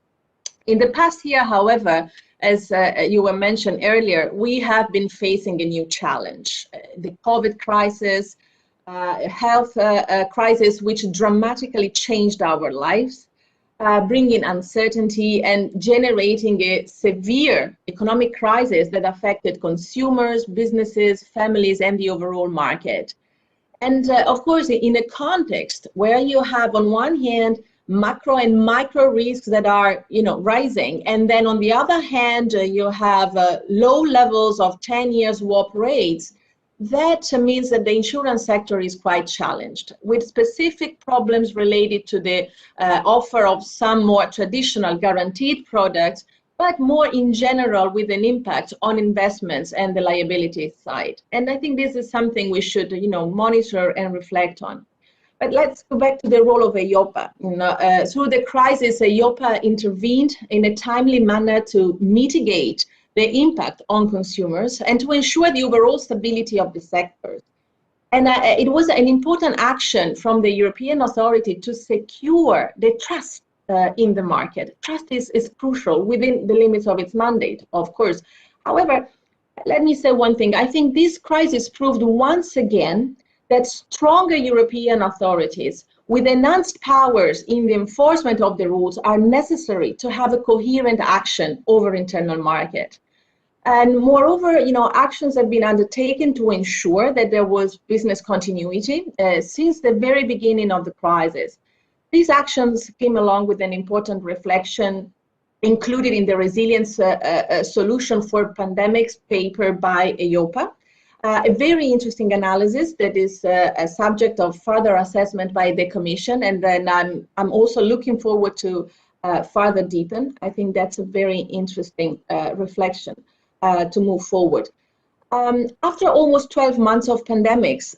Speaker 11: In the past year, however, as you were mentioned earlier, we have been facing a new challenge, the COVID crisis, health crisis, which dramatically changed our lives. Bringing uncertainty and generating a severe economic crisis that affected consumers, businesses, families, and the overall market. And of course, in a context where you have, on one hand, macro and micro risks that are, rising, and then on the other hand, you have low levels of 10-year swap rates. That means that the insurance sector is quite challenged, with specific problems related to the offer of some more traditional guaranteed products, but more in general with an impact on investments and the liability side. And I think this is something we should, monitor and reflect on. But let's go back to the role of EIOPA. Through the crisis, EIOPA intervened in a timely manner to mitigate the impact on consumers and to ensure the overall stability of the sector. And it was an important action from the European authority to secure the trust in the market. Trust is crucial within the limits of its mandate, of course. However, let me say one thing. I think this crisis proved once again that stronger European authorities with enhanced powers in the enforcement of the rules are necessary to have a coherent action over internal market. And moreover, actions have been undertaken to ensure that there was business continuity since the very beginning of the crisis. These actions came along with an important reflection included in the Resilience Solution for Pandemics paper by EIOPA, a very interesting analysis that is a subject of further assessment by the Commission, and then I'm also looking forward to further deepen. I think that's a very interesting reflection to move forward. After almost 12 months of pandemics,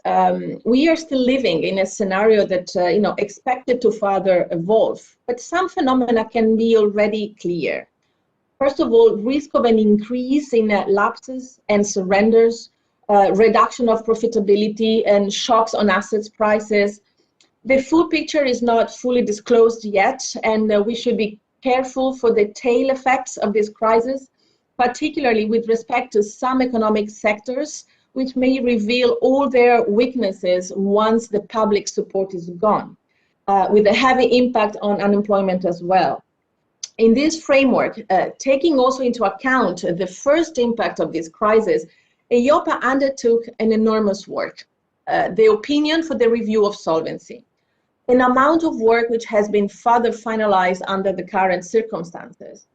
Speaker 11: we are still living in a scenario that expected to further evolve, but some phenomena can be already clear. First of all, risk of an increase in lapses and surrenders, reduction of profitability and shocks on assets prices. The full picture is not fully disclosed yet, and we should be careful for the tail effects of this crisis, particularly with respect to some economic sectors, which may reveal all their weaknesses once the public support is gone, with a heavy impact on unemployment as well. In this framework, taking also into account the first impact of this crisis, EIOPA undertook an enormous work, the opinion for the review of solvency, an amount of work which has been further finalized under the current circumstances.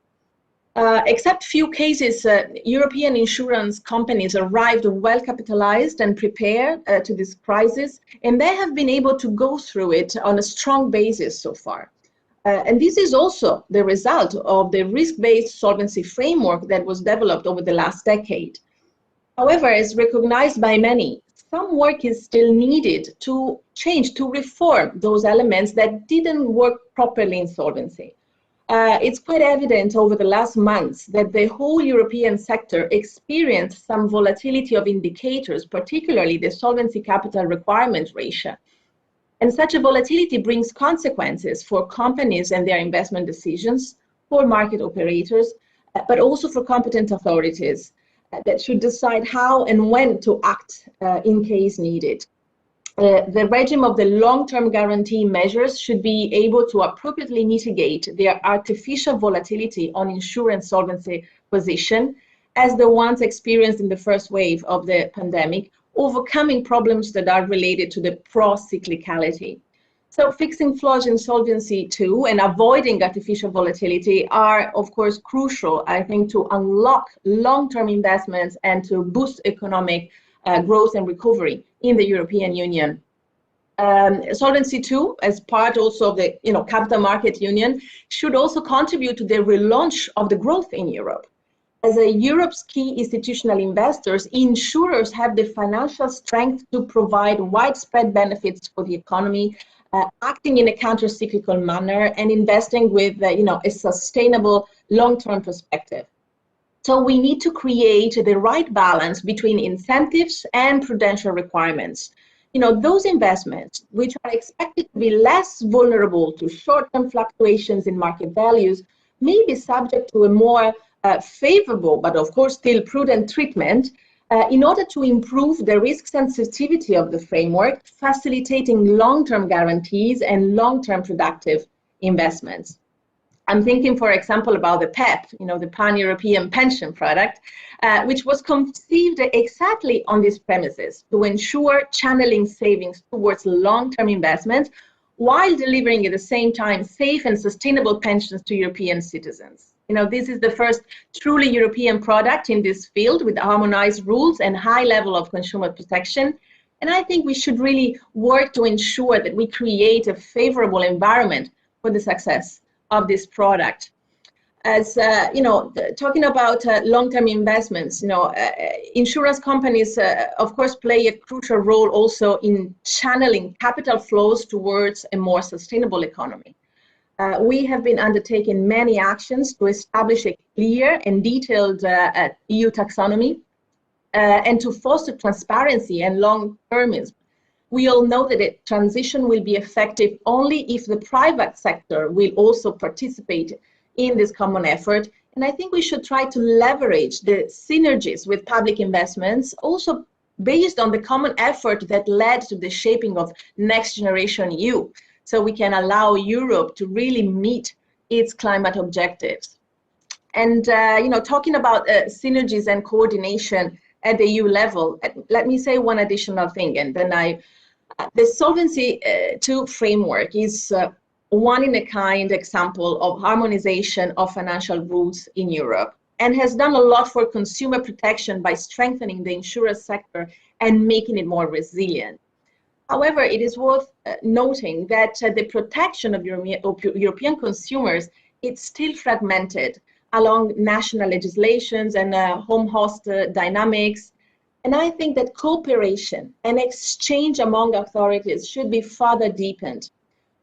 Speaker 11: Except few cases, European insurance companies arrived well capitalized and prepared to this crisis, and they have been able to go through it on a strong basis so far. And this is also the result of the risk-based solvency framework that was developed over the last decade. However, as recognized by many, some work is still needed to change, to reform those elements that didn't work properly in solvency. It's quite evident over the last months that the whole European sector experienced some volatility of indicators, particularly the solvency capital requirement ratio. And such a volatility brings consequences for companies and their investment decisions, for market operators, but also for competent authorities that should decide how and when to act in case needed. The regime of the long-term guarantee measures should be able to appropriately mitigate their artificial volatility on insurance solvency position, as the ones experienced in the first wave of the pandemic, overcoming problems that are related to the pro-cyclicality. So fixing flaws in Solvency II and avoiding artificial volatility are, of course, crucial, I think, to unlock long-term investments and to boost economic growth and recovery in the European Union. Solvency II, as part also of the Capital Market Union, should also contribute to the relaunch of the growth in Europe. As Europe's key institutional investors, insurers have the financial strength to provide widespread benefits for the economy, acting in a counter-cyclical manner and investing with a sustainable long-term perspective. So we need to create the right balance between incentives and prudential requirements. Those investments which are expected to be less vulnerable to short-term fluctuations in market values may be subject to a more favorable, but of course still prudent treatment in order to improve the risk sensitivity of the framework, facilitating long-term guarantees and long-term productive investments. I'm thinking, for example, about the PEP, the Pan-European Pension Product, which was conceived exactly on these premises to ensure channeling savings towards long-term investments while delivering at the same time safe and sustainable pensions to European citizens. This is the first truly European product in this field with harmonized rules and high level of consumer protection. And I think we should really work to ensure that we create a favorable environment for the success of this product. As talking about long-term investments, insurance companies, of course, play a crucial role also in channeling capital flows towards a more sustainable economy. We have been undertaking many actions to establish a clear and detailed EU taxonomy and to foster transparency and long-termism. We all know that a transition will be effective only if the private sector will also participate in this common effort. And I think we should try to leverage the synergies with public investments, also based on the common effort that led to the shaping of Next Generation EU, so we can allow Europe to really meet its climate objectives. And talking about synergies and coordination at the EU level, let me say one additional thing, and then the Solvency II framework is one-in-a-kind example of harmonization of financial rules in Europe and has done a lot for consumer protection by strengthening the insurance sector and making it more resilient. However, it is worth noting that the protection of European consumers is still fragmented along national legislations and home host dynamics. And I think that cooperation and exchange among authorities should be further deepened.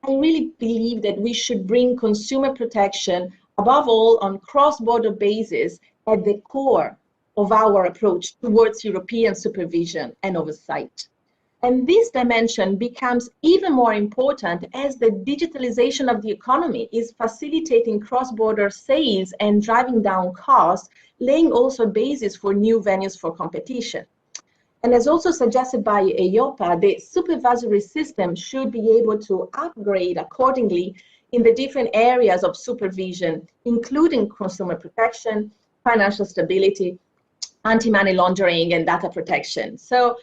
Speaker 11: I really believe that we should bring consumer protection, above all on cross-border basis, at the core of our approach towards European supervision and oversight. And this dimension becomes even more important as the digitalization of the economy is facilitating cross-border sales and driving down costs, laying also a basis for new venues for competition. And as also suggested by EIOPA, the supervisory system should be able to upgrade accordingly in the different areas of supervision, including consumer protection, financial stability, anti-money laundering, and data protection. So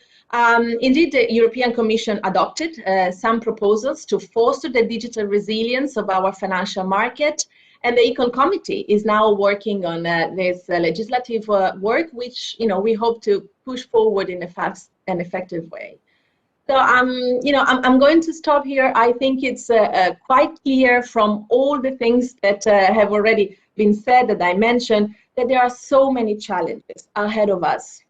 Speaker 11: indeed, the European Commission adopted some proposals to foster the digital resilience of our financial market, and the Econ Committee is now working on this legislative work, which we hope to push forward in a fast and effective way. So I'm going to stop here. I think it's quite clear from all the things that have already been said, that I mentioned, that there are so many challenges ahead of us.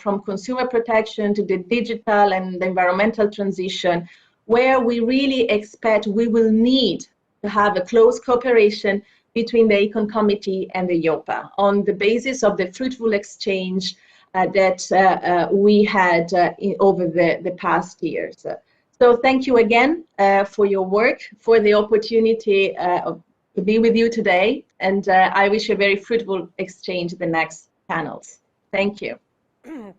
Speaker 11: From consumer protection to the digital and the environmental transition, where we really expect we will need to have a close cooperation between the Econ Committee and the EIOPA on the basis of the fruitful exchange that we had over the past years. So thank you again for your work, for the opportunity to be with you today, and I wish you a very fruitful exchange in the next panels. Thank you.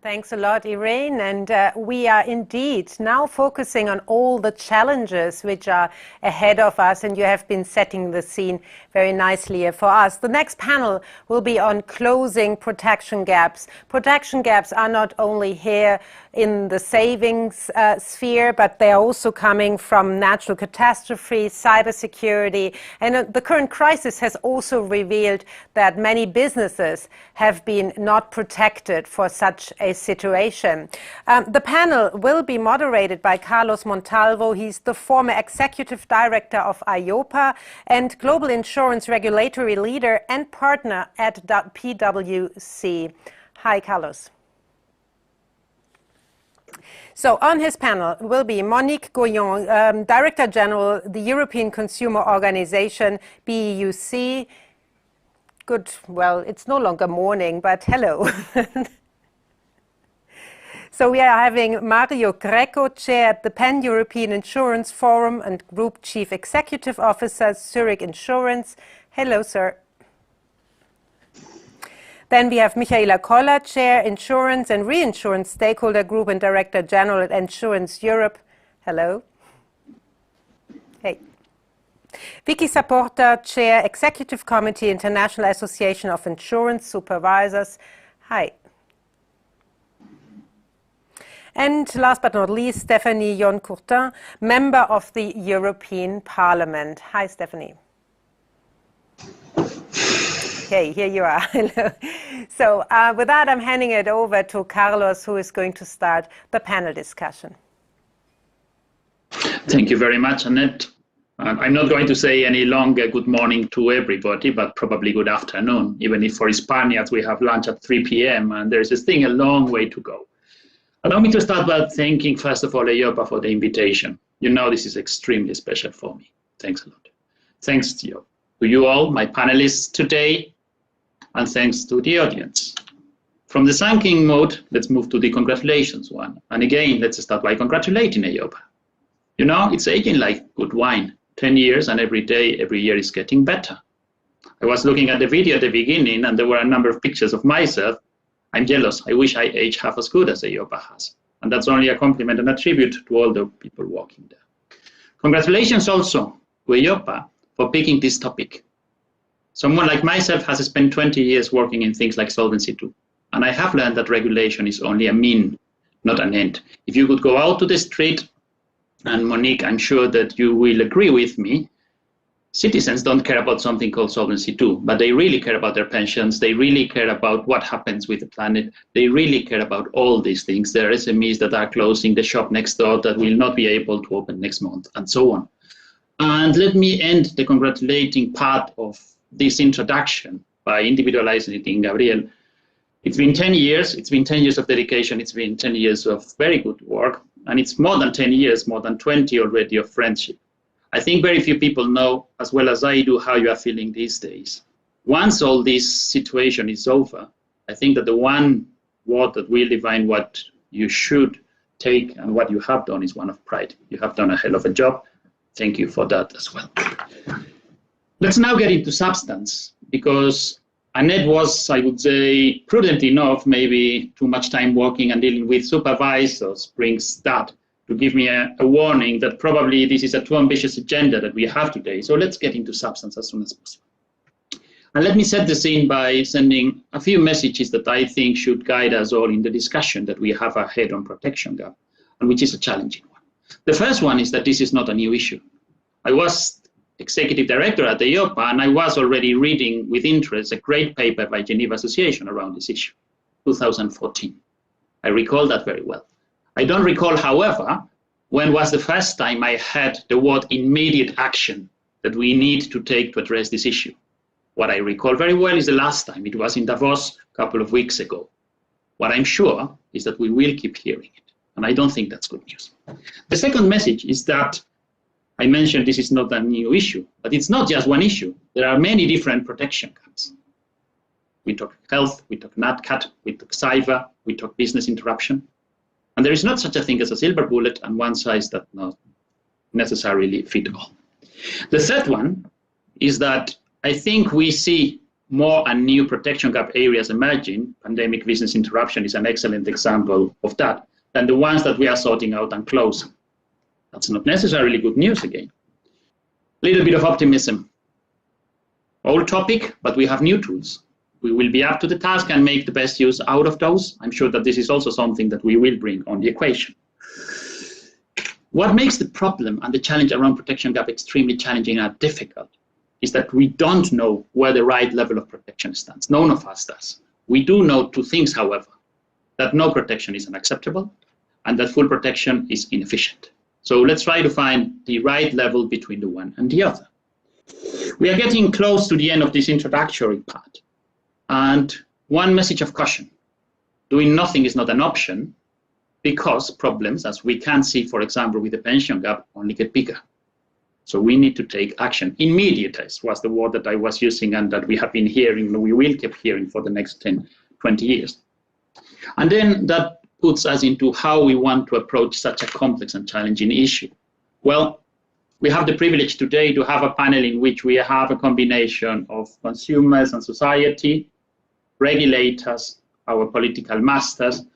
Speaker 1: Thanks a lot, Irene. And we are indeed now focusing on all the challenges which are ahead of us, and you have been setting the scene very nicely for us. The next panel will be on closing protection gaps. Protection gaps are not only here in the savings sphere, but they are also coming from natural catastrophes, cybersecurity, and the current crisis has also revealed that many businesses have been not protected for such a situation. The panel will be moderated by Carlos Montalvo. He's the former executive director of EIOPA and global insurance regulatory leader and partner at PwC. Hi, Carlos. So on his panel will be Monique Goyon, Director General, the European Consumer Organization, BEUC. Good, well, it's no longer morning, but hello. So we are having Mario Greco, Chair at the Pan-European Insurance Forum and Group Chief Executive Officer, Zurich Insurance. Hello, sir. Then we have Michaela Koller, Chair, Insurance and Reinsurance Stakeholder Group and Director General at Insurance Europe. Hello. Hey. Vicky Saporta, Chair, Executive Committee, International Association of Insurance Supervisors. Hi. And last but not least, Stephanie Yon-Courtin, member of the European Parliament. Hi, Stephanie. Okay, here you are. Hello. So with that, I'm handing it over to Carlos, who is going to start the panel discussion.
Speaker 12: Thank you very much, Annette. I'm not going to say any longer good morning to everybody, but probably good afternoon, even if for Spaniards we have lunch at 3 p.m. and there's still a long way to go. Allow me to start by thanking, first of all, EIOPA for the invitation. You know this is extremely special for me. Thanks a lot. Thanks to you all, my panelists today, and thanks to the audience. From the thanking mode, let's move to the congratulations one. And again, let's start by congratulating EIOPA. You know, it's aging like good wine. 10 years and every day, every year is getting better. I was looking at the video at the beginning and there were a number of pictures of myself. I'm jealous. I wish I age half as good as EIOPA has. And that's only a compliment and a tribute to all the people working there. Congratulations also to EIOPA for picking this topic. Someone like myself has spent 20 years working in things like Solvency II. And I have learned that regulation is only a mean, not an end. If you could go out to the street, and Monique, I'm sure that you will agree with me, citizens don't care about something called Solvency II, but they really care about their pensions. They really care about what happens with the planet. They really care about all these things. There are SMEs that are closing the shop next door that will not be able to open next month, and so on. And let me end the congratulating part of this introduction by individualizing it in Gabriel. It's been 10 years. It's been 10 years of dedication. It's been 10 years of very good work. And it's more than 10 years, more than 20 already of friendship. I think very few people know, as well as I do, how you are feeling these days. Once all this situation is over, I think that the one word that will define what you should take and what you have done is one of pride. You have done a hell of a job. Thank you for that as well. Let's now get into substance, because Annette was, I would say, prudent enough, maybe too much time working and dealing with supervisors brings that to give me a warning that probably this is a too ambitious agenda that we have today. So let's get into substance as soon as possible. And let me set the scene by sending a few messages that I think should guide us all in the discussion that we have ahead on protection gap, and which is a challenging one. The first one is that this is not a new issue. I was executive director at the EIOPA, and I was already reading with interest a great paper by Geneva Association around this issue, 2014. I recall that very well. I don't recall, however, when was the first time I had the word immediate action that we need to take to address this issue. What I recall very well is the last time. It was in Davos a couple of weeks ago. What I'm sure is that we will keep hearing it, and I don't think that's good news. The second message is that I mentioned this is not a new issue, but it's not just one issue. There are many different protection gaps. We talk health, we talk NatCat, we talk cyber, we talk business interruption. And there is not such a thing as a silver bullet and one size that not necessarily fit all. The third one is that I think we see more and new protection gap areas emerging. Pandemic business interruption is an excellent example of that, than the ones that we are sorting out and closing. That's not necessarily good news again. A little bit of optimism. Old topic, but we have new tools. We will be up to the task and make the best use out of those. I'm sure that this is also something that we will bring on the equation. What makes the problem and the challenge around protection gap extremely challenging and difficult is that we don't know where the right level of protection stands. None of us does. We do know two things, however, that no protection is unacceptable and that full protection is inefficient. So let's try to find the right level between the one and the other. We are getting close to the end of this introductory part. And one message of caution: doing nothing is not an option, because problems, as we can see, for example, with the pension gap, only get bigger. So we need to take action. Immediate was the word that I was using and that we have been hearing, and we will keep hearing for the next 10, 20 years. And then that puts us into how we want to approach such a complex and challenging issue. Well, we have the privilege today to have a panel in which we have a combination of consumers and society, regulators, our political masters,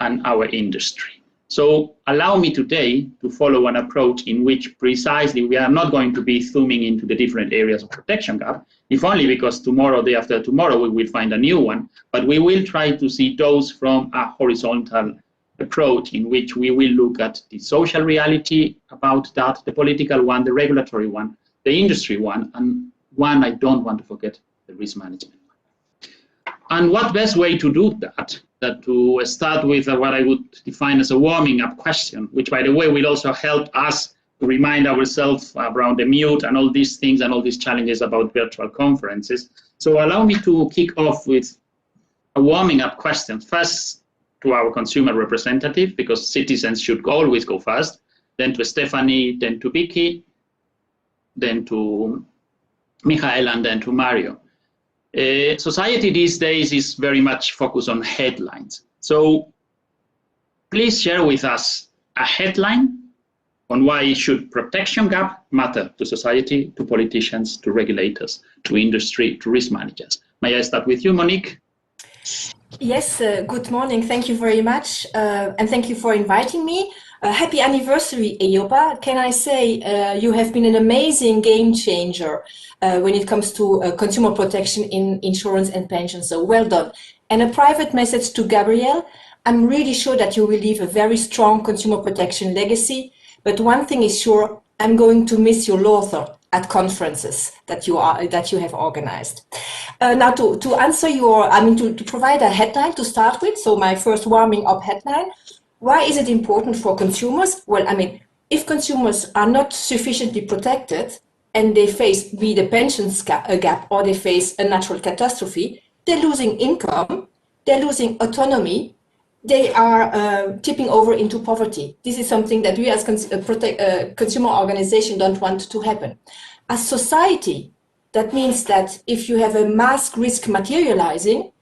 Speaker 12: and our industry. So allow me today to follow an approach in which precisely we are not going to be zooming into the different areas of protection gap, if only because tomorrow, day after tomorrow, we will find a new one, but we will try to see those from a horizontal approach in which we will look at the social reality about that, the political one, the regulatory one, the industry one, and one I don't want to forget, the risk management. And what best way to do that than to start with what I would define as a warming up question, which, by the way, will also help us to remind ourselves around the mute and all these things and all these challenges about virtual conferences. So allow me to kick off with a warming up question. First, to our consumer representative, because citizens should always go first, then to Stephanie, then to Vicky, then to Michael, and then to Mario. Society these days is very much focused on headlines. So please share with us a headline on why should protection gap matter to society, to politicians, to regulators, to industry, to risk managers. May I start with you, Monique?
Speaker 13: Yes, good morning. Thank you very much. And thank you for inviting me. Happy anniversary, EIOPA. Can I say you have been an amazing game changer when it comes to consumer protection in insurance and pensions. So well done. And a private message to Gabrielle. I'm really sure that you will leave a very strong consumer protection legacy. But one thing is sure, I'm going to miss your laughter at conferences that you have organized. Now to answer your, to provide a headline to start with. So my first warming up headline. Why is it important for consumers? Well, if consumers are not sufficiently protected and they face be the pensions gap or they face a natural catastrophe, they're losing income, they're losing autonomy, they are tipping over into poverty. This is something that we as consumer organization don't want to happen. As society, that means that if you have a mass risk materializing,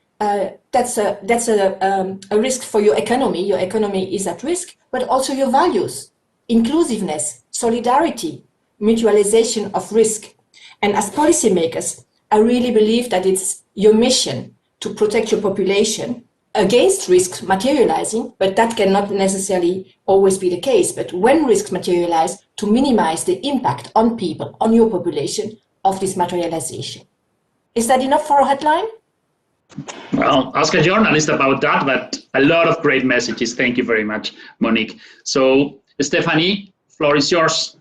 Speaker 13: that's a risk for your economy. Your economy is at risk, but also your values, inclusiveness, solidarity, mutualization of risk. And as policymakers, I really believe that it's your mission to protect your population against risks materializing, but that cannot necessarily always be the case. But when risks materialize, to minimize the impact on people, on your population of this materialization. Is that enough for a headline?
Speaker 12: Well, ask a journalist about that, but a lot of great messages. Thank you very much, Monique. So, Stephanie, floor is yours.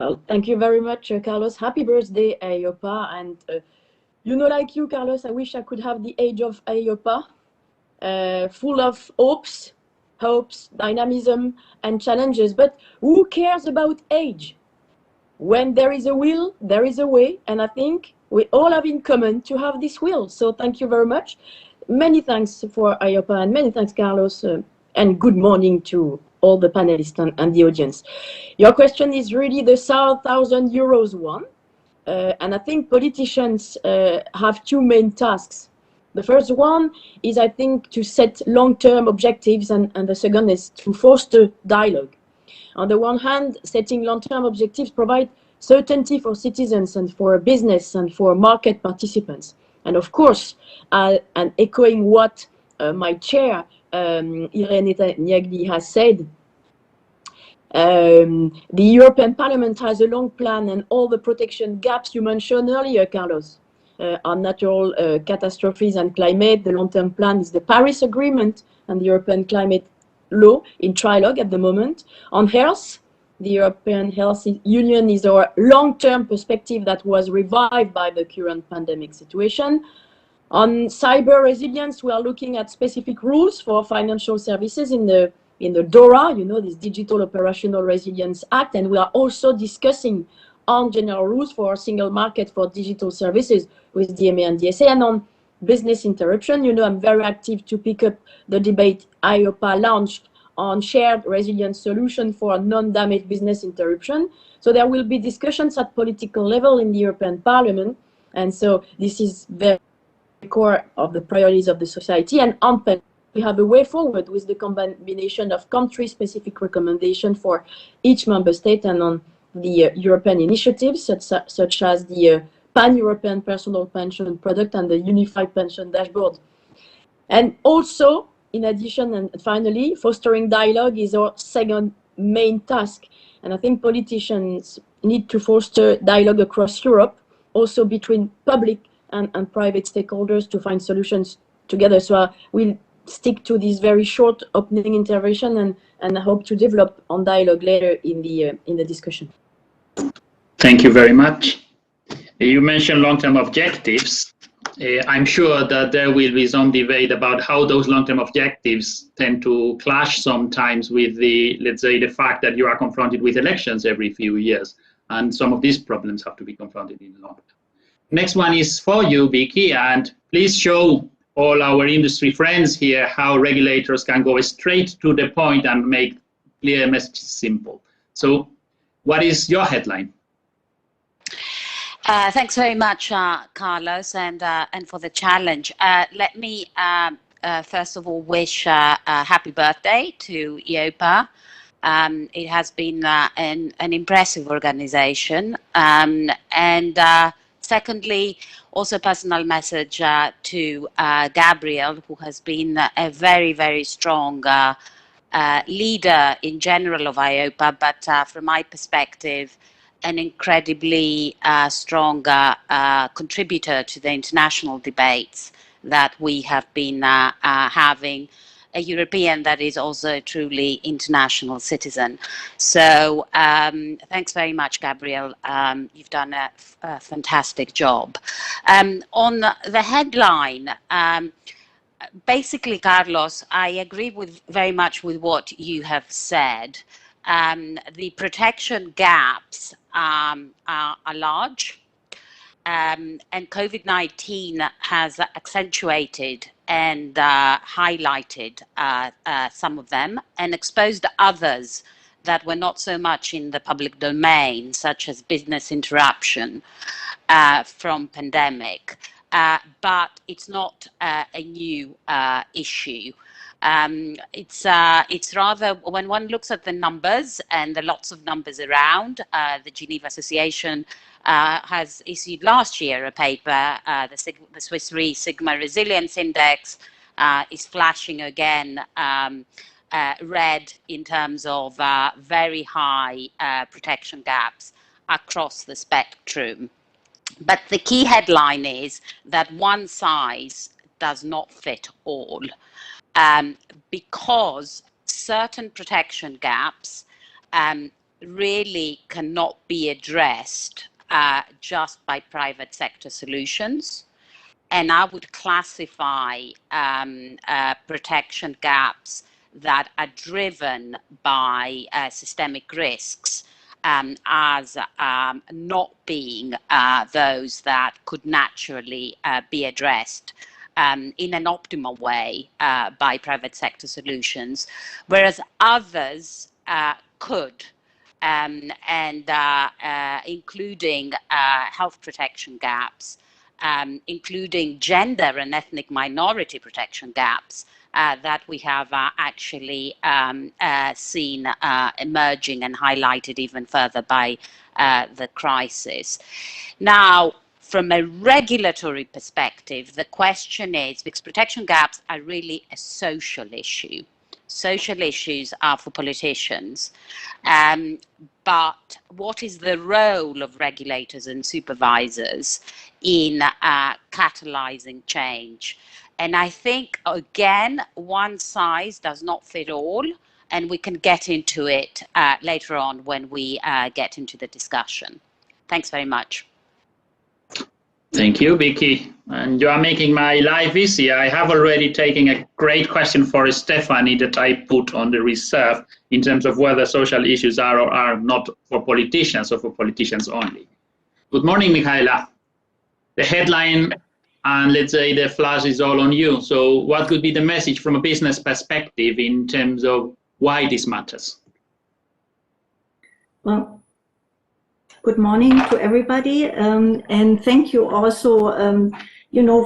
Speaker 14: Well, thank you very much, Carlos. Happy birthday, EIOPA. And you know, like you, Carlos, I wish I could have the age of EIOPA, full of hopes, dynamism, and challenges. But who cares about age? When there is a will, there is a way. And I think we all have in common to have this will. So thank you very much. Many thanks for EIOPA, and many thanks, Carlos, and good morning to all the panelists and the audience. Your question is really the 1,000 euros one. And I think politicians have two main tasks. The first one is, I think, to set long-term objectives, and the second is to foster dialogue. On the one hand, setting long-term objectives provide certainty for citizens and for business and for market participants. And of course, and echoing what my chair, Irene Niagli, has said, the European Parliament has a long plan, and all the protection gaps you mentioned earlier, Carlos, on natural catastrophes and climate. The long-term plan is the Paris Agreement and the European Climate Law in trilogue at the moment. On health, the European Health Union is our long-term perspective that was revived by the current pandemic situation. On cyber resilience, we are looking at specific rules for financial services in the DORA, you know, this Digital Operational Resilience Act, and we are also discussing on general rules for a single market for digital services with DMA and DSA. And on business interruption, you know, I'm very active to pick up the debate EIOPA launched on shared resilience solution for non-damage business interruption. So there will be discussions at political level in the European Parliament. And so this is very core of the priorities of the society. And on we have a way forward with the combination of country-specific recommendation for each member state, and on the European initiatives such as the Pan-European Personal Pension Product and the Unified Pension Dashboard. And also, in addition, and finally, fostering dialogue is our second main task. And I think politicians need to foster dialogue across Europe, also between public and private stakeholders, to find solutions together. So we'll stick to this very short opening intervention, and I hope to develop on dialogue later in the discussion.
Speaker 12: Thank you very much. You mentioned long-term objectives. I'm sure that there will be some debate about how those long-term objectives tend to clash sometimes with the, let's say, the fact that you are confronted with elections every few years, and some of these problems have to be confronted in the long term. Next one is for you, Vicky, and please show all our industry friends here how regulators can go straight to the point and make clear messages simple. So what is your headline?
Speaker 15: Thanks very much, Carlos, and for the challenge. Let me first of all wish a happy birthday to EIOPA. It has been an impressive organization, and secondly, also a personal message to Gabriel, who has been a very, very strong leader in general of EIOPA, but from my perspective, an incredibly strong contributor to the international debates that we have been having, a European that is also a truly international citizen. So thanks very much, Gabriel. You've done a fantastic job. On the headline, basically, Carlos, I agree very much with what you have said. The protection gaps are large, and COVID-19 has accentuated and highlighted some of them and exposed others that were not so much in the public domain, such as business interruption from pandemic. but it's not a new issue. It's rather, when one looks at the numbers, and there are lots of numbers around, the Geneva Association has issued last year a paper, the Swiss Re Sigma Resilience Index is flashing again red in terms of very high protection gaps across the spectrum. But the key headline is that one size does not fit all. Because certain protection gaps really cannot be addressed just by private sector solutions. And I would classify protection gaps that are driven by systemic risks as not being those that could naturally be addressed in an optimal way by private sector solutions, whereas others could, and including health protection gaps, including gender and ethnic minority protection gaps that we have actually seen emerging and highlighted even further by the crisis. Now, from a regulatory perspective, the question is, because protection gaps are really a social issue. Social issues are for politicians. But what is the role of regulators and supervisors in catalyzing change? And I think, again, one size does not fit all, and we can get into it later on when we get into the discussion. Thanks very much.
Speaker 12: Thank you, Vicky. And you are making my life easy. I have already taken a great question for Stephanie that I put on the reserve in terms of whether social issues are or are not for politicians or for politicians only. Good morning, Michaela. The headline and let's say the flash is all on you. So what could be the message from a business perspective in terms of why this matters?
Speaker 16: Well, good morning to everybody, and thank you also,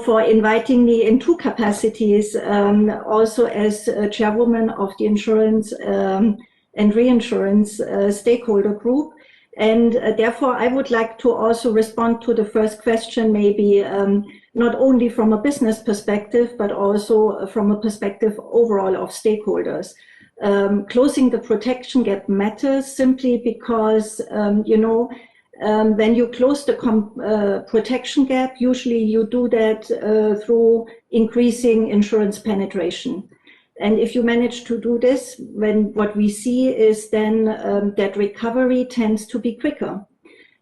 Speaker 16: for inviting me in two capacities, also as chairwoman of the insurance and reinsurance stakeholder group. And therefore, I would like to also respond to the first question, maybe not only from a business perspective, but also from a perspective overall of stakeholders. Closing the protection gap matters simply because, when you close the protection gap, usually you do that through increasing insurance penetration. And if you manage to do this, what we see is then that recovery tends to be quicker.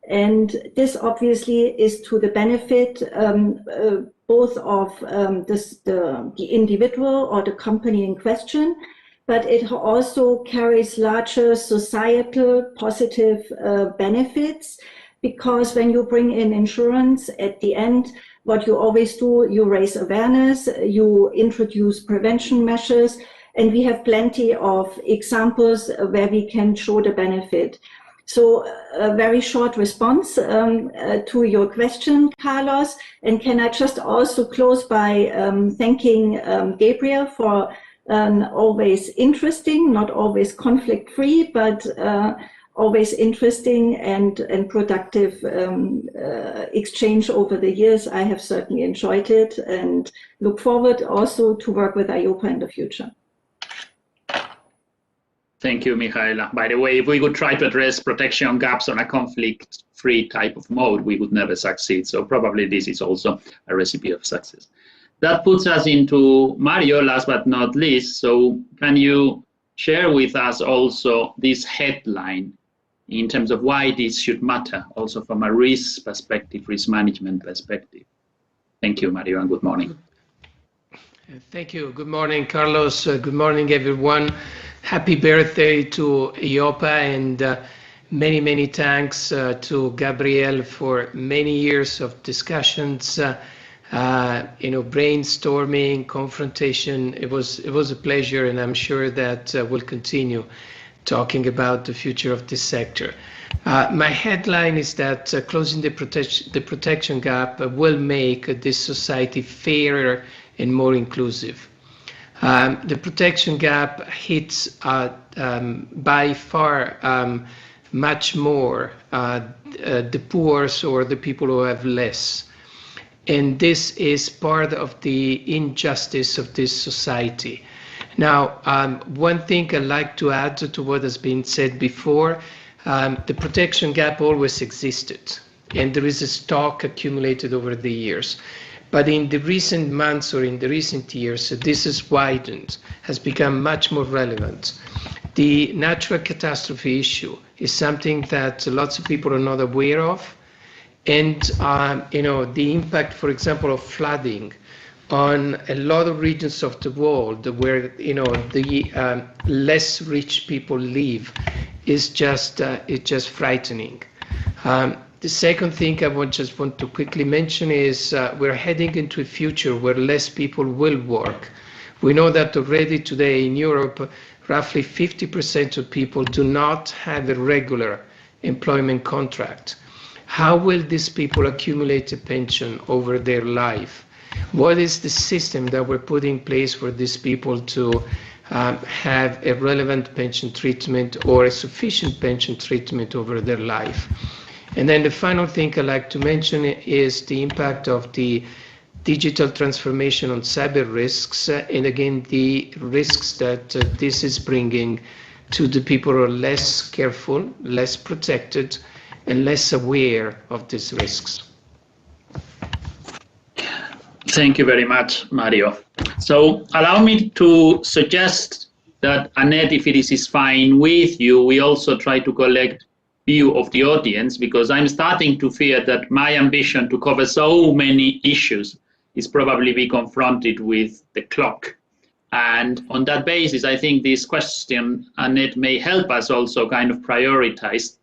Speaker 16: And this obviously is to the benefit both of the individual or the company in question, but it also carries larger societal positive benefits, because when you bring in insurance at the end, what you always do, you raise awareness, you introduce prevention measures, and we have plenty of examples where we can show the benefit. So a very short response to your question, Carlos, and can I just also close by thanking Gabriel for always interesting, not always conflict-free, but always interesting and productive exchange over the years. I have certainly enjoyed it and look forward also to work with EIOPA in the future.
Speaker 12: Thank you, Michaela. By the way, if we could try to address protection gaps on a conflict-free type of mode, we would never succeed. So probably this is also a recipe of success. That puts us into Mario, last but not least. So can you share with us also this headline in terms of why this should matter, also from a risk perspective, risk management perspective? Thank you, Mario, and good morning.
Speaker 17: Thank you. Good morning, Carlos. Good morning, everyone. Happy birthday to EIOPA, and many, many thanks to Gabriel for many years of discussions, brainstorming, confrontation. It was a pleasure, and I'm sure that we'll continue talking about the future of this sector. My headline is that closing the protection gap will make this society fairer and more inclusive. The protection gap hits by far much more the poor or the people who have less. And this is part of the injustice of this society. Now, one thing I'd like to add to what has been said before, the protection gap always existed, and there is a stock accumulated over the years. But in the recent months or in the recent years, this has widened, has become much more relevant. The natural catastrophe issue is something that lots of people are not aware of. And, the impact, for example, of flooding on a lot of regions of the world where, the less rich people live is just frightening. The second thing I just want to quickly mention is we're heading into a future where less people will work. We know that already today in Europe, roughly 50% of people do not have a regular employment contract. How will these people accumulate a pension over their life? What is the system that we're putting in place for these people to have a relevant pension treatment or a sufficient pension treatment over their life? And then the final thing I'd like to mention is the impact of the digital transformation on cyber risks, and again, the risks that this is bringing to the people who are less careful, less protected, and less aware of these risks.
Speaker 12: Thank you very much, Mario. So allow me to suggest that, Annette, if it is fine with you, we also try to collect view of the audience, because I'm starting to fear that my ambition to cover so many issues is probably be confronted with the clock. And on that basis, I think this question, Annette, may help us also kind of prioritize.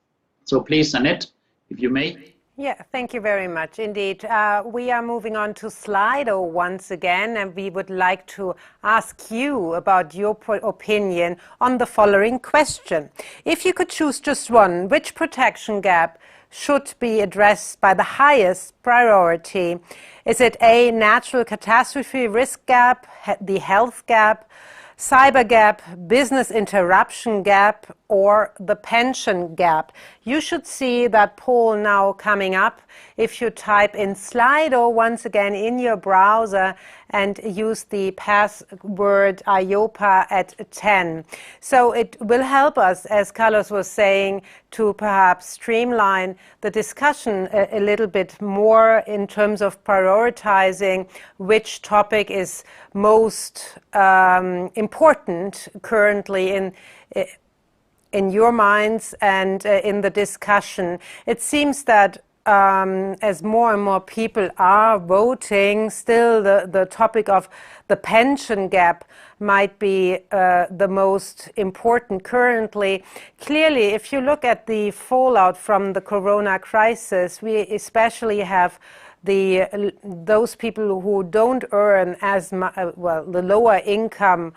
Speaker 12: So please, Annette, if you may.
Speaker 1: Yeah, thank you very much indeed. We are moving on to Slido once again, and we would like to ask you about your opinion on the following question. If you could choose just one, which protection gap should be addressed by the highest priority? Is it A, natural catastrophe risk gap, the health gap, cyber gap, business interruption gap, or the pension gap? You should see that poll now coming up if you type in Slido once again in your browser and use the password EIOPA at 10. So it will help us, as Carlos was saying, to perhaps streamline the discussion a little bit more in terms of prioritizing which topic is most important currently in your minds and in the discussion. It seems that as more and more people are voting, still the topic of the pension gap might be the most important currently. Clearly, if you look at the fallout from the corona crisis, we especially have those people who don't earn as much, the lower income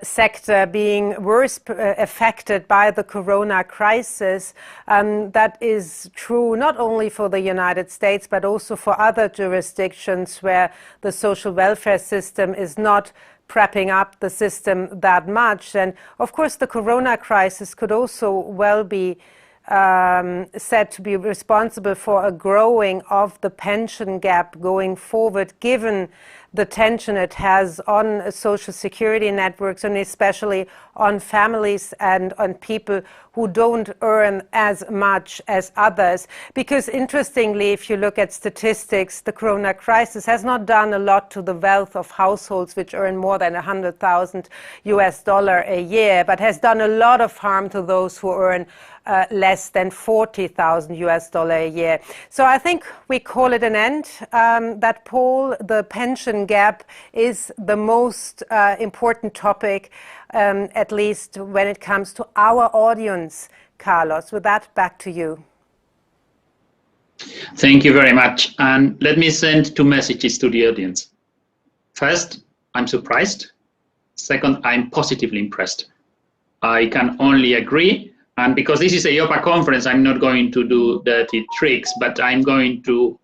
Speaker 1: sector being worse affected by the corona crisis. That is true not only for the United States, but also for other jurisdictions where the social welfare system is not prepping up the system that much. And of course, the corona crisis could also well be said to be responsible for a growing of the pension gap going forward, given the tension it has on social security networks and especially on families and on people who don't earn as much as others. Because interestingly, if you look at statistics, the corona crisis has not done a lot to the wealth of households which earn more than $100,000 a year, but has done a lot of harm to those who earn less than $40,000 a year. So I think we call it an end. That poll, the pension gap, is the most important topic, at least when it comes to our audience. Carlos, with that, back to you.
Speaker 12: Thank you very much. And let me send two messages to the audience. First, I'm surprised. Second, I'm positively impressed. I can only agree And because this is a EIOPA conference, I'm not going to do dirty tricks, but I'm going to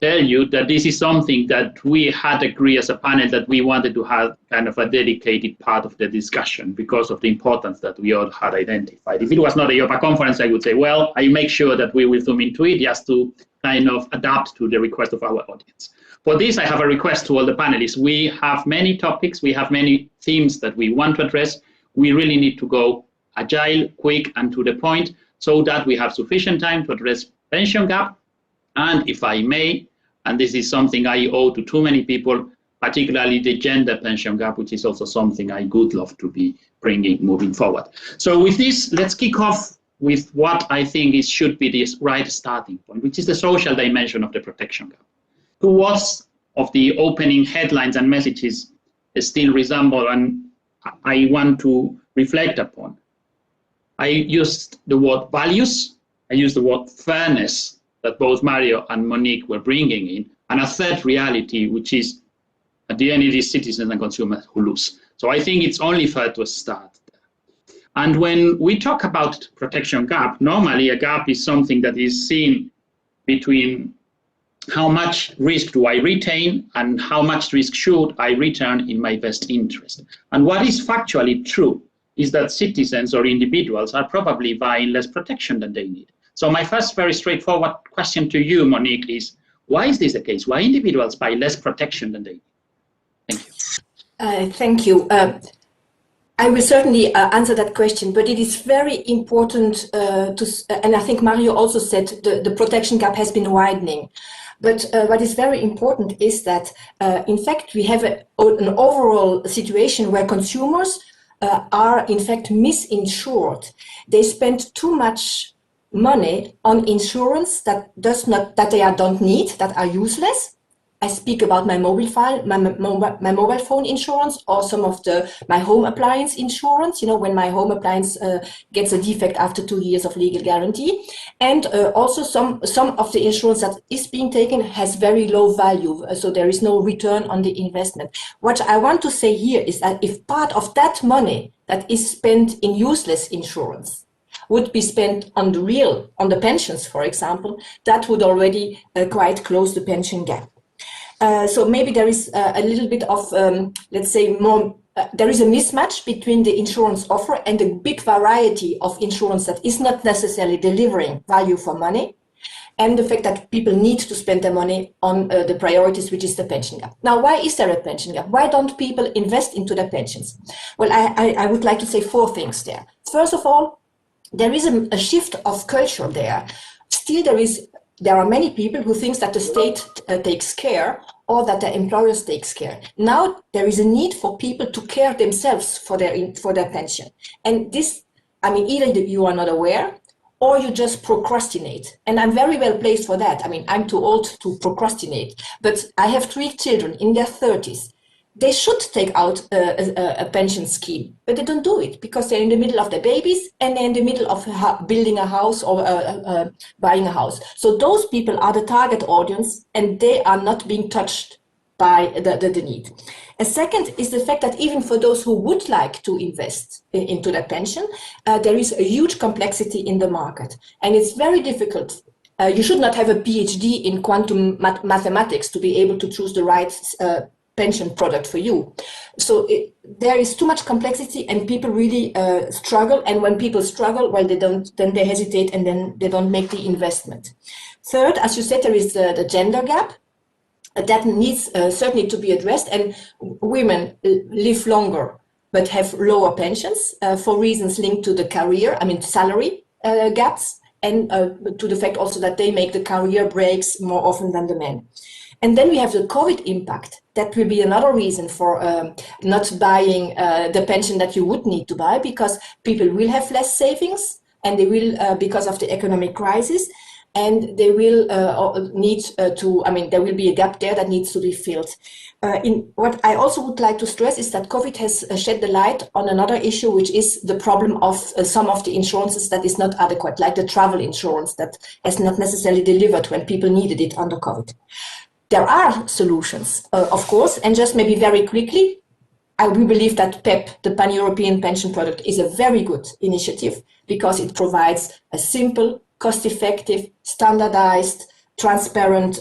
Speaker 12: tell you that this is something that we had agreed as a panel that we wanted to have kind of a dedicated part of the discussion because of the importance that we all had identified. If it was not a EIOPA conference, I would say, well, I make sure that we will zoom into it just to kind of adapt to the request of our audience. For this, I have a request to all the panelists. We have many topics, we have many themes that we want to address. We really need to go agile, quick, and to the point so that we have sufficient time to address pension gap. And if I may, and this is something I owe to too many people, particularly the gender pension gap, which is also something I would love to be bringing moving forward. So with this, let's kick off with what I think should be the right starting point, which is the social dimension of the protection gap. Two words of the opening headlines and messages still resemble, and I want to reflect upon. I used the word values, I used the word fairness, that both Mario and Monique were bringing in, and a third reality, which is at the end it is citizens and consumers who lose. So I think it's only fair to start there. And when we talk about protection gap, normally a gap is something that is seen between how much risk do I retain and how much risk should I return in my best interest. And what is factually true is that citizens or individuals are probably buying less protection than they need. So my first very straightforward question to you, Monique, is why is this the case? Why individuals buy less protection than they need? Thank you.
Speaker 13: Thank you. I will certainly answer that question, but it is very important and I think Mario also said the protection gap has been widening. But what is very important is that, in fact, we have an overall situation where consumers are, in fact, misinsured. They spend too much money on insurance that they don't need, that are useless. I speak about my mobile phone insurance, or some of my home appliance insurance, when my home appliance gets a defect after 2 years of legal guarantee. And also some of the insurance that is being taken has very low value, so there is no return on the investment. What I want to say here is that if part of that money that is spent in useless insurance would be spent on the pensions, for example, that would already quite close the pension gap. So maybe there is a little bit of, let's say, there is a mismatch between the insurance offer and the big variety of insurance that is not necessarily delivering value for money, and the fact that people need to spend their money on the priorities, which is the pension gap. Now, why is there a pension gap? Why don't people invest into their pensions? Well, I would like to say 4 things there. First of all, there is a shift of culture there. Still, there are many people who think that the state takes care or that their employers takes care. Now there is a need for people to care themselves for their pension. And this, either you are not aware or you just procrastinate. And I'm very well placed for that. I'm too old to procrastinate, but I have 3 children in their 30s. They should take out a pension scheme, but they don't do it because they're in the middle of their babies and they're in the middle of building a house or buying a house. So those people are the target audience and they are not being touched by the need. A second is the fact that even for those who would like to invest into their pension, there is a huge complexity in the market. And it's very difficult. You should not have a PhD in quantum mathematics to be able to choose the right pension product for you. So there is too much complexity and people really struggle. And when people struggle, well, then they hesitate and then they don't make the investment. Third, as you said, there is the gender gap. That needs certainly to be addressed, and women live longer but have lower pensions for reasons linked to the career, salary gaps, and to the fact also that they make the career breaks more often than the men. And then we have the COVID impact. That will be another reason for not buying the pension that you would need to buy, because people will have less savings and they will, because of the economic crisis, and they will need there will be a gap there that needs to be filled. What I also would like to stress is that COVID has shed the light on another issue, which is the problem of some of the insurances that is not adequate, like the travel insurance that has not necessarily delivered when people needed it under COVID. There are solutions, of course, and just maybe very quickly, we believe that PEP, the Pan-European Pension Product, is a very good initiative because it provides a simple, cost-effective, standardized, transparent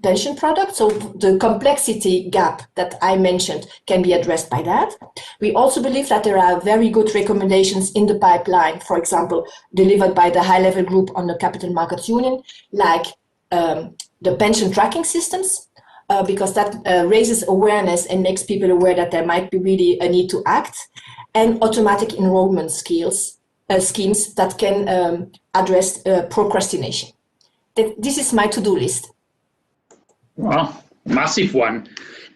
Speaker 13: pension product. So the complexity gap that I mentioned can be addressed by that. We also believe that there are very good recommendations in the pipeline, for example, delivered by the high-level group on the Capital Markets Union, like the pension tracking systems, because that raises awareness and makes people aware that there might be really a need to act, and automatic enrollment schemes that can address procrastination. This is my to-do list.
Speaker 12: Well, massive one,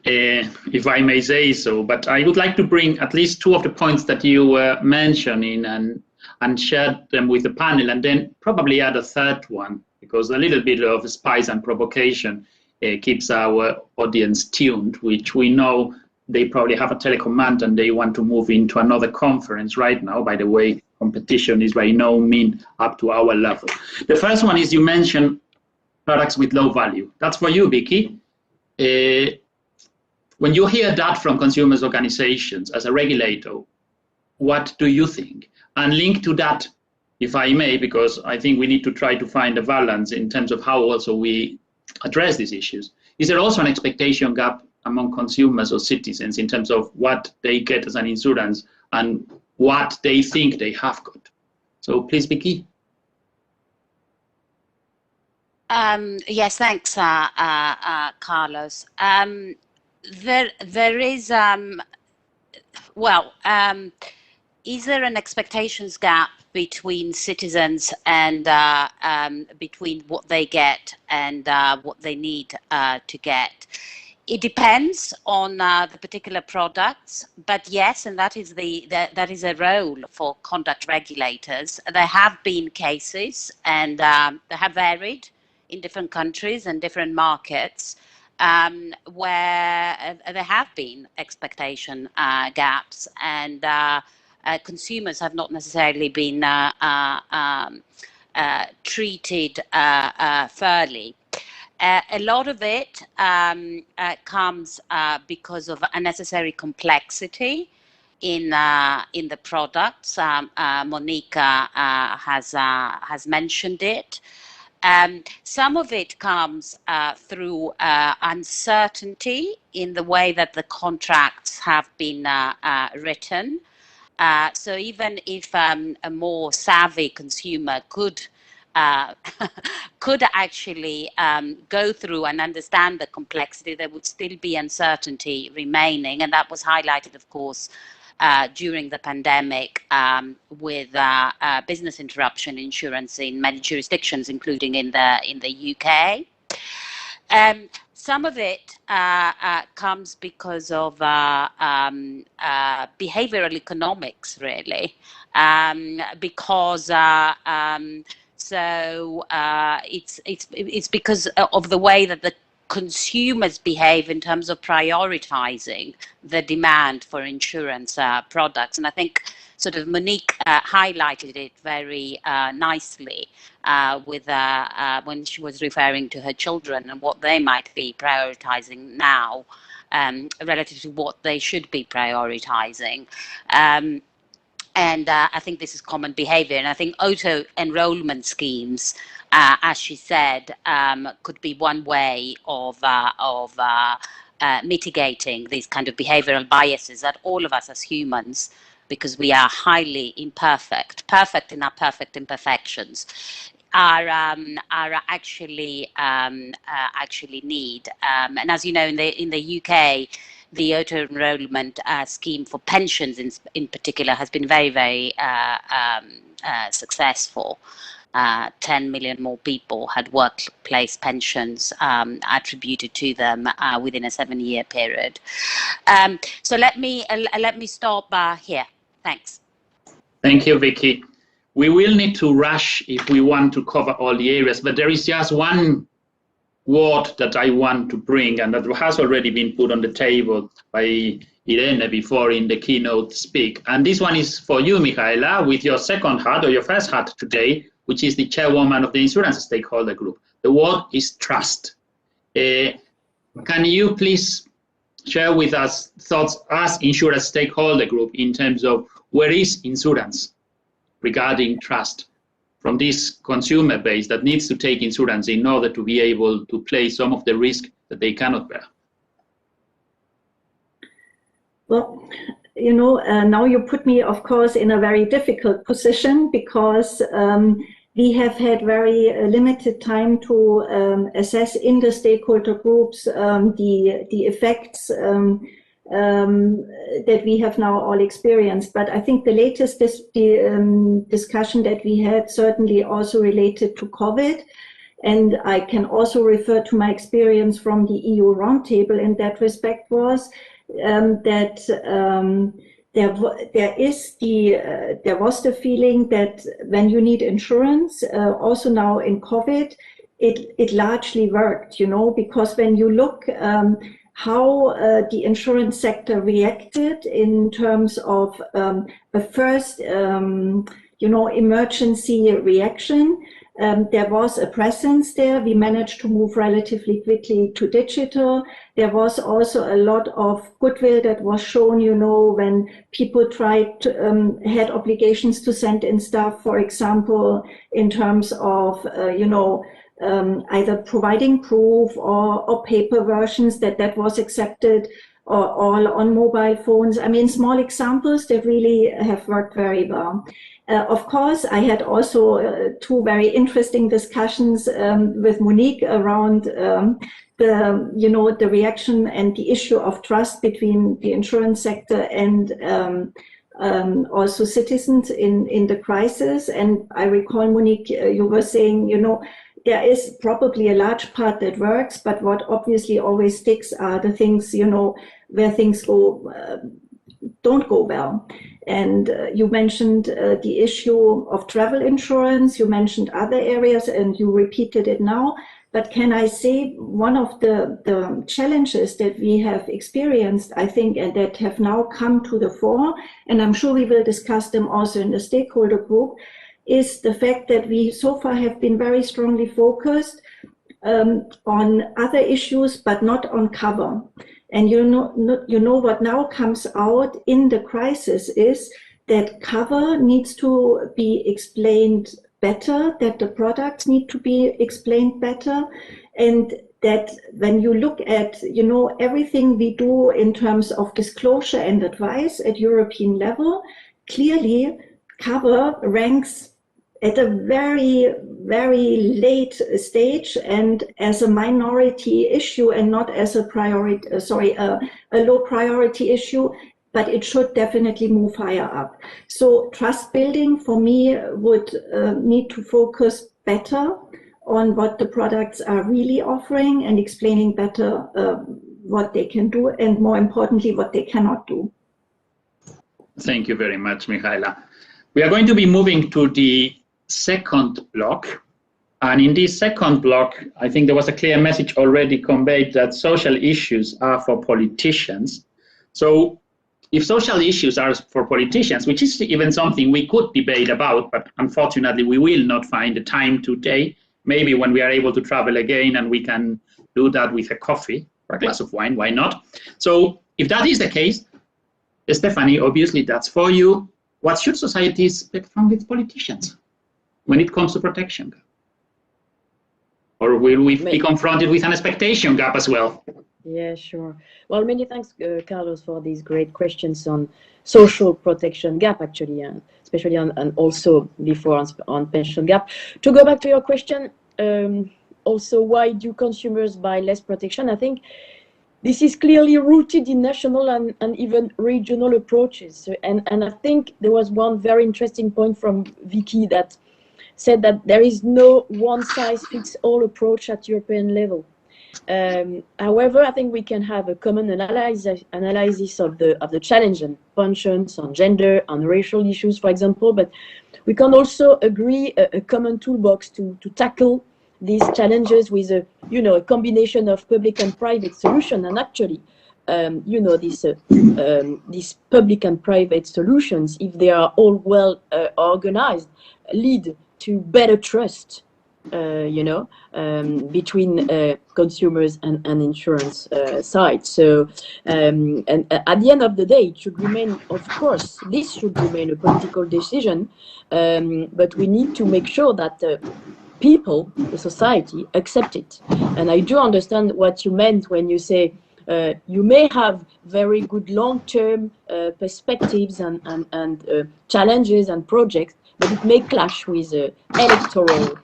Speaker 12: if I may say so. But I would like to bring at least two of the points that you were mentioning and share them with the panel, and then probably add a third one, because a little bit of spice and provocation keeps our audience tuned, which we know they probably have a telecommand and they want to move into another conference right now. By the way, competition is by no means up to our level. The first one is, you mentioned products with low value. That's for you, Vicky. When you hear that from consumers organizations as a regulator, what do you think? And link to that, if I may, because I think we need to try to find a balance in terms of how also we address these issues. Is there also an expectation gap among consumers or citizens in terms of what they get as an insurance and what they think they have got? So please, Vicky.
Speaker 15: Yes, thanks, Carlos. There is, is there an expectations gap between citizens and between what they get and what they need to get? It depends on the particular products, but yes, and that is that is a role for conduct regulators. There have been cases, and they have varied in different countries and different markets, where there have been expectation gaps, and consumers have not necessarily been treated fairly. A lot of it comes because of unnecessary complexity in the products. Monica has mentioned it. Some of it comes through uncertainty in the way that the contracts have been written. So even if a more savvy consumer could actually go through and understand the complexity, there would still be uncertainty remaining, and that was highlighted, of course, during the pandemic with business interruption insurance in many jurisdictions, including in the UK. Some of it comes because of behavioral economics, really, because it's because of the way that the consumers behave in terms of prioritizing the demand for insurance products. And I think sort of Monique highlighted it very nicely with when she was referring to her children and what they might be prioritizing now relative to what they should be prioritizing. And I think this is common behavior. And I think auto-enrollment schemes, as she said, could be one way of mitigating these kind of behavioral biases that all of us as humans, because we are highly imperfect, perfect in our perfect imperfections, are actually need. And as you know, in the UK, the auto-enrollment scheme for pensions in particular has been very, very successful. 10 million more people had workplace pensions attributed to them within a 7-year period. So let me stop here. Thanks.
Speaker 12: Thank you, Vicky. We will need to rush if we want to cover all the areas, but there is just one word that I want to bring, and that has already been put on the table by Irene before in the keynote speak. And this one is for you, Michaela, with your second hat or your first hat today, which is the chairwoman of the insurance stakeholder group. The word is trust. Can you please share with us thoughts as insurance stakeholder group in terms of where is insurance regarding trust from this consumer base that needs to take insurance in order to be able to play some of the risk that they cannot bear?
Speaker 16: Well, you know, now you put me, of course, in a very difficult position because we have had very limited time to assess in the stakeholder groups the effects that we have now all experienced. But I think the latest discussion that we had certainly also related to COVID. And I can also refer to my experience from the EU roundtable in that respect was that there was the feeling that when you need insurance, also now in COVID, it largely worked, you know, because when you look how the insurance sector reacted in terms of a first, you know, emergency reaction. There was a presence there. We managed to move relatively quickly to digital. There was also a lot of goodwill that was shown, you know, when people tried to, had obligations to send in stuff, for example, in terms of, you know, either providing proof or paper versions that was accepted, or all on mobile phones. I mean, small examples that really have worked very well. Of course, I had also two very interesting discussions with Monique around the, you know, the reaction and the issue of trust between the insurance sector and also citizens in the crisis. And I recall, Monique, you were saying, you know, there is probably a large part that works, but what obviously always sticks are the things, you know, where things don't go well. And you mentioned the issue of travel insurance, you mentioned other areas, and you repeated it now. But can I say one of the challenges that we have experienced, I think, and that have now come to the fore, and I'm sure we will discuss them also in the stakeholder group, is the fact that we so far have been very strongly focused on other issues, but not on cover. And you know what now comes out in the crisis is that cover needs to be explained better, that the products need to be explained better, and that when you look at, you know, everything we do in terms of disclosure and advice at European level, clearly cover ranks at a very, very late stage and as a minority issue and not as a priority, a low priority issue, but it should definitely move higher up. So trust building for me would need to focus better on what the products are really offering and explaining better what they can do and more importantly, what they cannot do.
Speaker 12: Thank you very much, Michaela. We are going to be moving to the second block. And in this second block, I think there was a clear message already conveyed that social issues are for politicians. So if social issues are for politicians, which is even something we could debate about, but unfortunately we will not find the time today, maybe when we are able to travel again and we can do that with a coffee or a glass of wine, why not? So if that is the case, Stephanie, obviously that's for you. What should society expect from its politicians when it comes to protection? Or will we be confronted with an expectation gap as well?
Speaker 14: Yeah, sure. Well, many thanks, Carlos, for these great questions on social protection gap, actually, especially and also before on pension gap. To go back to your question, also, why do consumers buy less protection? I think this is clearly rooted in national and even regional approaches. And I think there was one very interesting point from Vicky that said that there is no one-size-fits-all approach at European level. However, I think we can have a common analysis of the challenge and pensions, on gender, on racial issues, for example, but we can also agree a common toolbox to tackle these challenges with a combination of public and private solution. And actually, these public and private solutions, if they are all well organized, lead to better trust between consumers and insurance side. So, and at the end of the day, it should remain, of course, this should remain a political decision, but we need to make sure that people, the society, accept it. And I do understand what you meant when you say you may have very good long-term perspectives and challenges and projects, but it may clash with electoral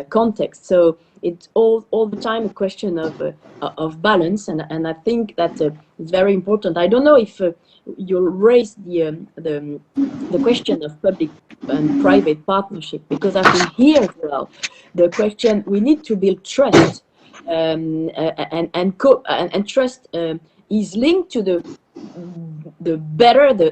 Speaker 14: context. So it's all the time a question of balance, and I think that's very important. I don't know if you'll raise the question of public and private partnership, because I think here as well the question, we need to build trust, and trust is linked to the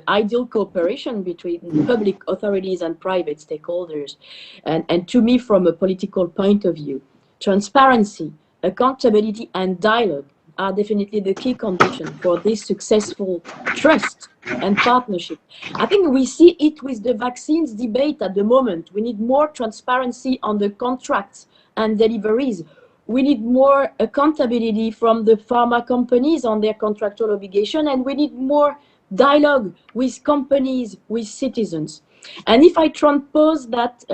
Speaker 14: ideal cooperation between public authorities and private stakeholders. And to me, from a political point of view, transparency, accountability, and dialogue are definitely the key conditions for this successful trust and partnership. I think we see it with the vaccines debate at the moment. We need more transparency on the contracts and deliveries. We need more accountability from the pharma companies on their contractual obligation, and we need more dialogue with companies, with citizens. And if I transpose that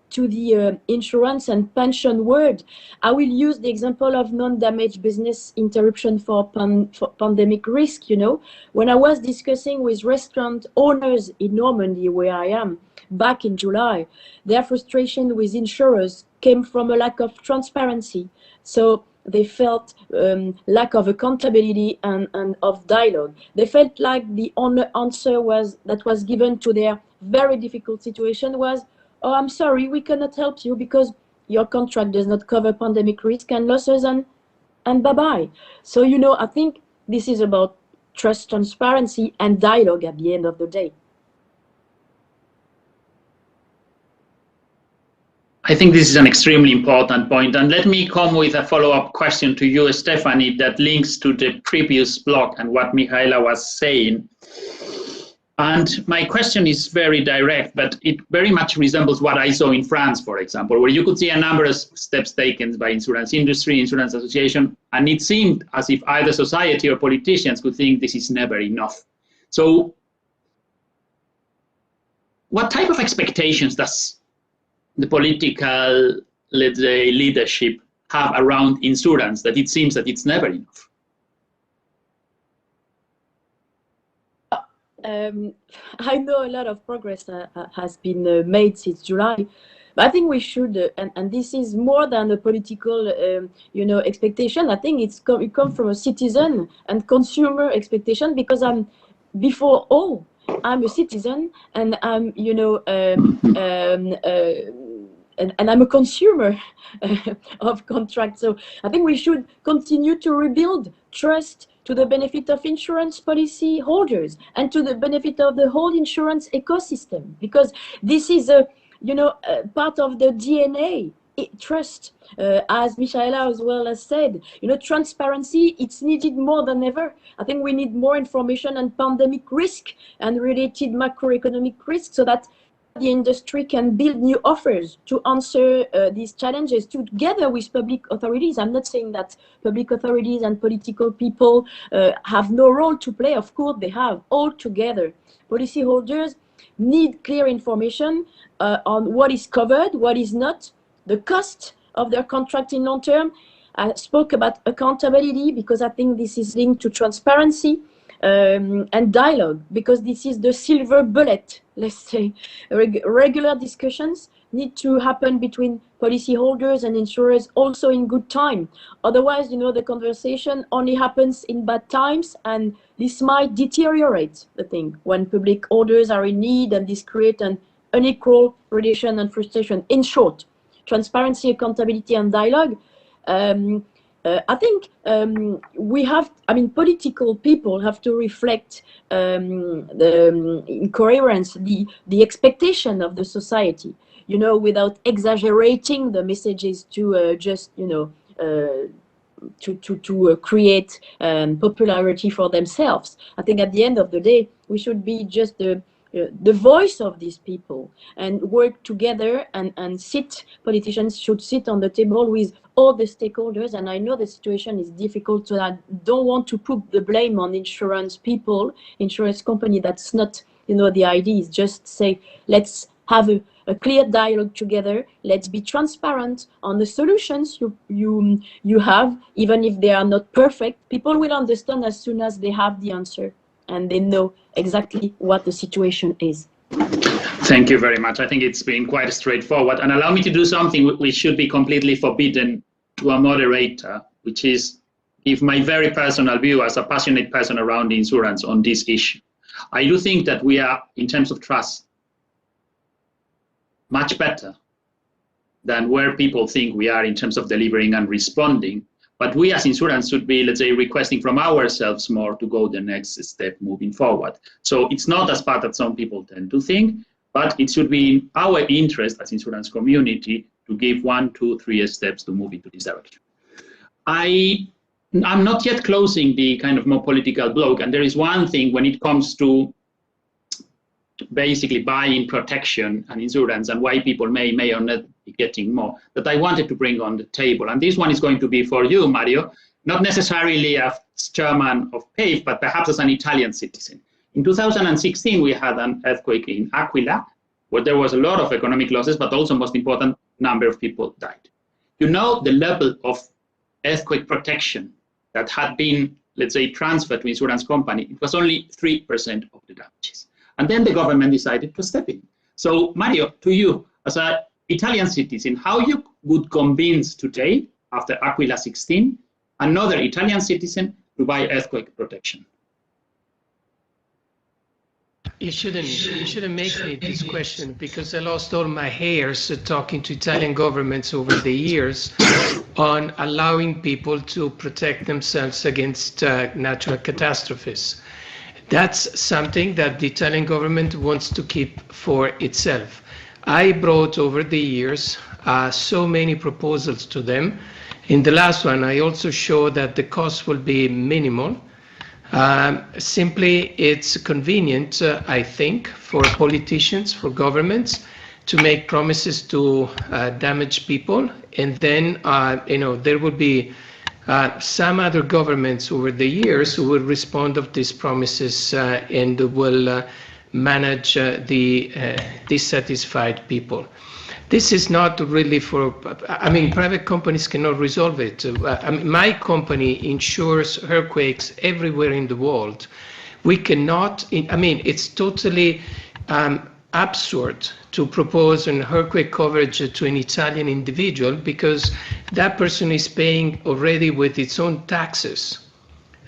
Speaker 14: to the insurance and pension world, I will use the example of non-damage business interruption for pandemic risk. When I was discussing with restaurant owners in Normandy, where I am, back in July, their frustration with insurers came from a lack of transparency. So they felt lack of accountability and of dialogue. They felt like the only answer that was given to their very difficult situation was, "Oh, I'm sorry, we cannot help you because your contract does not cover pandemic risk and losses, and bye-bye." So, I think this is about trust, transparency, and dialogue at the end of the day.
Speaker 12: I think this is an extremely important point. And let me come with a follow-up question to you, Stephanie, that links to the previous block and what Michaela was saying. And my question is very direct, but it very much resembles what I saw in France, for example, where you could see a number of steps taken by insurance industry, insurance association, and it seemed as if either society or politicians could think this is never enough. So what type of expectations does the political, let's say, leadership have around insurance, that it seems that it's never enough?
Speaker 14: I know a lot of progress has been made since July, but I think we should, and this is more than a political, expectation. I think it comes from a citizen and consumer expectation, because before all, I'm a citizen, and I'm, and I'm a consumer of contracts. So I think we should continue to rebuild trust to the benefit of insurance policy holders and to the benefit of the whole insurance ecosystem, because this is a part of the DNA. Trust, as Michaela as well has said, transparency, it's needed more than ever. I think we need more information on pandemic risk and related macroeconomic risk, so that the industry can build new offers to answer these challenges together with public authorities. I'm not saying that public authorities and political people have no role to play. Of course they have, all together. Policyholders need clear information on what is covered, what is not, the cost of their contract in long term. I spoke about accountability because I think this is linked to transparency, and dialogue, because this is the silver bullet, let's say. Regular discussions need to happen between policyholders and insurers, also in good time. Otherwise, the conversation only happens in bad times, and this might deteriorate the thing when public orders are in need, and this creates an unequal relation and frustration. In short, transparency, accountability, and dialogue. I think we have, political people have to reflect in coherence the expectation of the society, without exaggerating the messages to just, to create popularity for themselves. I think at the end of the day, we should be just the the voice of these people and work together and sit. Politicians should sit on the table with all the stakeholders. And I know the situation is difficult, so I don't want to put the blame on insurance people, insurance company. That's not, the idea is just say, let's have a clear dialogue together. Let's be transparent on the solutions you have, even if they are not perfect. People will understand as soon as they have the answer and they know exactly what the situation is.
Speaker 12: Thank you very much. I think it's been quite straightforward. And allow me to do something which should be completely forbidden to a moderator, which is give my very personal view as a passionate person around insurance on this issue. I do think that we are, in terms of trust, much better than where people think we are in terms of delivering and responding. But we as insurance should be, let's say, requesting from ourselves more to go the next step moving forward. So it's not as bad as some people tend to think, but it should be in our interest as insurance community to give 1, 2, 3 steps to move into this direction. I'm not yet closing the kind of more political block, and there is one thing when it comes to basically buying protection and insurance and why people may or not be getting more that I wanted to bring on the table. And this one is going to be for you, Mario, not necessarily as chairman of PAVE, but perhaps as an Italian citizen. In 2016, we had an earthquake in Aquila, where there was a lot of economic losses, but also, most important, number of people died. The level of earthquake protection that had been, let's say, transferred to insurance company, it was only 3% of the damages. And then the government decided to step in. So, Mario, to you, as an Italian citizen, how you would convince today, after Aquila 16, another Italian citizen to buy earthquake protection?
Speaker 17: You shouldn't make me this question, because I lost all my hairs talking to Italian governments over the years on allowing people to protect themselves against natural catastrophes. That's something that the Italian government wants to keep for itself. I brought over the years so many proposals to them. In the last one, I also showed that the cost will be minimal. Simply, it's convenient, I think, for politicians, for governments, to make promises to damage people, and then there will be some other governments over the years who will respond to these promises and will manage the dissatisfied people. This is not really for, private companies cannot resolve it. My company insures earthquakes everywhere in the world. We cannot, it's totally absurd to propose an earthquake coverage to an Italian individual, because that person is paying already with its own taxes,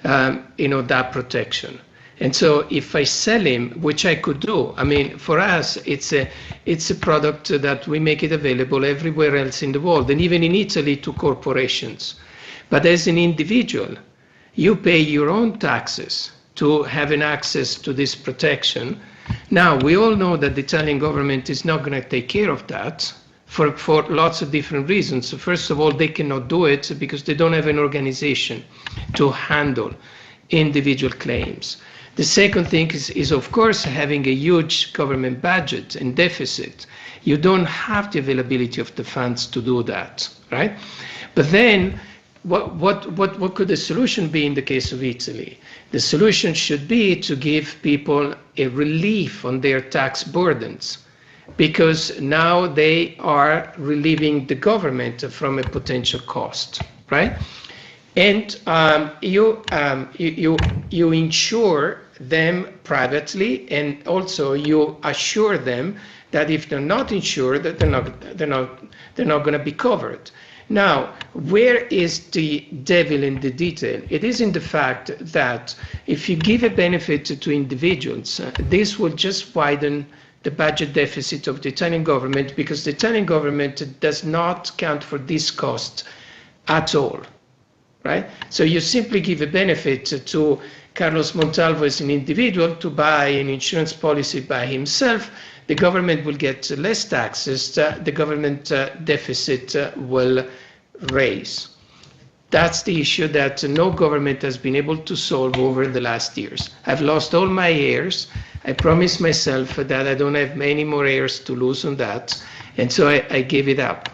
Speaker 17: that protection. And so if I sell him, which I could do, for us, it's a product that we make it available everywhere else in the world, and even in Italy to corporations. But as an individual, you pay your own taxes to have an access to this protection. Now, we all know that the Italian government is not going to take care of that for lots of different reasons. So first of all, they cannot do it because they don't have an organization to handle individual claims. The second thing is, of course, having a huge government budget and deficit. You don't have the availability of the funds to do that, right? But then, what could the solution be in the case of Italy? The solution should be to give people a relief on their tax burdens, because now they are relieving the government from a potential cost, right? And you insure them privately, and also you assure them that if they're not insured, that they're not going to be covered. Now, where is the devil in the detail? It is in the fact that if you give a benefit to individuals, this will just widen the budget deficit of the Italian government, because the Italian government does not count for this cost at all, right? So you simply give a benefit to Carlos Montalvo as an individual to buy an insurance policy by himself. The government will get less taxes, the government deficit will raise. That's the issue that no government has been able to solve over the last years. I've lost all my heirs. I promised myself that I don't have many more heirs to lose on that, and so I gave it up.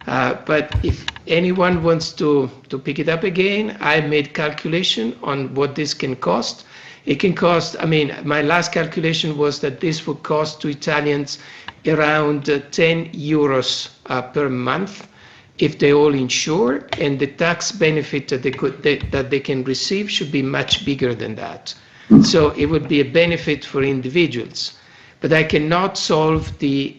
Speaker 17: But if anyone wants to pick it up again, I made calculation on what this can cost. It can cost, I mean, my last calculation was that this would cost to Italians around 10 euros per month if they all insure, and the tax benefit that they can receive should be much bigger than that. So it would be a benefit for individuals, but I cannot solve the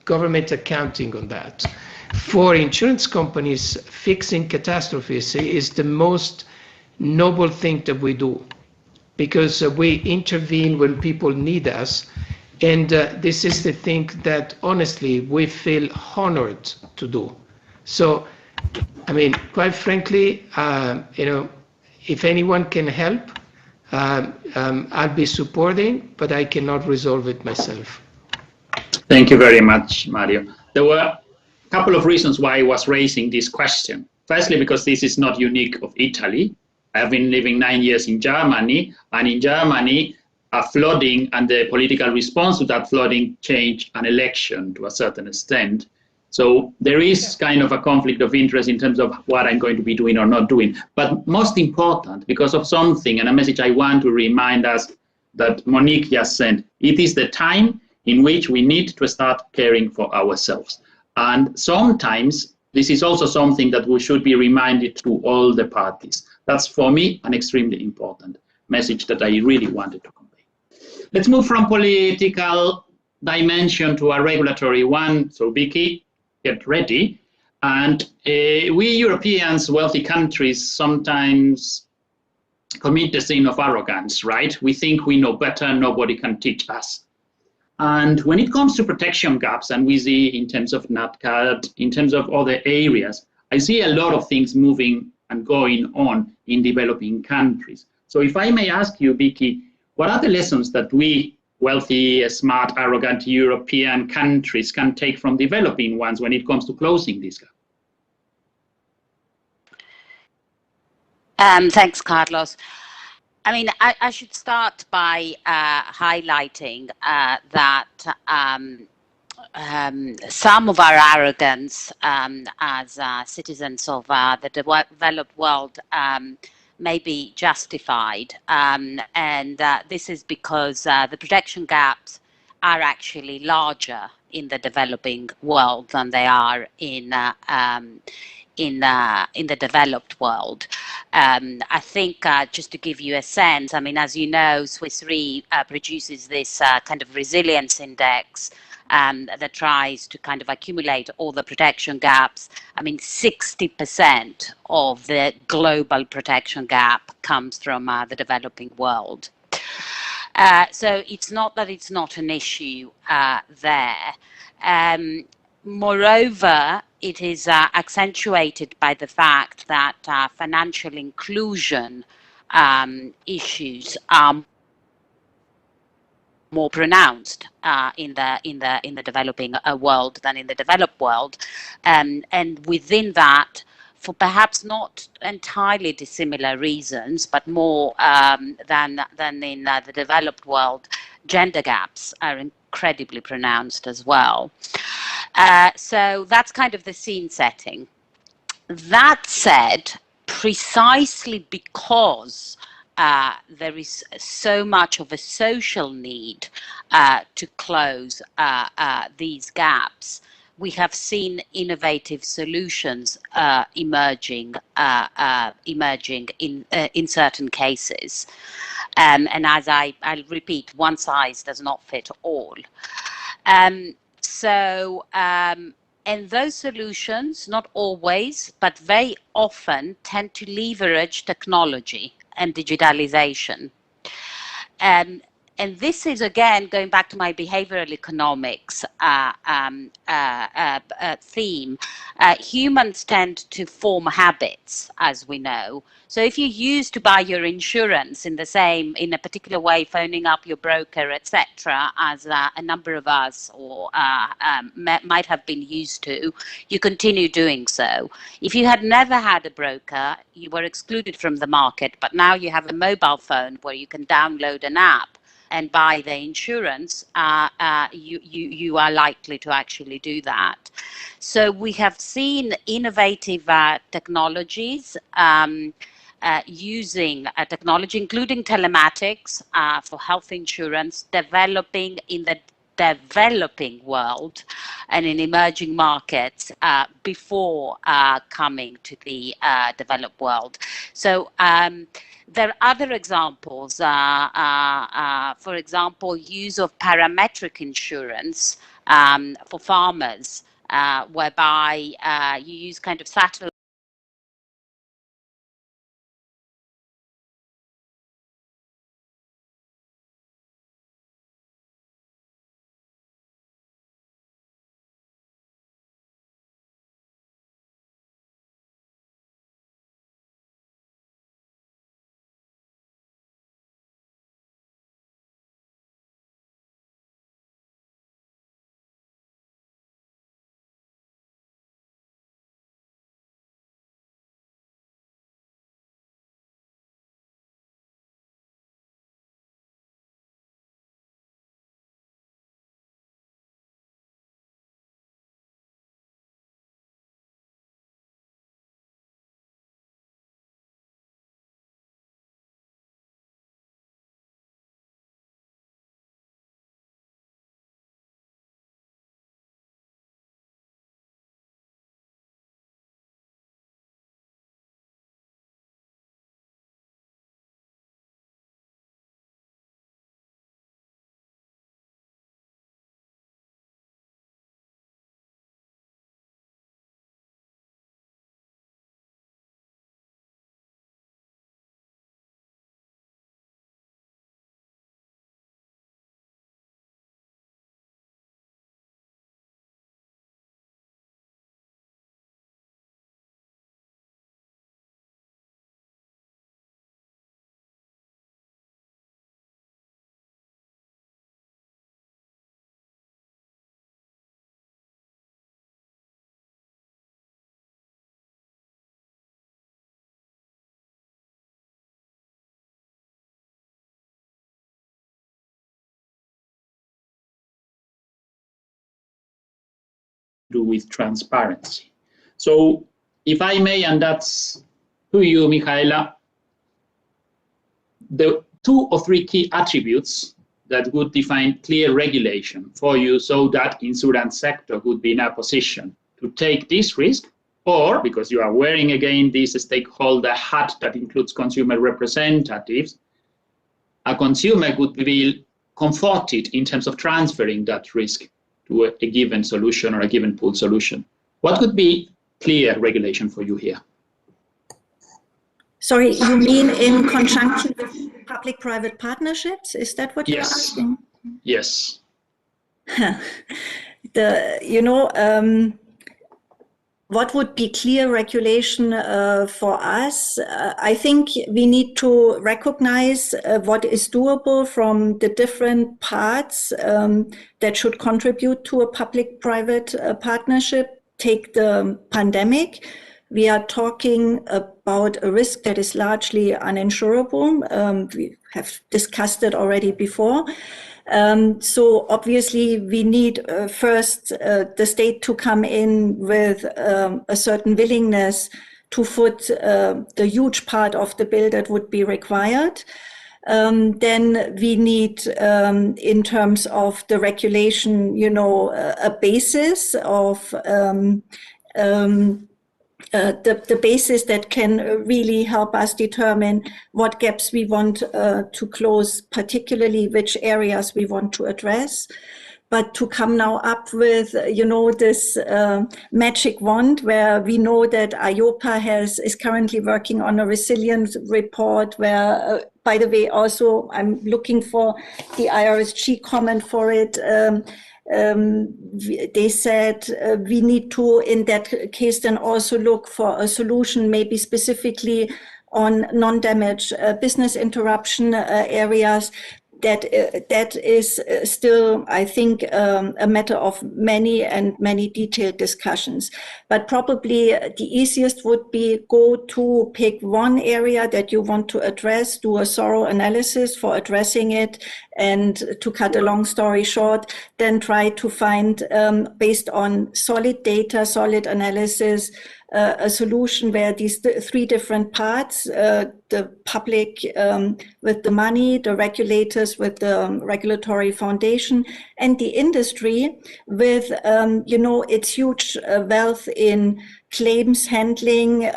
Speaker 17: government accounting on that. For insurance companies, fixing catastrophes is the most noble thing that we do, because we intervene when people need us, and this is the thing that honestly we feel honored to do. So, I mean, quite frankly, you know, if anyone can help, I'll be supporting, but I cannot resolve it myself.
Speaker 12: Thank you very much, Mario. There were a couple of reasons why I was raising this question. Firstly, because this is not unique of Italy. I have been living 9 years in Germany, and in Germany, a flooding and the political response to that flooding changed an election to a certain extent. So there is kind of a conflict of interest in terms of what I'm going to be doing or not doing. But most important, because of something and a message I want to remind us that Monique just sent, it is the time in which we need to start caring for ourselves. And sometimes this is also something that we should be reminded to all the parties. That's, for me, an extremely important message that I really wanted to convey. Let's move from political dimension to a regulatory one. So, Vicky, get ready. And we Europeans, wealthy countries, sometimes commit the sin of arrogance, right? We think we know better, nobody can teach us. And when it comes to protection gaps, and we see in terms of NatCat, in terms of other areas, I see a lot of things moving and going on in developing countries. So if I may ask you, Vicky, what are the lessons that we wealthy, smart, arrogant European countries can take from developing ones when it comes to closing this gap?
Speaker 15: Thanks, Carlos. I mean, I should start by highlighting that some of our arrogance as citizens of the developed world may be justified, and this is because the protection gaps are actually larger in the developing world than they are in the developed world. I think just to give you a sense, I mean, as you know, Swiss Re produces this kind of resilience index that tries to kind of accumulate all the protection gaps. I mean, 60% of the global protection gap comes from the developing world. So it's not that it's not an issue there. Moreover, it is accentuated by the fact that financial inclusion issues are more pronounced in the developing world than in the developed world, and within that, for perhaps not entirely dissimilar reasons, but more than in the developed world, gender gaps are incredibly pronounced as well. So that's kind of the scene setting. That said, precisely because there is so much of a social need to close these gaps, we have seen innovative solutions emerging in certain cases. And as I'll repeat, one size does not fit all. And those solutions, not always, but very often, tend to leverage technology and digitalization. And this is, again, going back to my behavioral economics theme. Humans tend to form habits, as we know. So if you used to buy your insurance in a particular way, phoning up your broker, etc., as a number of us might have been used to, you continue doing so. If you had never had a broker, you were excluded from the market, but now you have a mobile phone where you can download an app and buy the insurance, you are likely to actually do that. So we have seen innovative technologies using technology, including telematics for health insurance, developing in the developing world and in emerging markets before coming to the developed world. So there are other examples, for example, use of parametric insurance for farmers, whereby you use kind of satellite
Speaker 12: do with transparency. So if I may, and that's to you, Michaela, the 2 or 3 key attributes that would define clear regulation for you so that insurance sector would be in a position to take this risk, or because you are wearing again this stakeholder hat that includes consumer representatives, a consumer would feel comforted in terms of transferring that risk to a given solution or a given pool solution. What would be clear regulation for you here?
Speaker 13: Sorry, you mean in conjunction with public-private partnerships? Is that what you're asking?
Speaker 12: Yes.
Speaker 13: What would be clear regulation for us? I think we need to recognize what is doable from the different parts that should contribute to a public-private partnership. Take the pandemic. We are talking about a risk that is largely uninsurable. We have discussed it already before. So obviously we need first the state to come in with a certain willingness to foot the huge part of the bill that would be required. Then we need, in terms of the regulation, a basis of the basis that can really help us determine what gaps we want to close, particularly which areas we want to address.
Speaker 16: but to come now up with, this magic wand, where we know that EIOPA is currently working on a resilience report where, by the way, also I'm looking for the IRSG comment for it. They said we need to, in that case, then also look for a solution, maybe specifically on non-damage business interruption areas. That is still, I think, a matter of many detailed discussions. But probably the easiest would be to pick one area that you want to address, do a thorough analysis for addressing it, and to cut a long story short, then try to find, based on solid data, solid analysis, a solution where these three different parts, the public with the money, the regulators with the regulatory foundation, and the industry with, its huge wealth in claims handling,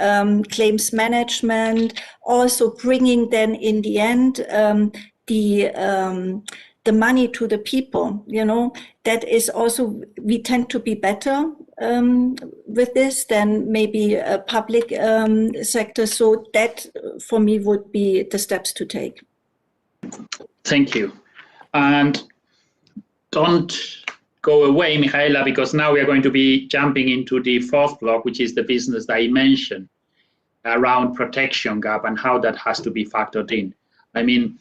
Speaker 16: claims management, also bringing then in the end the money to the people, that is also, we tend to be better with this than maybe a public sector. So that for me would be the steps to take.
Speaker 12: Thank you. And don't go away, Michaela, because now we are going to be jumping into the fourth block, which is the business dimension around protection gap and how that has to be factored in. I mean,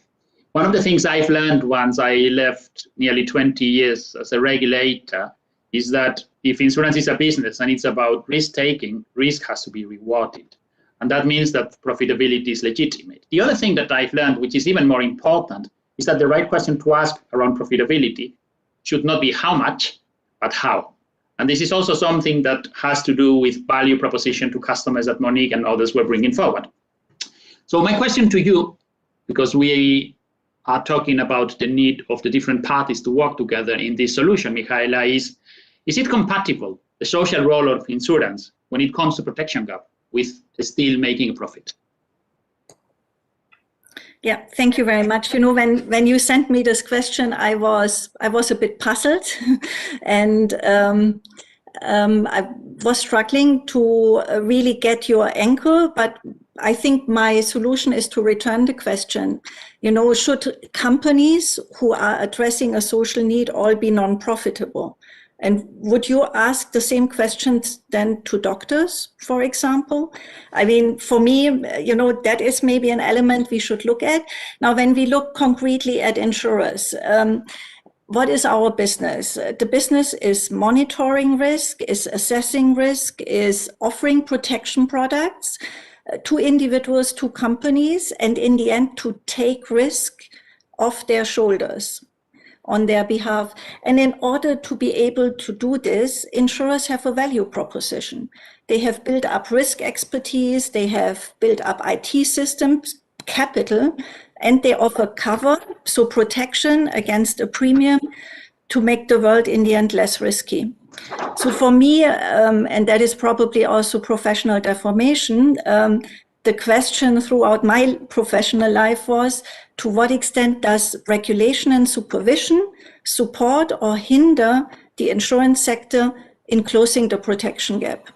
Speaker 12: one of the things I've learned once I left nearly 20 years as a regulator is that if insurance is a business and it's about risk-taking, risk has to be rewarded. And that means that profitability is legitimate. The other thing that I've learned, which is even more important, is that the right question to ask around profitability should not be how much, but how. And this is also something that has to do with value proposition to customers that Monique and others were bringing forward. So my question to you, because we are talking about the need of the different parties to work together in this solution, Michaela, is it compatible, the social role of insurance, when it comes to protection gap, with still making a profit?
Speaker 16: Yeah, thank you very much. When you sent me this question, I was a bit puzzled, and I was struggling to really get your angle, but I think my solution is to return the question. Should companies who are addressing a social need all be non-profitable? And would you ask the same questions then to doctors, for example? I mean, for me, that is maybe an element we should look at. Now, when we look concretely at insurers, what is our business? The business is monitoring risk, is assessing risk, is offering protection products to individuals, to companies, and in the end, to take risk off their shoulders on their behalf. And in order to be able to do this, insurers have a value proposition. They have built up risk expertise, they have built up IT systems, capital, and they offer cover, so protection against a premium, to make the world in the end less risky. So for me, and that is probably also professional deformation, the question throughout my professional life was, to what extent does regulation and supervision support or hinder the insurance sector in closing the protection gap?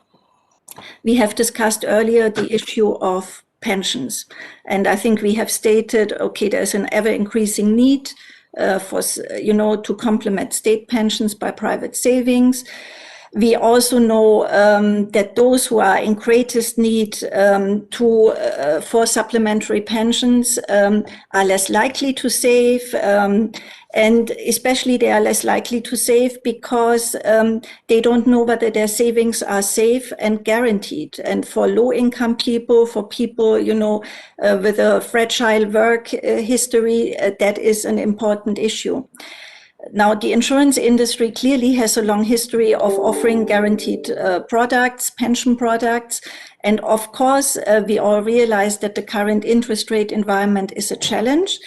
Speaker 16: We have discussed earlier the issue of pensions, and I think we have stated, okay, there's an ever-increasing need to complement state pensions by private savings. We also know that those who are in greatest need for supplementary pensions are less likely to save, and especially they are less likely to save because they don't know whether their savings are safe and guaranteed. And for low-income people, for people with a fragile work history, that is an important issue. Now, the insurance industry clearly has a long history of offering guaranteed products, pension products. And of course, we all realize that the current interest rate environment is a challenge,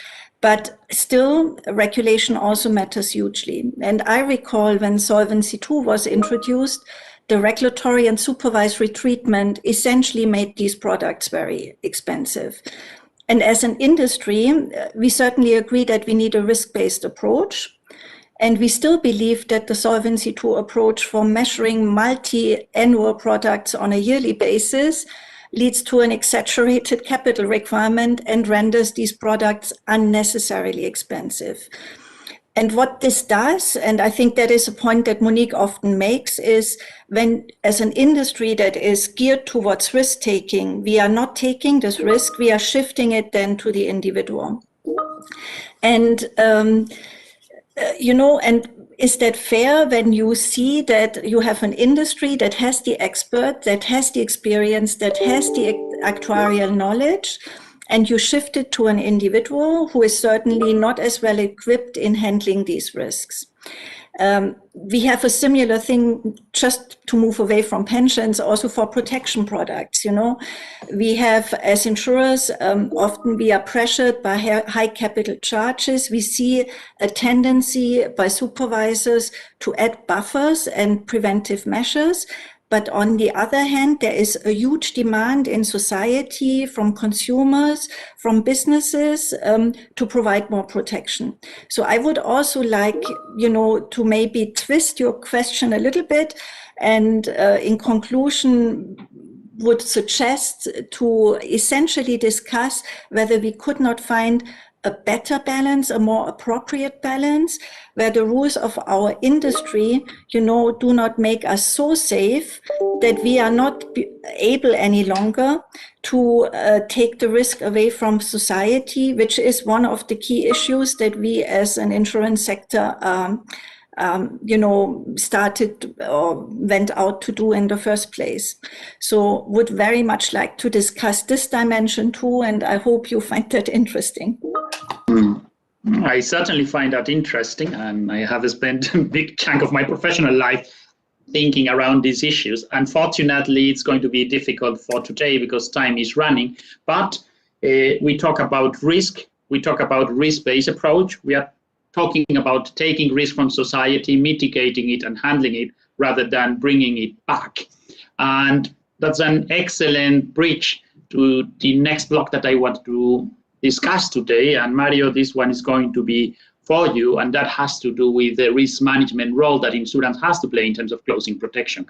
Speaker 16: but still regulation also matters hugely. And I recall when Solvency II was introduced, the regulatory and supervisory treatment essentially made these products very expensive. And as an industry, we certainly agree that we need a risk-based approach. And we still believe that the Solvency II approach for measuring multi-annual products on a yearly basis leads to an exaggerated capital requirement and renders these products unnecessarily expensive. And what this does, and I think that is a point that Monique often makes, is when, as an industry that is geared towards risk-taking, we are not taking this risk, we are shifting it then to the individual. And, you know, and is that fair when you see that you have an industry that has the expert, that has the experience, that has the actuarial knowledge, and you shift it to an individual who is certainly not as well equipped in handling these risks? We have a similar thing, just to move away from pensions, also for protection products. You know, we have, as insurers, often we are pressured by high capital charges. We see a tendency by supervisors to add buffers and preventive measures. But on the other hand, there is a huge demand in society from consumers, from businesses, to provide more protection. So I would also like, you know, to maybe twist your question a little bit, and in conclusion, would suggest to essentially discuss whether we could not find a better balance, a more appropriate balance, where the rules of our industry, you know, do not make us so safe that we are not able any longer to take the risk away from society, which is one of the key issues that we as an insurance sector you know, started or went out to do in the first place. So would very much like to discuss this dimension too, and I hope you find that interesting.
Speaker 12: I certainly find that interesting, and I have spent a big chunk of my professional life thinking around these issues. Unfortunately, it's going to be difficult for today because time is running, but we talk about risk, we talk about risk-based approach, we are talking about taking risk from society, mitigating it and handling it rather than bringing it back. And that's an excellent bridge to the next block that I want to discuss today. And Mario, this one is going to be for you, and that has to do with the risk management role that insurance has to play in terms of closing protection.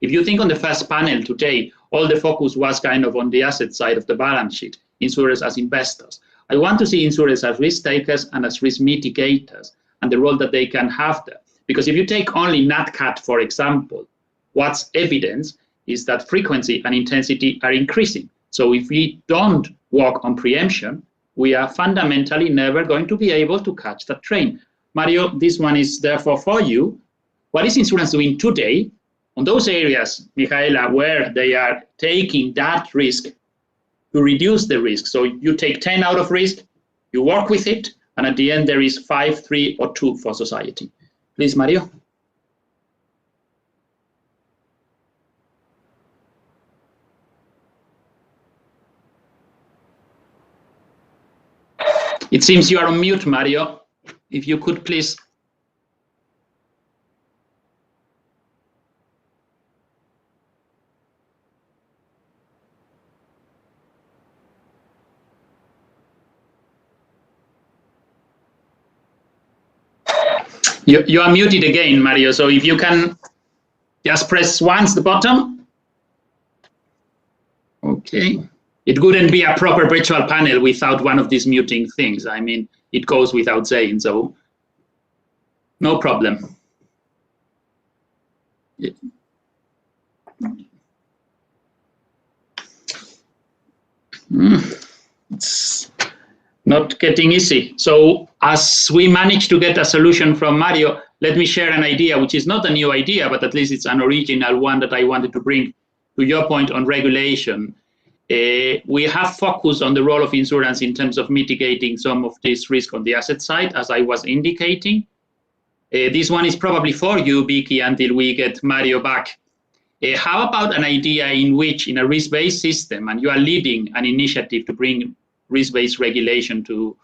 Speaker 12: If you think on the first panel today, all the focus was kind of on the asset side of the balance sheet, insurers as investors. I want to see insurers as risk takers and as risk mitigators and the role that they can have there. Because if you take only Nat Cat, for example, what's evidence is that frequency and intensity are increasing. So if we don't work on preemption, we are fundamentally never going to be able to catch that train. Mario, this one is therefore for you. What is insurance doing today on those areas, Michaela, where they are taking that risk to reduce the risk? So you take 10 out of risk, you work with it, and at the end there is 5, 3, or 2 for society. Please, Mario. It seems you are on mute, Mario. If you could please. You are muted again, Mario. So if you can just press once the button. Okay. It wouldn't be a proper virtual panel without one of these muting things. I mean, it goes without saying, so no problem. Yeah. It's not getting easy. So as we managed to get a solution from Mario, let me share an idea, which is not a new idea, but at least it's an original one that I wanted to bring to your point on regulation. We have focused on the role of insurance in terms of mitigating some of this risk on the asset side, as I was indicating. This one is probably for you, Vicky, until we get Mario back. How about an idea in which, in a risk-based system, and you are leading an initiative to bring risk-based regulation to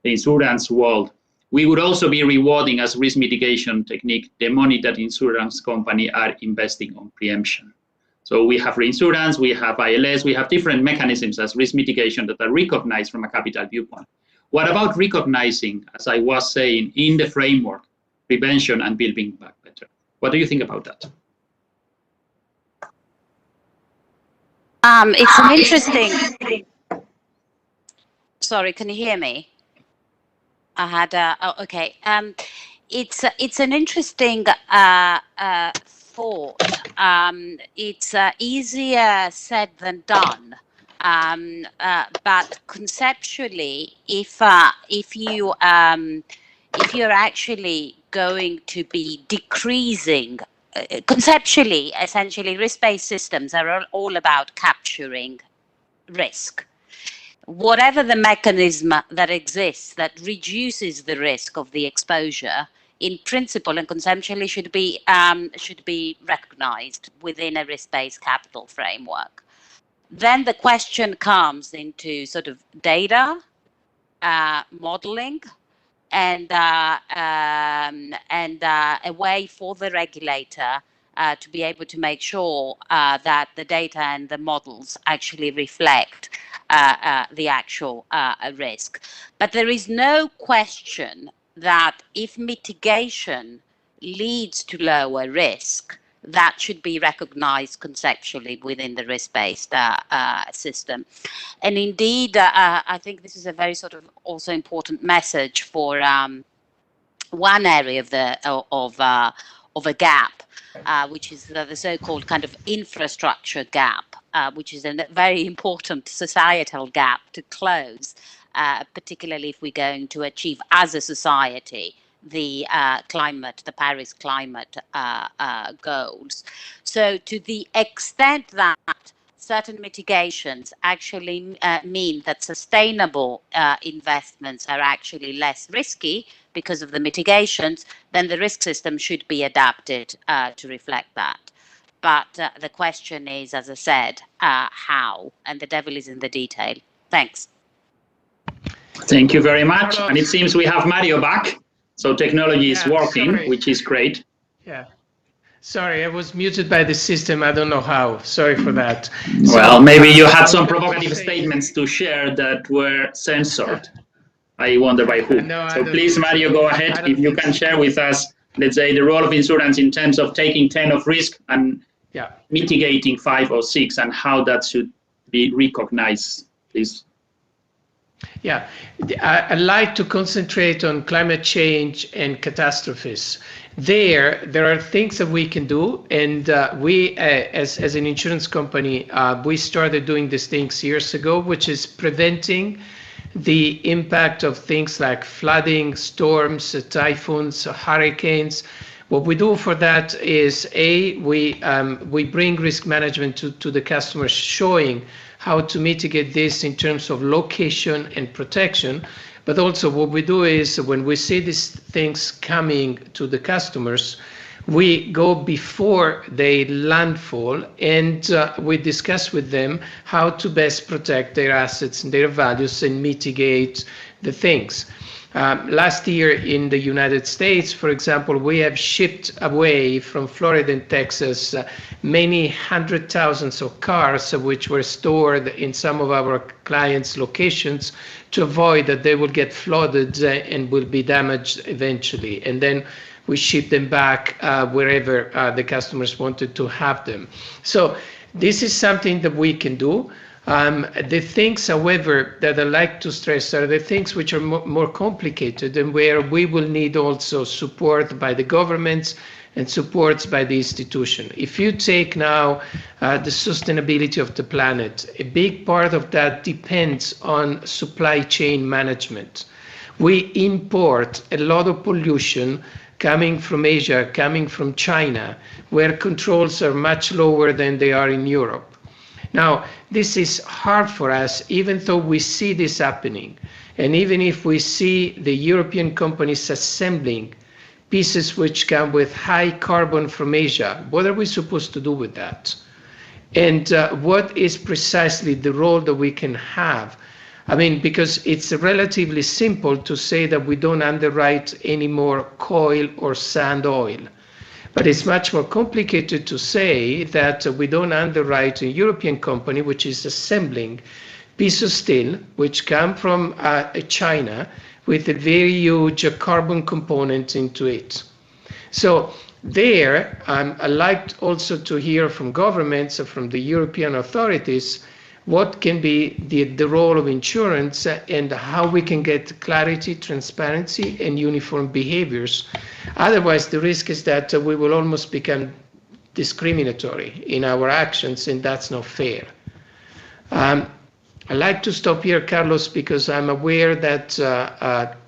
Speaker 12: the insurance world, we would also be rewarding as risk mitigation technique the money that insurance companies are investing on preemption. So we have reinsurance, we have ILS, we have different mechanisms as risk mitigation that are recognized from a capital viewpoint. What about recognizing, as I was saying, in the framework, prevention and building back better. What do you think about that?
Speaker 15: It's an interesting. Sorry, can you hear me? I had okay. It's an interesting thought. It's easier said than done. But conceptually, if you're actually going to be decreasing, conceptually, essentially, risk-based systems are all about capturing risk. Whatever the mechanism that exists that reduces the risk of the exposure, in principle and conceptually, should be recognized within a risk-based capital framework. Then the question comes into sort of data, modeling, and a way for the regulator to be able to make sure that the data and the models actually reflect the actual risk. But there is no question that if mitigation leads to lower risk, that should be recognized conceptually within the risk-based system. And indeed, I think this is a very sort of also important message for one area of a gap, which is the so-called kind of infrastructure gap, which is a very important societal gap to close, particularly if we're going to achieve as a society the Paris climate goals. So to the extent that certain mitigations actually mean that sustainable investments are actually less risky because of the mitigations, then the risk system should be adapted to reflect that. But the question is, as I said, how? And the devil is in the detail. Thanks.
Speaker 12: Thank you very much. Carlos. And it seems we have Mario back. So technology is working, which is great.
Speaker 17: Yeah. Sorry, I was muted by the system. I don't know how. Sorry for that.
Speaker 12: Well, maybe you had some provocative statements to share that were censored. I wonder by who. No, so please, Mario, go ahead. If you can share with us, let's say, the role of insurance in terms of taking 10 of risk and mitigating 5 or 6, and how that should be recognized, please.
Speaker 17: Yeah, I'd like to concentrate on climate change and catastrophes. There are things that we can do, and we, as an insurance company, we started doing these things years ago, which is preventing the impact of things like flooding, storms, typhoons, hurricanes. What we do for that is, we bring risk management to the customers, showing how to mitigate this in terms of location and protection. But also what we do is, when we see these things coming to the customers, we go before they landfall, and we discuss with them how to best protect their assets and their values and mitigate the things. Last year in the United States, for example, we have shipped away from Florida and Texas many hundred thousands of cars which were stored in some of our clients' locations to avoid that they will get flooded and will be damaged eventually. And then we ship them back wherever the customers wanted to have them. So this is something that we can do. The things, however, that I like to stress are the things which are more complicated, and where we will need also support by the governments and supports by the institution. If you take now the sustainability of the planet, a big part of that depends on supply chain management. We import a lot of pollution coming from Asia, coming from China, where controls are much lower than they are in Europe. Now, this is hard for us, even though we see this happening. And even if we see the European companies assembling pieces which come with high carbon from Asia, what are we supposed to do with that? And what is precisely the role that we can have? I mean, because it's relatively simple to say that we don't underwrite any more coal or sand oil. But it's much more complicated to say that we don't underwrite a European company which is assembling pieces of steel which come from China with a very huge carbon component into it. So there, I'd like also to hear from governments or from the European authorities what can be the role of insurance and how we can get clarity, transparency, and uniform behaviors. Otherwise, the risk is that we will almost become discriminatory in our actions, and that's not fair. I'd like to stop here, Carlos, because I'm aware that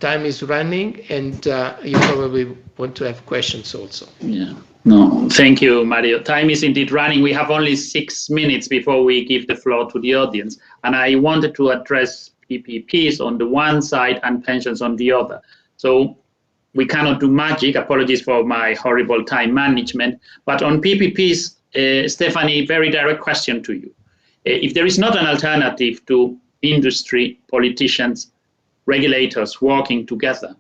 Speaker 17: time is running, and you probably want to have questions also.
Speaker 12: Yeah. No, thank you, Mario. Time is indeed running. We have only 6 minutes before we give the floor to the audience. And I wanted to address PPPs on the one side and pensions on the other. So we cannot do magic. Apologies for my horrible time management. But on PPPs, Stephanie, very direct question to you. If there is not an alternative to industry, politicians, regulators working together,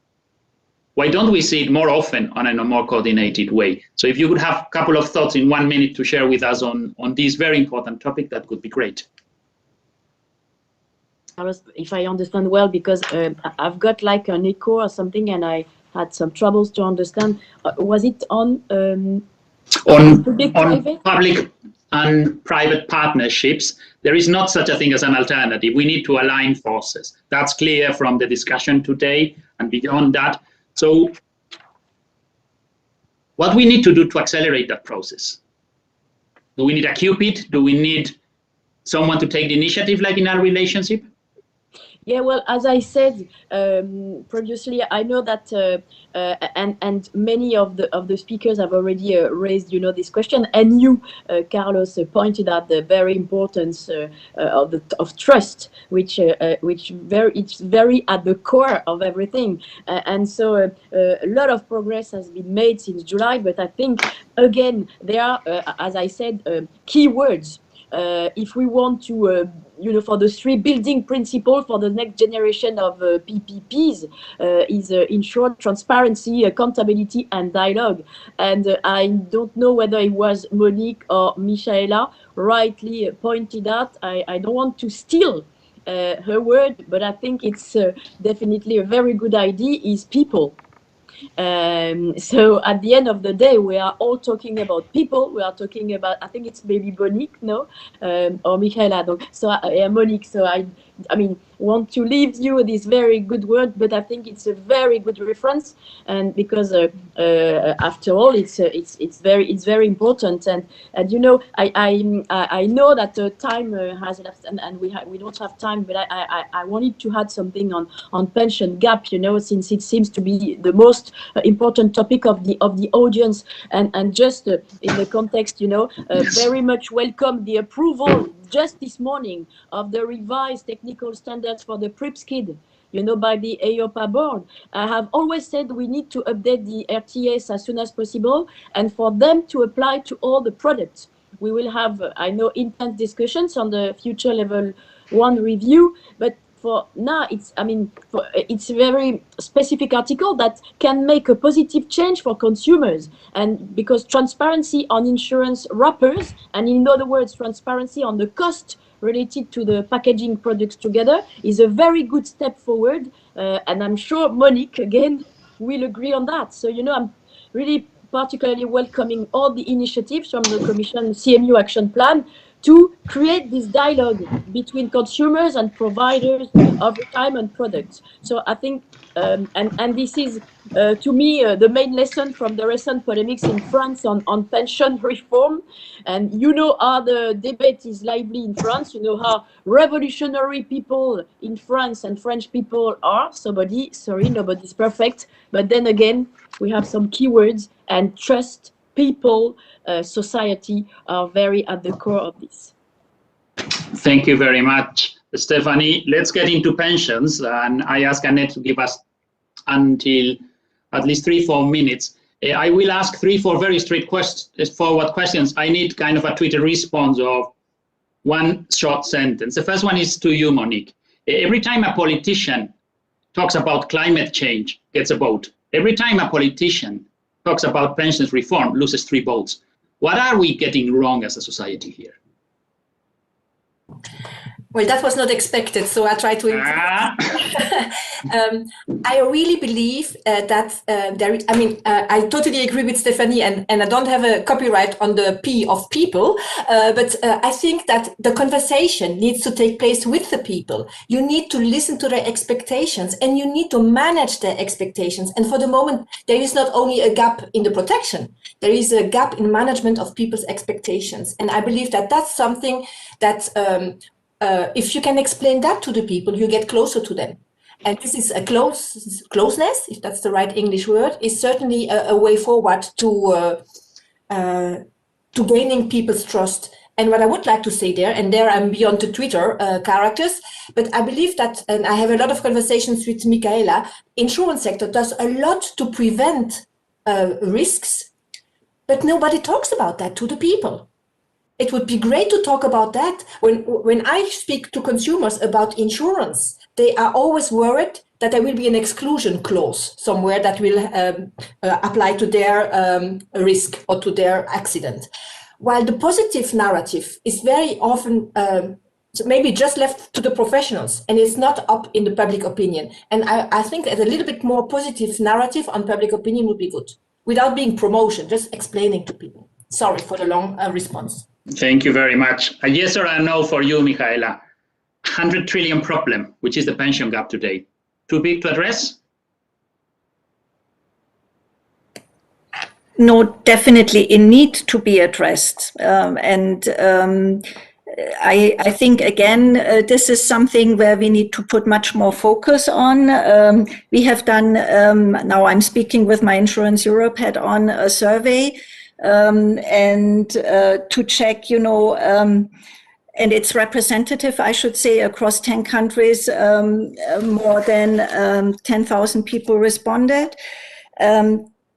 Speaker 12: why don't we see it more often on a more coordinated way? So if you could have a couple of thoughts in 1 minute to share with us on this very important topic, that would be great.
Speaker 14: If I understand well, because I've got like an echo or something, and I had some troubles to understand. Was it on
Speaker 12: public and private partnerships? There is not such a thing as an alternative. We need to align forces. That's clear from the discussion today and beyond that. So what we need to do to accelerate that process? Do we need a Cupid? Do we need someone to take the initiative like in our relationship?
Speaker 14: Yeah, well, as I said previously, I know that and many of the speakers have already raised, this question, and you, Carlos, pointed out the very importance of trust, which it's very at the core of everything, and so a lot of progress has been made since July. But I think again there are, as I said, key words. If we want to, for the 3 building principles for the next generation of PPPs, is ensure transparency, accountability, and dialogue. And I don't know whether it was Monique or Michaela rightly pointed out. I don't want to steal her word, but I think it's definitely a very good idea, is people. So at the end of the day, we are all talking about people. We are talking about, I think it's maybe Monique, no, or Michaela. So Monique. So I want to leave you with this very good word, but I think it's a very good reference, and because after all, it's very important. And I know that time has elapsed, and we don't have time, but I wanted to add something on pension gap. Since it seems to be the most important topic of the audience, and just in the context, very much welcome the approval just this morning of the revised technical standards for the PRIPS KID, by the EIOPA board. I have always said we need to update the RTS as soon as possible, and for them to apply to all the products. We will have, I know, intense discussions on the future level 1 review, but for now, it's a very specific article that can make a positive change for consumers, and because transparency on insurance wrappers, and in other words, transparency on the cost related to the packaging products together, is a very good step forward, and I'm sure Monique again will agree on that. So I'm really particularly welcoming all the initiatives from the Commission CMU Action Plan to create this dialogue between consumers and providers of retirement products. So I think, and this is, to me, the main lesson from the recent polemics in France on pension reform. And how the debate is lively in France, how revolutionary people in France and French people are. Nobody's perfect. But then again, we have some keywords, and trust, people, society are very at the core of this.
Speaker 12: Thank you very much, Stephanie. Let's get into pensions, and I ask Annette to give us until at least 3-4 minutes. I will ask 3-4 very straightforward questions. I need kind of a Twitter response of 1 short sentence. The first one is to you, Monique. Every time a politician talks about climate change, gets a vote. Every time a politician talks about pensions reform, loses 3 votes. What are we getting wrong as a society here?
Speaker 13: Well, that was not expected, so I try to improve. I really believe that I totally agree with Stephanie, and I don't have a copyright on the P of people, but I think that the conversation needs to take place with the people. You need to listen to their expectations, and you need to manage their expectations. And for the moment, there is not only a gap in the protection, there is a gap in management of people's expectations. And I believe that that's something that if you can explain that to the people, you get closer to them. And this is a closeness, if that's the right English word, is certainly a way forward to gaining people's trust. And what I would like to say there, and there I'm beyond the Twitter characters, but I believe that, and I have a lot of conversations with Michaela, insurance sector does a lot to prevent risks, but nobody talks about that to the people. It would be great to talk about that. When I speak to consumers about insurance, they are always worried that there will be an exclusion clause somewhere that will apply to their risk or to their accident. While the positive narrative is very often maybe just left to the professionals and it's not up in the public opinion. And I think a little bit more positive narrative on public opinion would be good, without being promotion, just explaining to people. Sorry for the long response.
Speaker 12: Thank you very much. A yes or a no for you, Michaela. 100 trillion problem, which is the pension gap today. Too big to address?
Speaker 18: No, definitely it needs to be addressed. I think, again, this is something where we need to put much more focus on. We have done, now I'm speaking with my Insurance Europe head on a survey to check, and it's representative, I should say, across 10 countries, more than 10,000 people responded.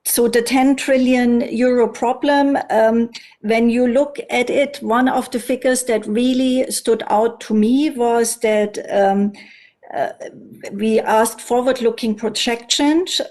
Speaker 18: So the 10 trillion euro problem, when you look at it, one of the figures that really stood out to me was that we asked forward-looking projections,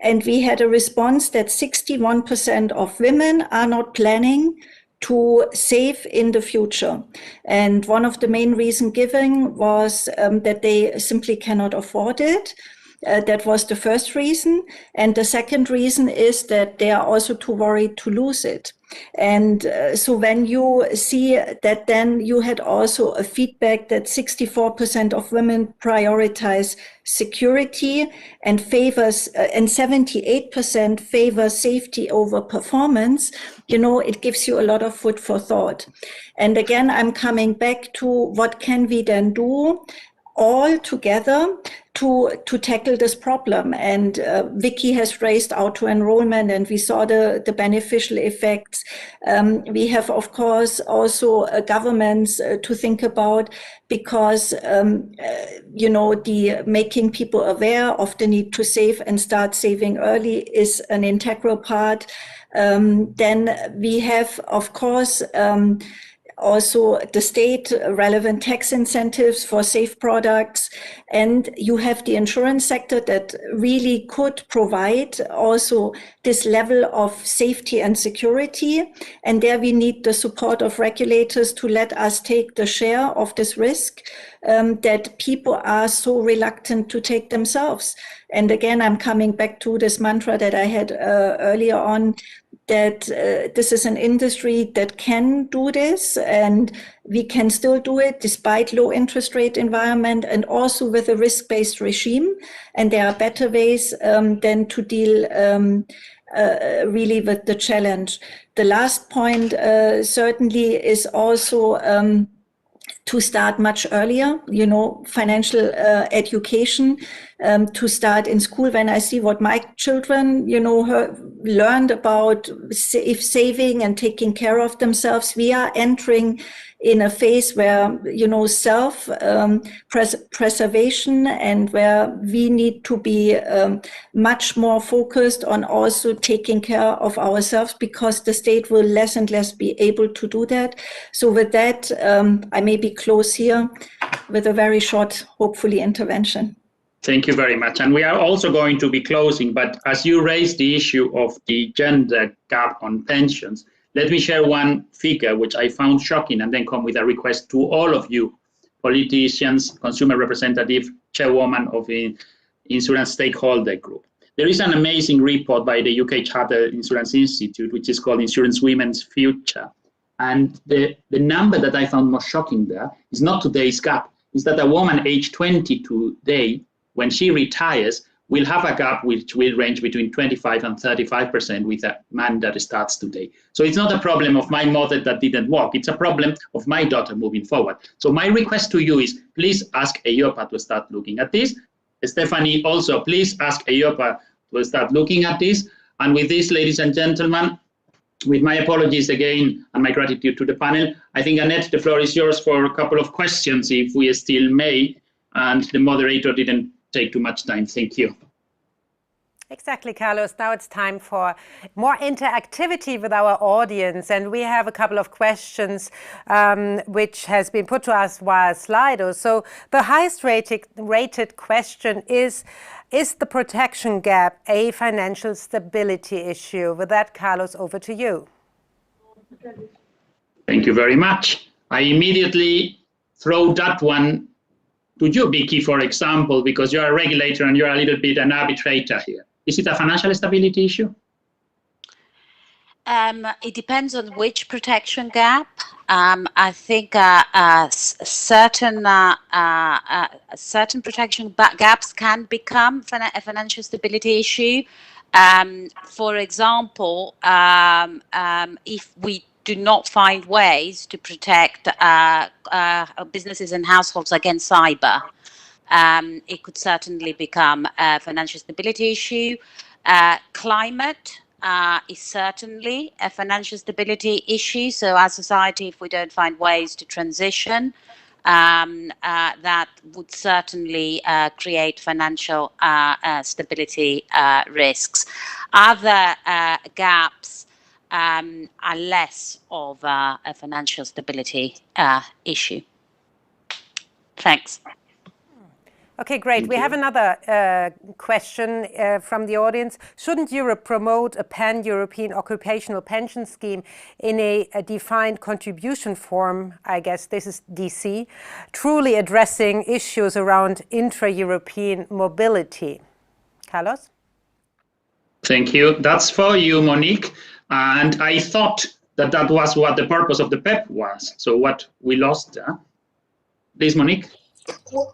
Speaker 18: and we had a response that 61% of women are not planning to save in the future. And one of the main reasons given was that they simply cannot afford it. That was the first reason. And the second reason is that they are also too worried to lose it. And so when you see that, then you had also a feedback that 64% of women prioritize security and favors, and 78% favor safety over performance. It gives you a lot of food for thought. And again, I'm coming back to what can we then do all together to tackle this problem. And Vicky has raised auto-enrollment, and we saw the beneficial effects. We have, of course, also governments to think about, because, the making people aware of the need to save and start saving early is an integral part. Then we have, of course, also the state relevant tax incentives for safe products. And you have the insurance sector that really could provide also this level of safety and security. And there we need the support of regulators to let us take the share of this risk that people are so reluctant to take themselves. And again, I'm coming back to this mantra that I had earlier on, that this is an industry that can do this, and we can still do it despite low interest rate environment and also with a risk-based regime. And there are better ways than to deal really with the challenge. The last point certainly is also to start much earlier, financial education, to start in school. When I see what my children, learned about saving and taking care of themselves, we are entering in a phase where, self preservation, and where we need to be much more focused on also taking care of ourselves, because the state will less and less be able to do that. So with that, I maybe close here with a very short, hopefully, intervention.
Speaker 12: Thank you very much. And we are also going to be closing, but as you raised the issue of the gender gap on pensions, Let me share one figure which I found shocking and then come with a request to all of you, politicians, consumer representative, chairwoman of the Insurance Stakeholder Group. There is an amazing report by the UK Chartered Insurance Institute, which is called Insurance Women's Future. And the number that I found most shocking there is not today's gap, is that a woman aged 20 today, when she retires, will have a gap which will range between 25 and 35% with a man that starts today. So it's not a problem of my mother that didn't work, it's a problem of my daughter moving forward. So my request to you is, please ask EIOPA to start looking at this. Stephanie, also, please ask EIOPA to start looking at this. And with this, ladies and gentlemen, with my apologies again and my gratitude to the panel, I think, Annette, the floor is yours for a couple of questions, if we still may, and the moderator didn't take too much time. Thank you.
Speaker 1: Exactly, Carlos. Now it's time for more interactivity with our audience. And we have a couple of questions which has been put to us via Slido. So the highest rated question is the protection gap a financial stability issue? With that, Carlos, over to you.
Speaker 12: Thank you very much. I immediately throw that one to you, Vicky, for example, because you're a regulator and you're a little bit an arbitrator here. Is it a financial stability issue?
Speaker 15: It depends on which protection gap. I think certain protection gaps can become a financial stability issue. For example, if we do not find ways to protect businesses and households against cyber, it could certainly become a financial stability issue. Climate is certainly a financial stability issue. So as a society, if we don't find ways to transition, that would certainly create financial stability risks. Other gaps are less of a financial stability issue. Thanks.
Speaker 1: Okay, great. We have another question from the audience. Shouldn't Europe promote a pan-European occupational pension scheme in a defined contribution form? I guess this is DC, truly addressing issues around intra-European mobility. Carlos?
Speaker 12: Thank you. That's for you, Monique. And I thought that that was what the purpose of the PEP was. So what we lost there. Please, Monique.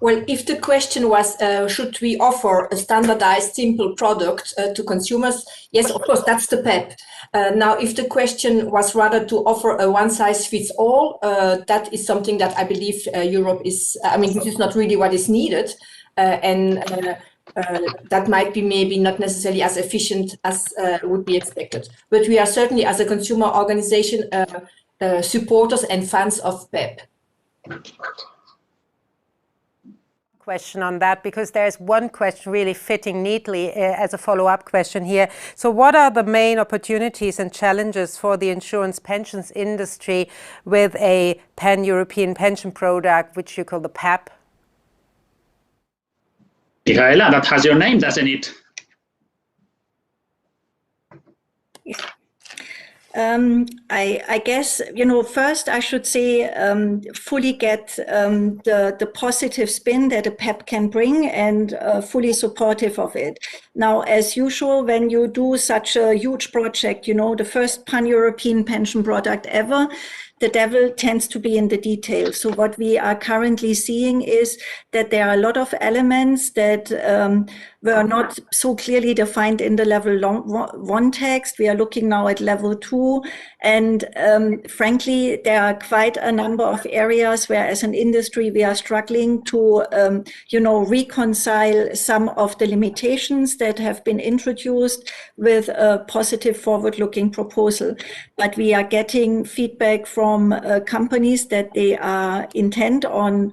Speaker 13: Well, if the question was, should we offer a standardized, simple product to consumers? Yes, of course, that's the PEP. Now, if the question was rather to offer a one-size-fits-all, that is something that I believe Europe is, this is not really what is needed. That might be maybe not necessarily as efficient as would be expected. But we are certainly, as a consumer organization, supporters and fans of PEP.
Speaker 1: Question on that, because there's one question really fitting neatly as a follow-up question here. So what are the main opportunities and challenges for the insurance pensions industry with a pan-European pension product, which you call the PEP?
Speaker 12: Michaela, that has your name, doesn't it?
Speaker 16: I guess, first I should say fully get the positive spin that a PEP can bring and fully supportive of it. Now, as usual, when you do such a huge project, the first pan-European pension product ever, the devil tends to be in the details. So what we are currently seeing is that there are a lot of elements that were not so clearly defined in the level 1 text. We are looking now at level 2. And frankly, there are quite a number of areas where as an industry, we are struggling to, reconcile some of the limitations that have been introduced with a positive forward-looking proposal. But we are getting feedback from companies that they are intent on,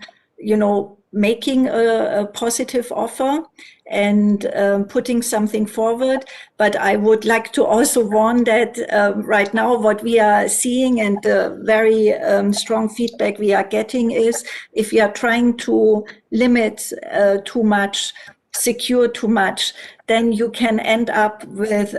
Speaker 16: making a positive offer and putting something forward. But I would like to also warn that right now what we are seeing and the very strong feedback we are getting is if we are trying to limit too much, secure too much, then you can end up with,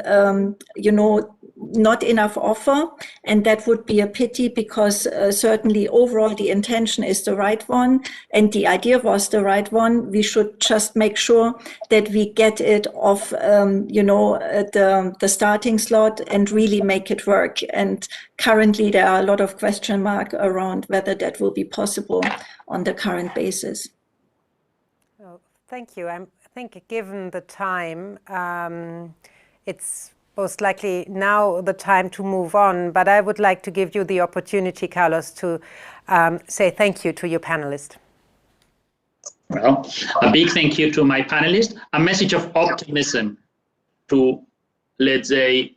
Speaker 16: not enough offer, and that would be a pity, because certainly overall the intention is the right one and the idea was the right one. We should just make sure that we get it off, the starting slot and really make it work. And currently there are a lot of question marks around whether that will be possible on the current basis.
Speaker 1: Oh, thank you. I think given the time, it's most likely now the time to move on, but I would like to give you the opportunity, Carlos, to say thank you to your panelists.
Speaker 12: Well, a big thank you to my panelists, a message of optimism to, let's say,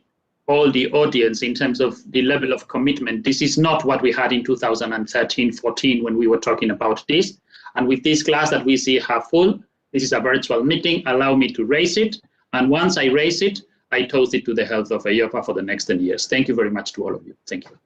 Speaker 12: all the audience in terms of the level of commitment. This is not what we had in 2013-14 when we were talking about this. And with this class that we see half full, this is a virtual meeting, allow me to raise it. And once I raise it, I toast it to the health of EIOPA for the next 10 years. Thank you very much to all of you. Thank you.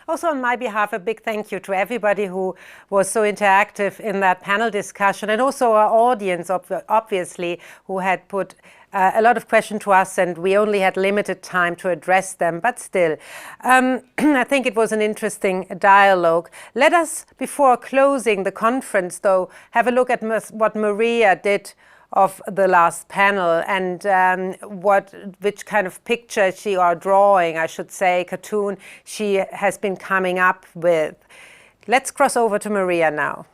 Speaker 1: Also on my behalf, a big thank you to everybody who was so interactive in that panel discussion, and also our audience, obviously, who had put a lot of questions to us, and we only had limited time to address them, but still. I think it was an interesting dialogue. Let us, before closing the conference, though, have a look at what Maria did of the last panel, and which kind of picture or drawing, I should say, cartoon she has been coming up with. Let's cross over to Maria now.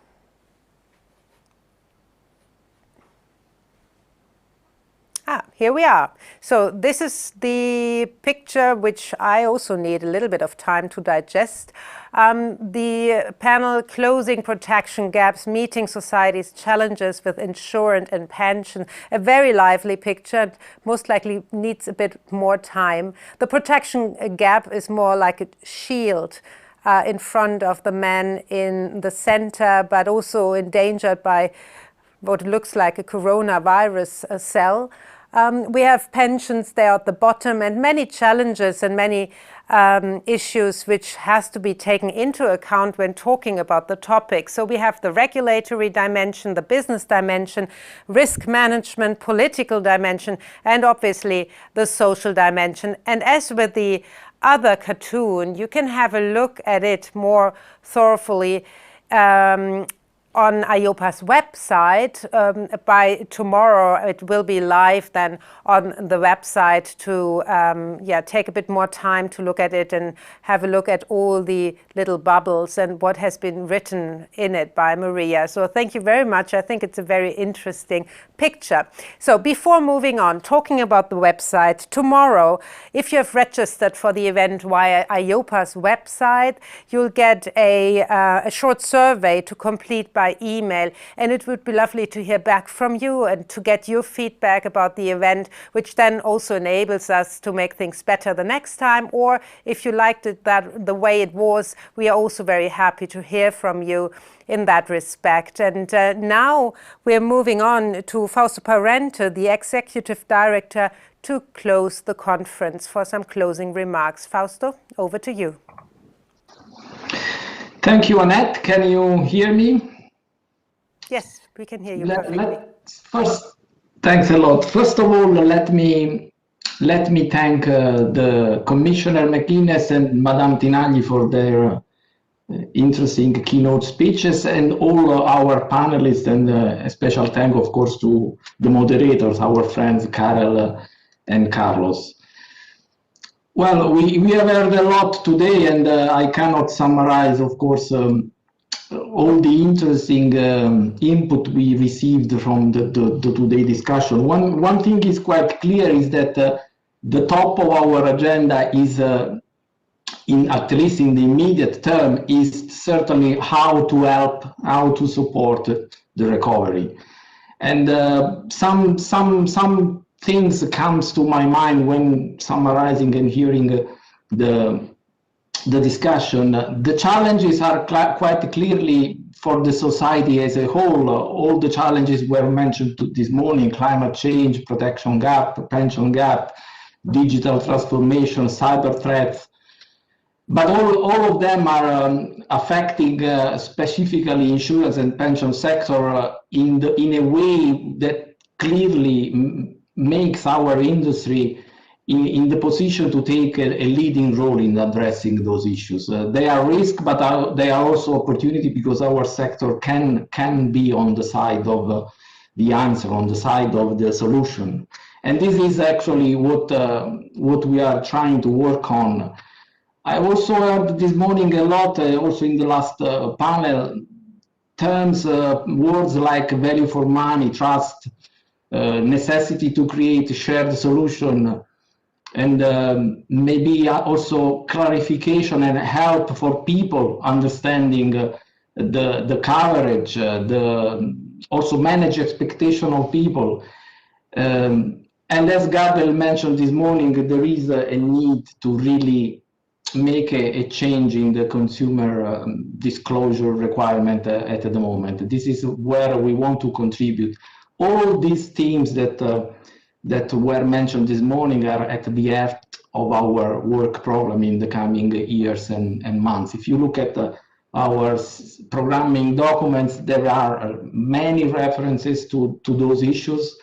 Speaker 1: Here we are. So this is the picture which I also need a little bit of time to digest. The panel, Closing Protection Gaps, Meeting Society's Challenges with Insurance and Pension. A very lively picture, most likely needs a bit more time. The protection gap is more like a shield in front of the man in the center, but also endangered by what looks like a coronavirus cell. We have pensions there at the bottom, and many challenges and many issues which has to be taken into account when talking about the topic. So we have the regulatory dimension, the business dimension, risk management, political dimension, and obviously the social dimension. And as with the other cartoon, you can have a look at it more thoroughly on EIOPA's website. By tomorrow it will be live then on the website to take a bit more time to look at it and have a look at all the little bubbles and what has been written in it by Maria. So thank you very much. I think it's a very interesting picture. So before moving on, talking about the website, tomorrow, if you have registered for the event via EIOPA's website, you'll get a short survey to complete by email, and it would be lovely to hear back from you and to get your feedback about the event, which then also enables us to make things better the next time. Or if you liked it the way it was, we are also very happy to hear from you in that respect. And now we're moving on to Fausto Parente, the Executive Director, to close the conference for some closing remarks. Fausto, over to you.
Speaker 17: Thank you, Annette. Can you hear me?
Speaker 1: Yes, we can hear you perfectly.
Speaker 17: Thanks a lot. First of all, let me thank the Commissioner McGuinness and Madame Tinagli for their interesting keynote speeches, and all our panelists, and a special thank, of course, to the moderators, our friends Karel and Carlos. Well, we have heard a lot today, and I cannot summarize, of course, all the interesting input we received from the today discussion. One thing is quite clear, is that the top of our agenda is, at least in the immediate term, is certainly how to help, how to support the recovery. And some things comes to my mind when summarizing and hearing the discussion. The challenges are quite clearly for the society as a whole. All the challenges were mentioned this morning: climate change, protection gap, pension gap, digital transformation, cyber threats. But all of them are affecting specifically insurance and pension sector in a way that clearly makes our industry
Speaker 19: in the position to take a leading role in addressing those issues. They are risk, but they are also opportunity, because our sector can be on the side of the answer, on the side of the solution. And this is actually what we are trying to work on. I also heard this morning a lot, also in the last panel, terms, words like value for money, trust, necessity to create a shared solution, and maybe also clarification and help for people understanding the coverage, also manage expectation of people. And as Gabriel mentioned this morning, there is a need to really make a change in the consumer disclosure requirement at the moment. This is where we want to contribute. All these themes that were mentioned this morning are at the heart of our work program in the coming years and months. If you look at our programming documents, there are many references to those issues.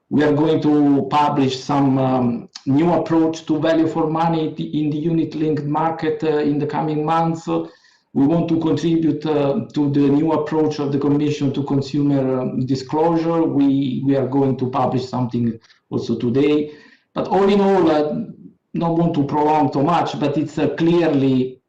Speaker 19: We are going to publish some new approach to value for money in the unit-linked market in the coming months. We want to contribute to the new approach of the Commission to consumer disclosure. We are going to publish something also today. But all in all, I don't want to prolong too much, but it's clearly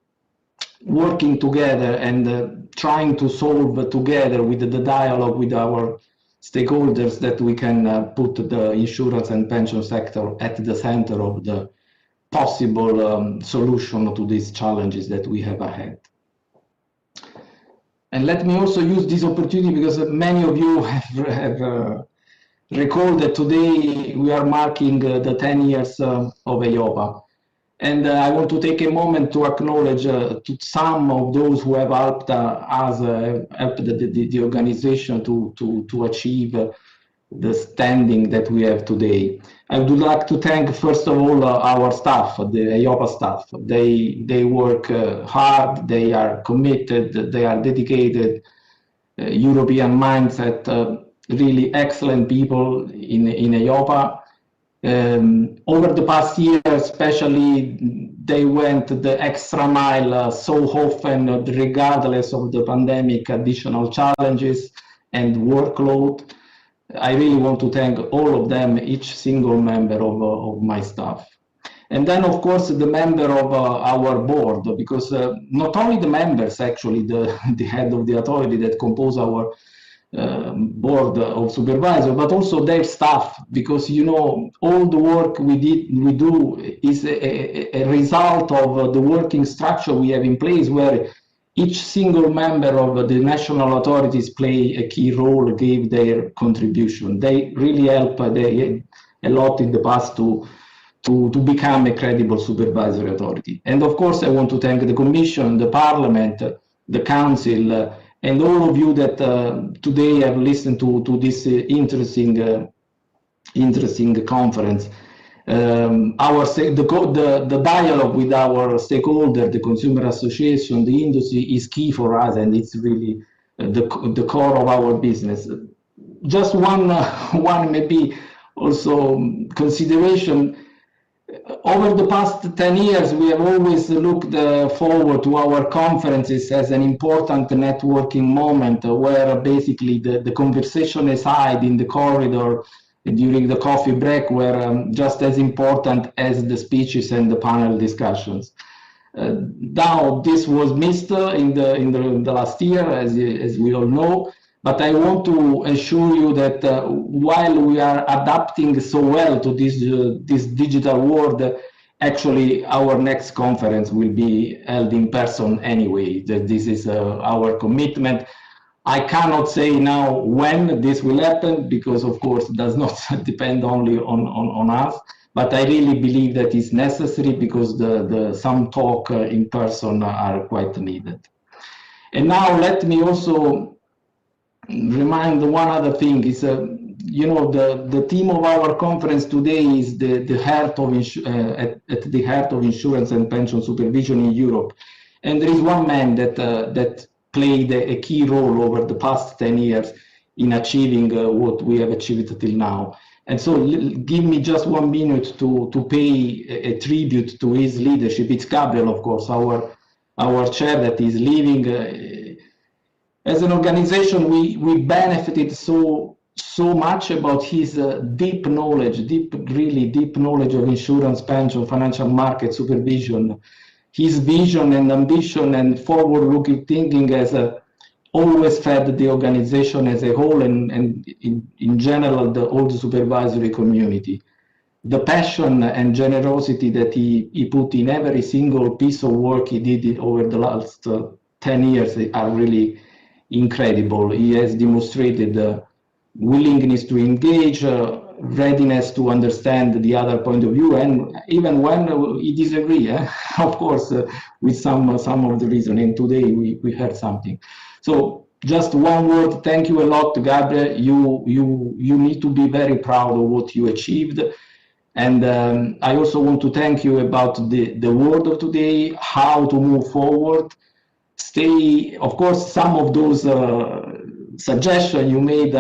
Speaker 19: working together and trying to solve together with the dialogue with our stakeholders that we can put the insurance and pension sector at the center of the possible solution to these challenges that we have ahead. And let me also use this opportunity, because many of you have recalled that today we are marking the 10 years of EIOPA. And I want to take a moment to acknowledge to some of those who have helped us, helped the organization to achieve the standing that we have today. I would like to thank, first of all, our staff, the EIOPA staff. They work hard, they are committed, they are dedicated, European mindset, really excellent people in EIOPA. Over the past year, especially, they went the extra mile so often, regardless of the pandemic, additional challenges and workload. I really want to thank all of them, each single member of my staff. And then, of course, the member of our board, because not only the members, actually, the head of the authority that compose our board of supervisors, but also their staff, because all the work we do is a result of the working structure we have in place, where each single member of the national authorities play a key role, gave their contribution. They really help a lot in the past to become a credible supervisory authority. And of course, I want to thank the Commission, the Parliament, the Council, and all of you that today have listened to this interesting conference. The dialogue with our stakeholder, the consumer association, the industry, is key for us, and it's really the core of our business. Just one maybe also consideration. Over the past 10 years, we have always looked forward to our conferences as an important networking moment, where basically the conversation aside in the corridor during the coffee break were just as important as the speeches and the panel discussions. Now, this was missed in the last year, as we all know. But I want to assure you that while we are adapting so well to this digital world, actually our next conference will be held in person anyway. This is our commitment. I cannot say now when this will happen, because of course it does not depend only on us, but I really believe that it's necessary, because some talk in person are quite needed. And now let me also remind one other thing is, the theme of our conference today is the heart of at the heart of insurance and pension supervision in Europe. And there is one man that played a key role over the past 10 years in achieving what we have achieved till now. And so give me just 1 minute to pay a tribute to his leadership. It's Gabriel, of course, our chair that is leaving. As an organization, we benefited so much about his deep knowledge, really deep knowledge of insurance, pension, financial market supervision. His vision and ambition and forward-looking thinking has always fed the organization as a whole and in general all the supervisory community. The passion and generosity that he put in every single piece of work he did over the last 10 years are really incredible. He has demonstrated willingness to engage, readiness to understand the other point of view, and even when he disagree, of course, with some of the reasoning. Today we heard something. So just one word, thank you a lot, Gabriel. You need to be very proud of what you achieved. And I also want to thank you about the word of today, how to move forward. Stay, of course, some of those suggestions you made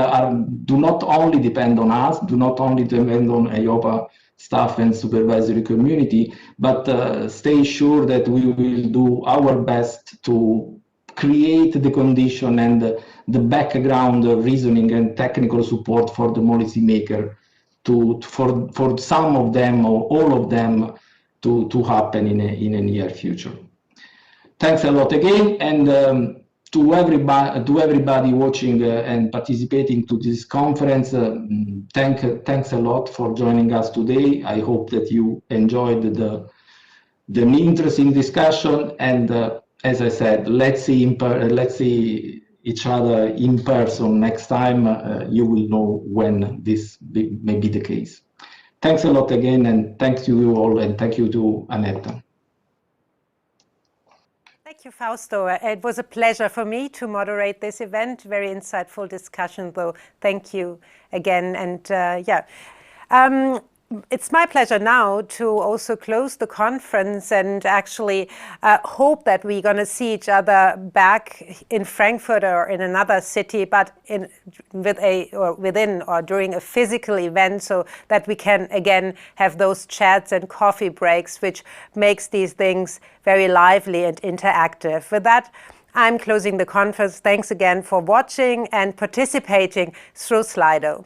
Speaker 19: do not only depend on us, do not only depend on EIOPA staff and supervisory community, but stay sure that we will do our best to create the condition and the background reasoning and technical support for the policymaker for some of them or all of them to happen in a near future. Thanks a lot again, and to everybody watching and participating to this conference, thanks a lot for joining us today. I hope that you enjoyed the interesting discussion, and as I said, let's see each other in person next time. You will know when this may be the case. Thanks a lot again, and thanks to you all, and thank you to Annette.
Speaker 1: Thank you, Fausto. It was a pleasure for me to moderate this event. Very insightful discussion, though. Thank you again. And it's my pleasure now to also close the conference and actually hope that we're going to see each other back in Frankfurt or in another city, but within or during a physical event, so that we can again have those chats and coffee breaks, which makes these things very lively and interactive. With that, I'm closing the conference. Thanks again for watching and participating through Slido.